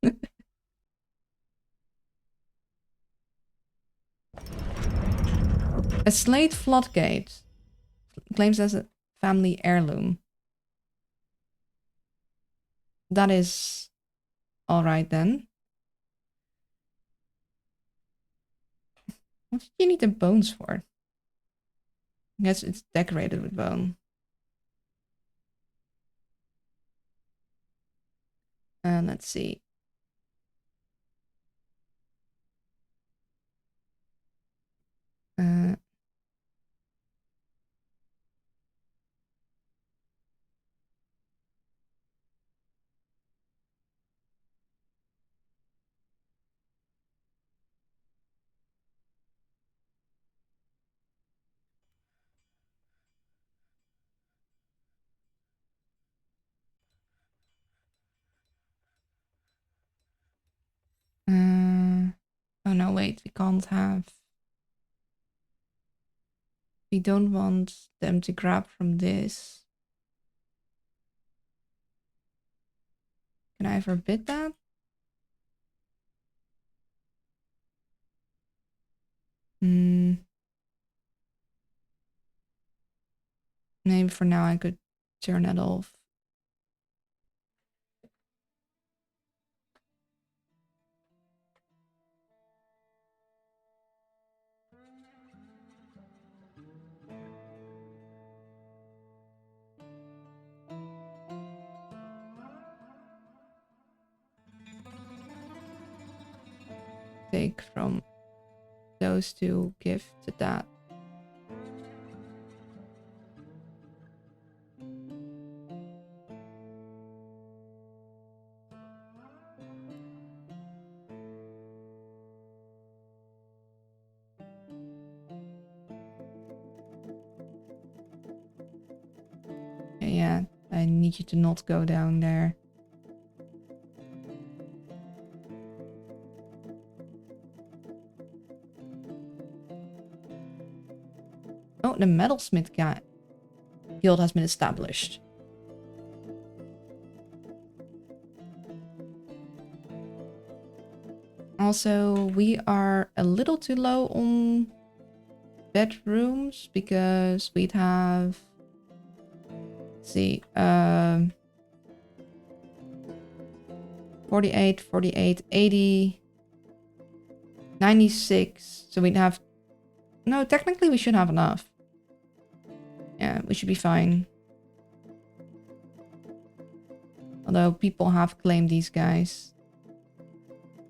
A slate floodgate claims as a family heirloom. That is alright then. What did you need the bones for? I guess it's decorated with bone. And let's see. Uh, oh no, wait, we can't have. We don't want them to grab from this. Can I forbid that? Hmm. Maybe for now I could turn that off. Take from those two, give to that. Yeah, I need you to not go down there. Oh, the metalsmith guild has been established. Also, we are a little too low on bedrooms because we'd have, let's see, 48, 48, 80, 96. So we'd have, no, technically we should have enough. Yeah, we should be fine. Although people have claimed these guys.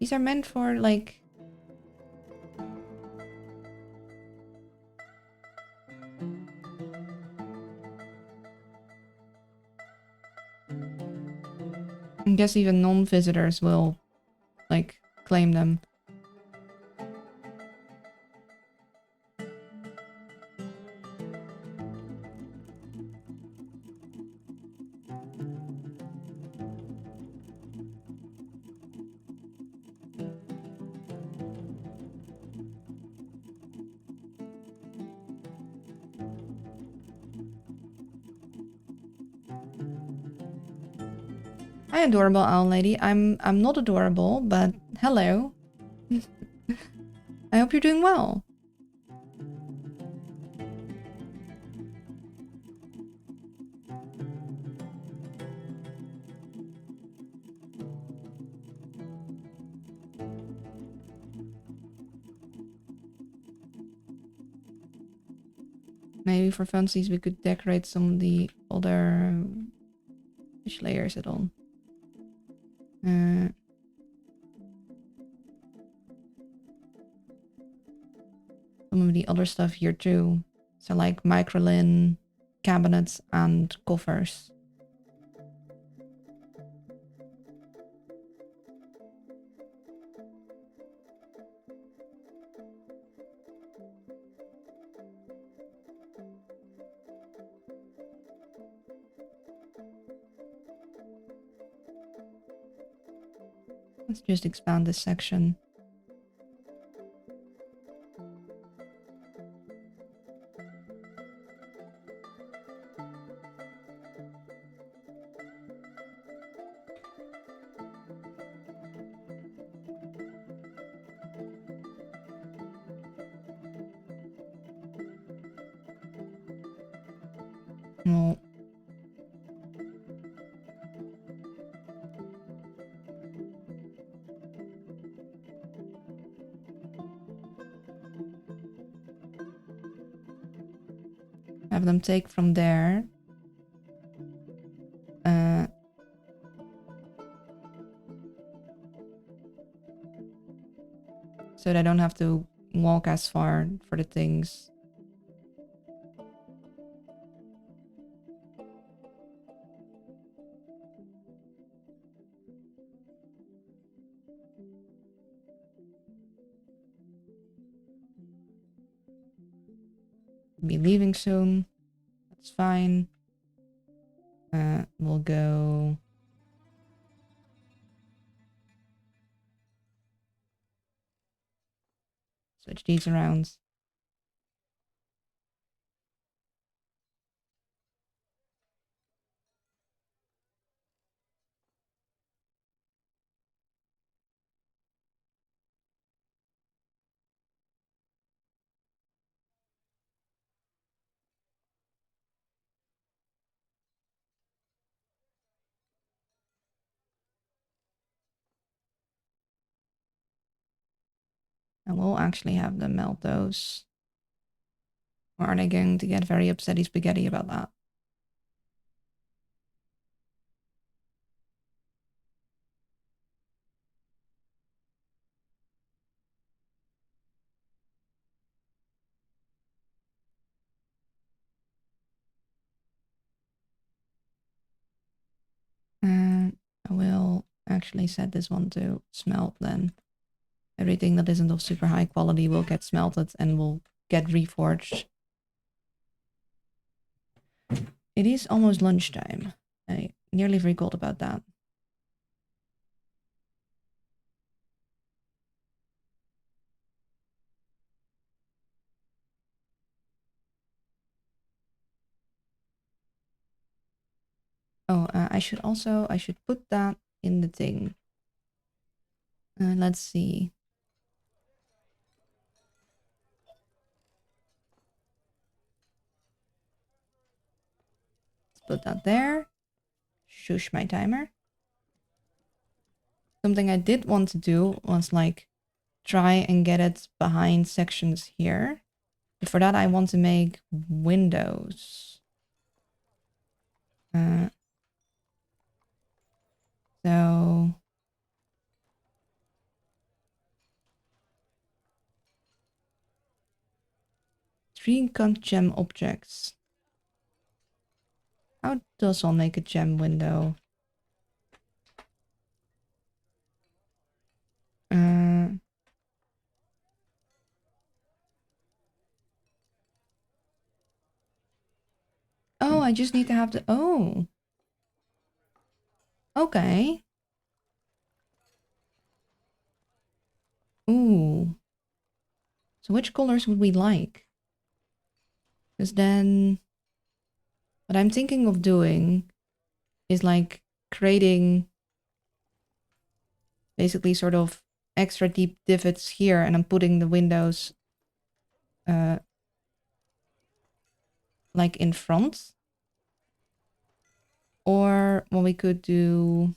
These are meant for, like... I guess even non-visitors will, like, claim them. Hi, adorable owl lady. I'm not adorable, but hello. I hope you're doing well. Maybe for funsies we could decorate some of the other which layer is it on? Some of the other stuff here too. So like microlin, cabinets and coffers. Let's just expand this section. Well, Have them take from there. So they don't have to walk as far for the things. Be leaving soon. That's fine. We'll go... Switch these around. And we'll actually have them melt those. Or are they going to get very upsetty spaghetti about that? I will actually set this one to smelt then. Everything that isn't of super high quality will get smelted and will get reforged. It is almost lunchtime. I nearly forgot about that. Oh, I should put that in the thing. Let's see. Let's put that there. Shush my timer. Something I did want to do was like try and get it behind sections here. But for that I want to make windows. So three gun gem objects. How does one make a gem window? Oh, I just need to have the... Oh. Okay. Ooh. So which colors would we like? Because then... What I'm thinking of doing is like creating basically sort of extra deep divots here, and I'm putting the windows like in front. Or what we could do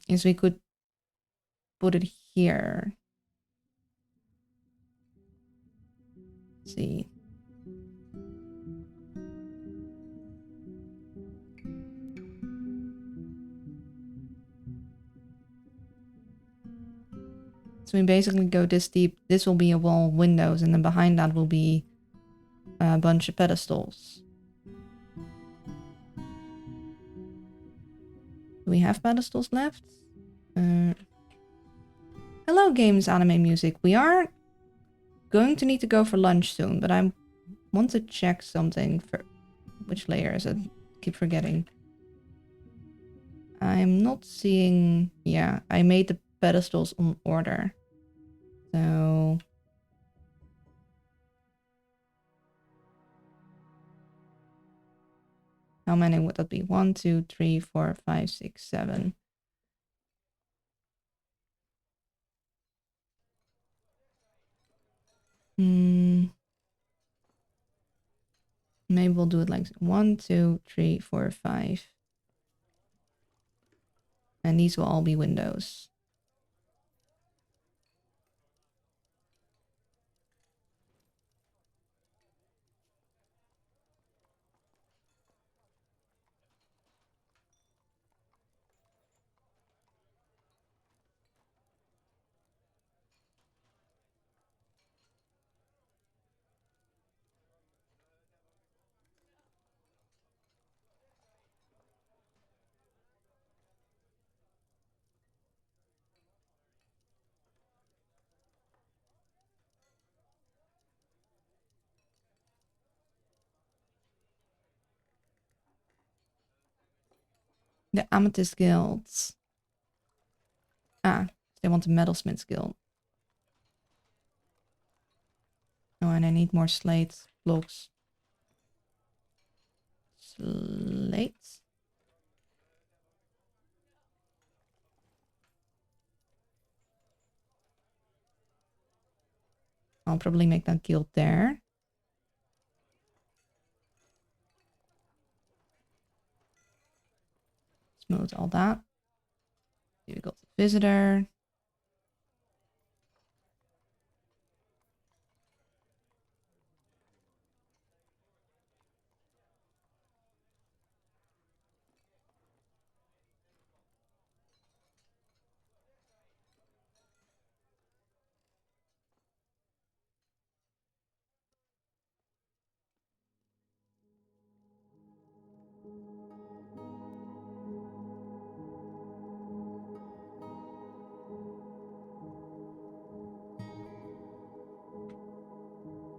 is we could put it here. Let's see. So we basically go this deep. This will be a wall of windows, and then behind that will be a bunch of pedestals. Do we have pedestals left? Hello, games, anime, music. We are going to need to go for lunch soon, but I want to check something for... Which layer is it? Keep forgetting. I'm not seeing... Yeah, I made the pedestals on order. So... How many would that be? 1, 2, 3, 4, 5, 6, 7. Maybe we'll do it like 1, 2, 3, 4, 5. And these will all be windows. The Amethyst Guilds. Ah, they want the Metalsmiths Guild. Oh, and I need more slate blocks. Slates? I'll probably make that guild there. Smooth all that. Difficult visitor.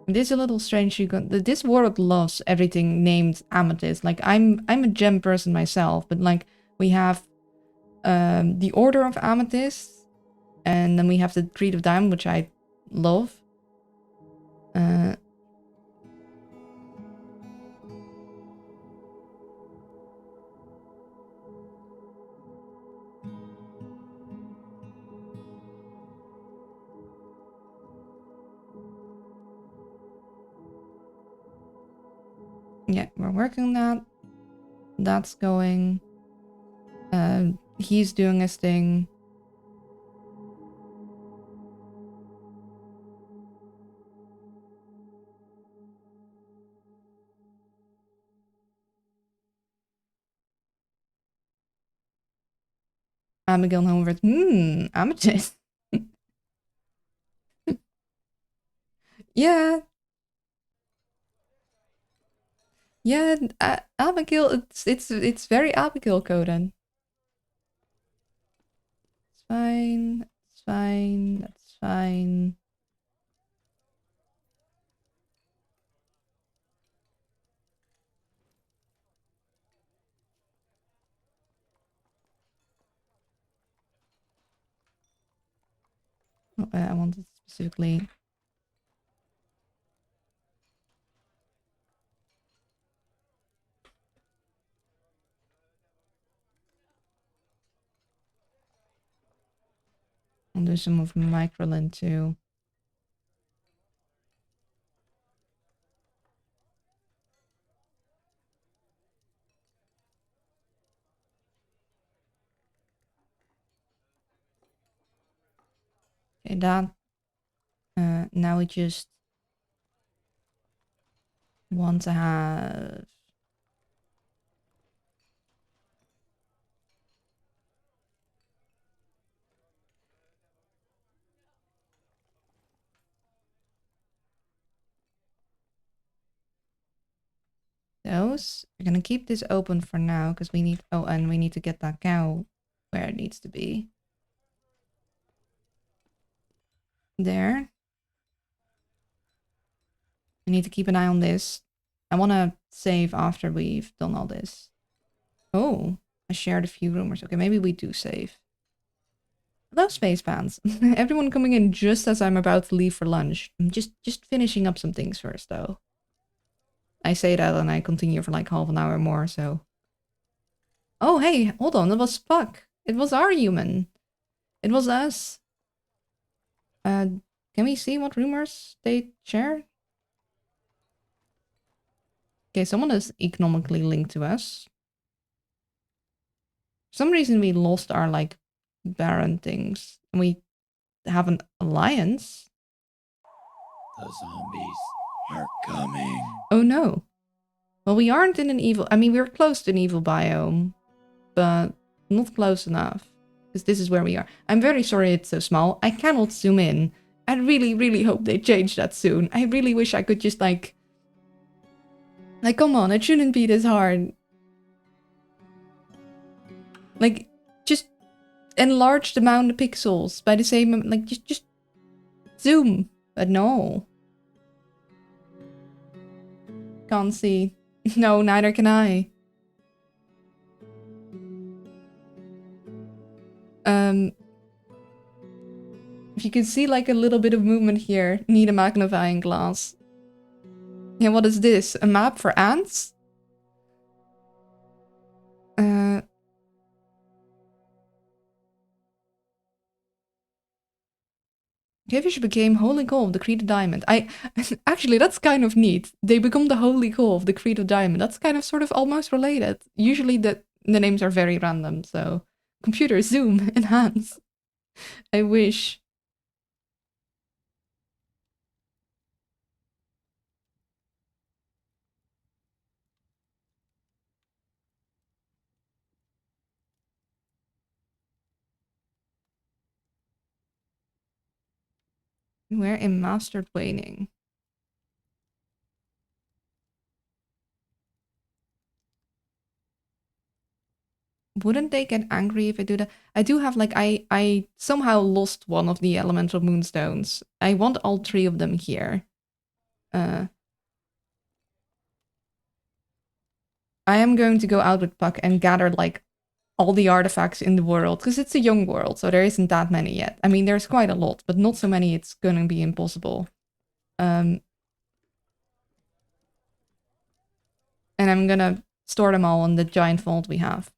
It is a little strange. This world loves everything named Amethyst. Like I'm a gem person myself, but like we have the Order of Amethyst, and then we have the Creed of Diamond, which I love. Yeah, we're working on that. That's going. He's doing his thing. Abigail home with Amethyst. Yeah. Yeah, Abigail, it's very Abigail coded. It's fine. It's fine. That's fine. Oh, I wanted specifically. I'll do some of microlin too. Okay, that. Now we just want to have. Those. We're gonna keep this open for now because we need. Oh, and we need to get that cow where it needs to be. There. I need to keep an eye on this. I want to save after we've done all this. Oh, I shared a few rumors. Okay, maybe we do save. Hello, space fans. Everyone coming in just as I'm about to leave for lunch. I'm just finishing up some things first, though. I say that and I continue for like half an hour more, so... Oh, hey, hold on. It was Puck. It was our human. It was us. Can we see what rumors they share? Okay, someone is economically linked to us. For some reason, we lost our, like, Baron things. And we have an alliance. The zombies are coming. Oh, no. Well, we aren't in an evil... I mean, we're close to an evil biome. But not close enough. Because this is where we are. I'm very sorry it's so small. I cannot zoom in. I really, really hope they change that soon. I really wish I could just, like... Like, come on, it shouldn't be this hard. Like, just enlarge the amount of pixels by the same... Like, just zoom. But no. Can't see. No, neither can I. If you can see like a little bit of movement here, need a magnifying glass. Yeah, what is this? A map for ants? Cavefish became holy coal of the Creed of Diamond. Actually, that's kind of neat. They become the holy coal of the Creed of Diamond. That's kind of sort of almost related. Usually the names are very random, so computer, zoom, enhance. I wish. We're in mastered waning. Wouldn't they get angry if I do that? I do have like I somehow lost one of the elemental moonstones. I want all 3 of them here. I am going to go out with Puck and gather like all the artifacts in the world, because it's a young world, so there isn't that many yet. I mean, there's quite a lot, but not so many it's gonna be impossible. And I'm gonna store them all in the giant vault we have.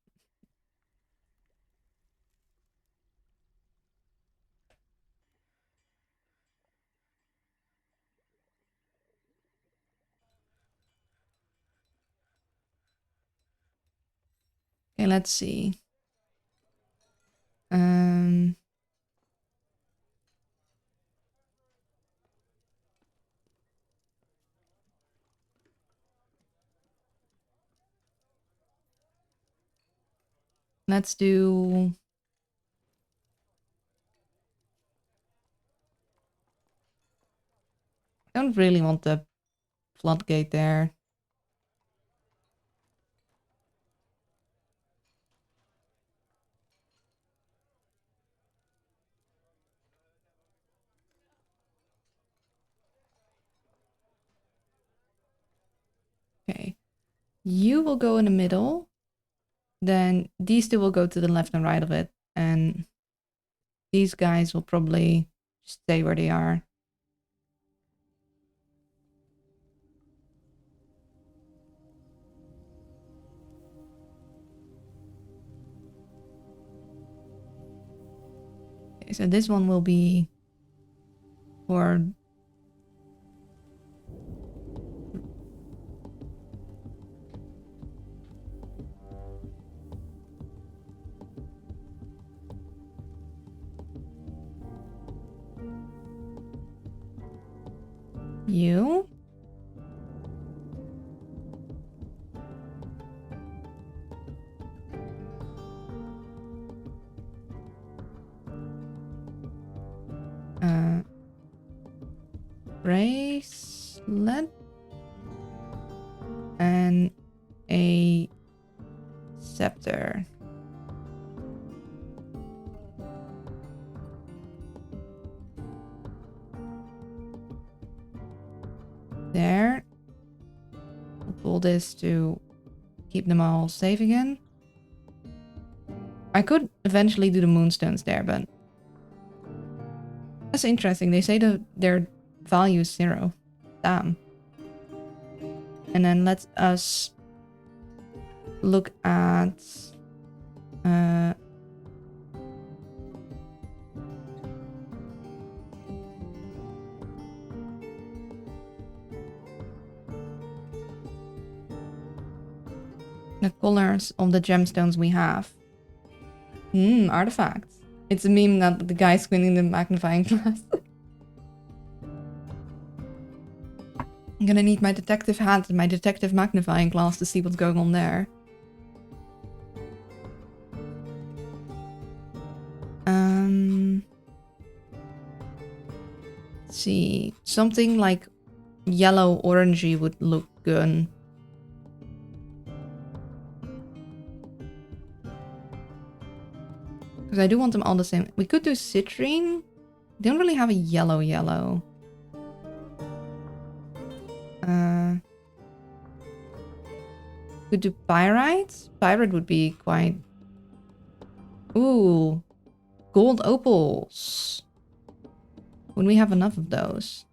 Okay, let's see. Let's do... I don't really want the floodgate there. Okay. You will go in the middle. Then these 2 will go to the left and right of it. And these guys will probably stay where they are. Okay, so this one will be for... you. Bracelet. And a scepter. There. We'll pull this to keep them all safe again. I could eventually do the moonstones there, but that's interesting. They say that their value is 0. Damn. And then let us look at the colors of the gemstones we have. Artifacts. It's a meme that the guy squinting the magnifying glass. I'm gonna need my detective hat and my detective magnifying glass to see what's going on there. Let's see. Something like yellow orangey would look good. Because I do want them all the same. We could do citrine. They don't really have a yellow. Could do pyrite. Pyrite would be quite... Ooh. Gold opals. When we have enough of those.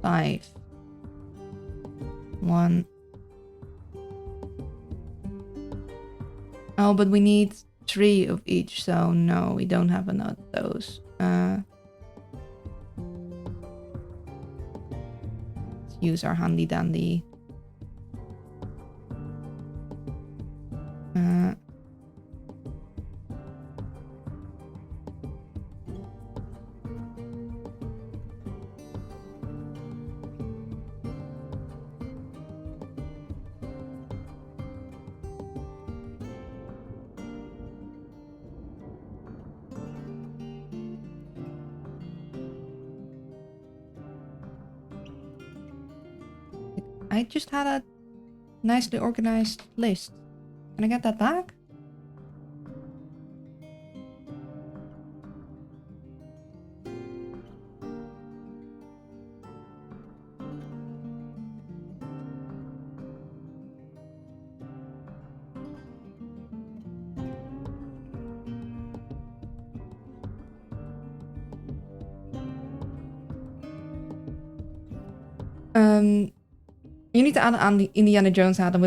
Five. 1. Oh, but we need 3 of each, so no, we don't have enough of those. Let's use our handy dandy. I just had a nicely organized list. Can I get that back? You need to add an Indiana Jones hat and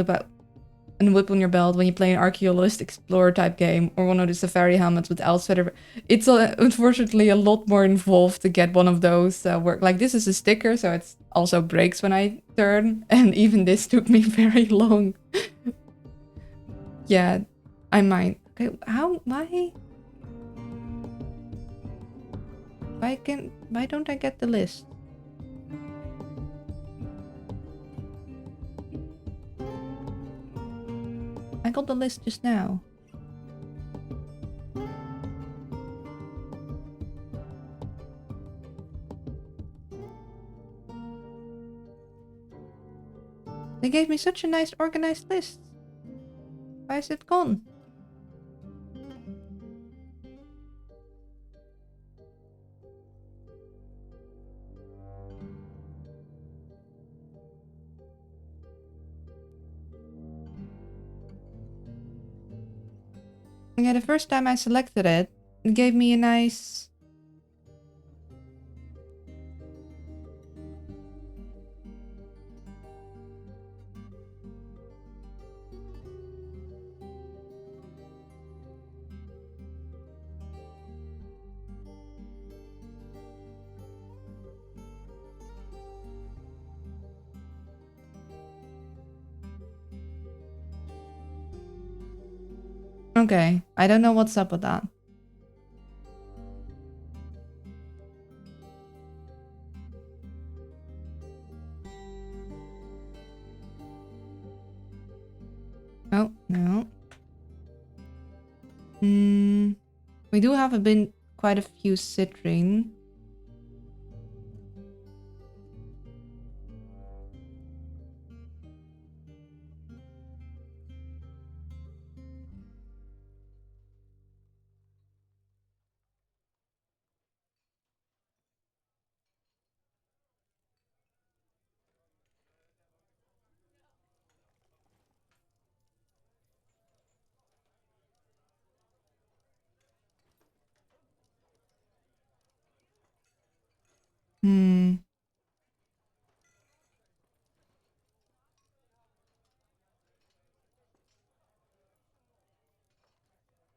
whip on your belt when you play an archaeologist explorer type game or one of the safari helmets with elves feather. It's unfortunately a lot more involved to get one of those work. Like this is a sticker, so it also breaks when I turn, and even this took me very long. Yeah, I might. Okay, why don't I get the list? I got the list just now. They gave me such a nice organized list. Why is it gone? Yeah, the first time I selected it, it gave me a nice... Okay, I don't know what's up with that. Oh, no. We do have quite a few citrine.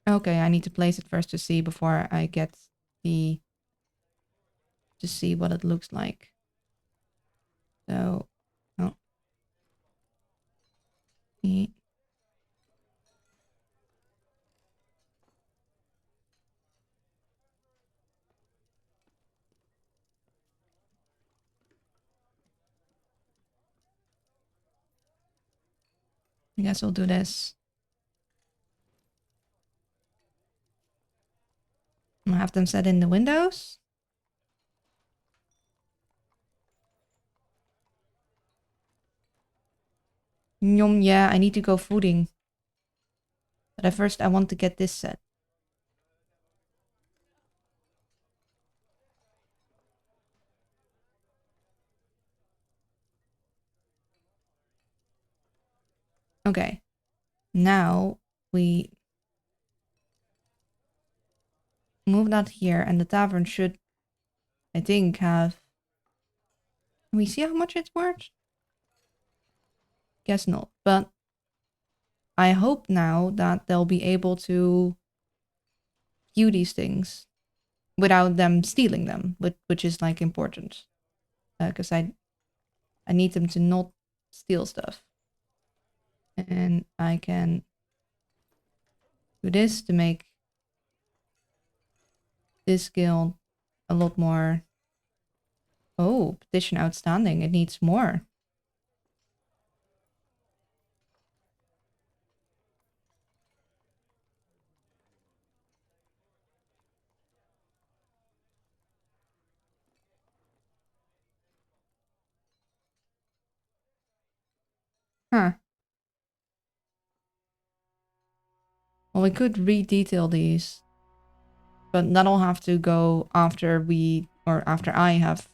Okay, I need to place it first to see before I get to see what it looks like. So, oh. I guess we'll do this. I'll have them set in the windows. Yeah, I need to go fooding. But at first I want to get this set. Okay. Now we move that here, and the tavern should, I think, have... Can we see how much it's worth? Guess not. But I hope now that they'll be able to view these things without them stealing them, which is like important. Because I need them to not steal stuff. And I can do this to make this guild a lot more... Oh, petition outstanding. It needs more. Huh. Well, we could re-detail these. But that'll have to go after we... Or after I have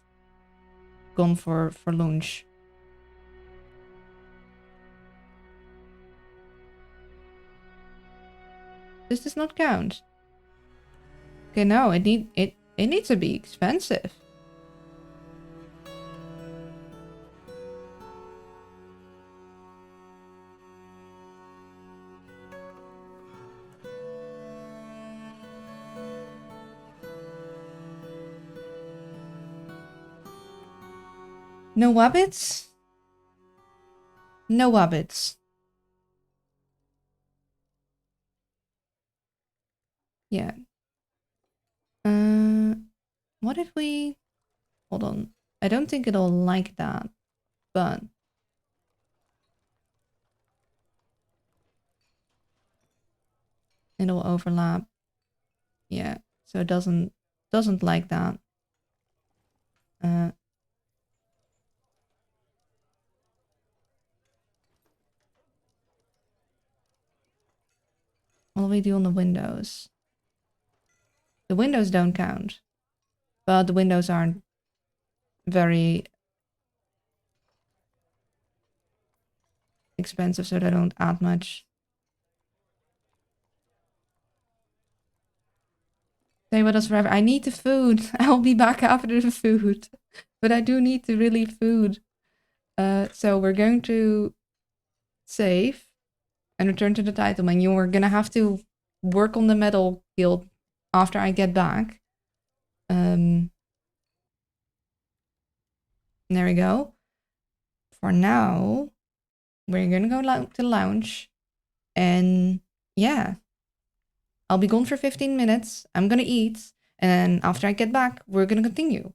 gone for lunch. This does not count. Okay, no, it needs to be expensive. No wabbits? No wabbits. Yeah. What if we... Hold on. I don't think it'll like that, but... It'll overlap. Yeah, so it doesn't like that. What do we do on the windows? The windows don't count, but the windows aren't very expensive, so they don't add much. Stay with us forever. I need the food. I'll be back after the food, but I do need the really food. So we're going to save and return to the title menu. We're gonna have to work on the metal guild after I get back. There we go. For now, we're gonna go to the lounge, and yeah, I'll be gone for 15 minutes. I'm gonna eat, and then after I get back, we're gonna continue.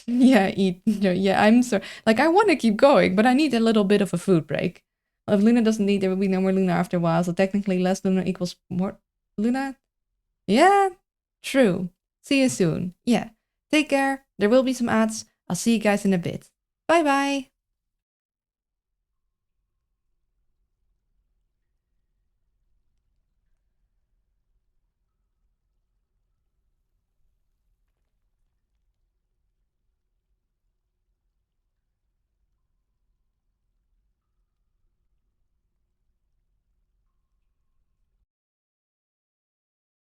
Yeah, eat. Yeah, I'm sorry. Like, I want to keep going, but I need a little bit of a food break. Well, if Luna doesn't eat, there will be no more Luna after a while, so technically less Luna equals more Luna. Yeah, true. See you soon. Yeah, take care. There will be some ads. I'll see you guys in a bit. Bye bye.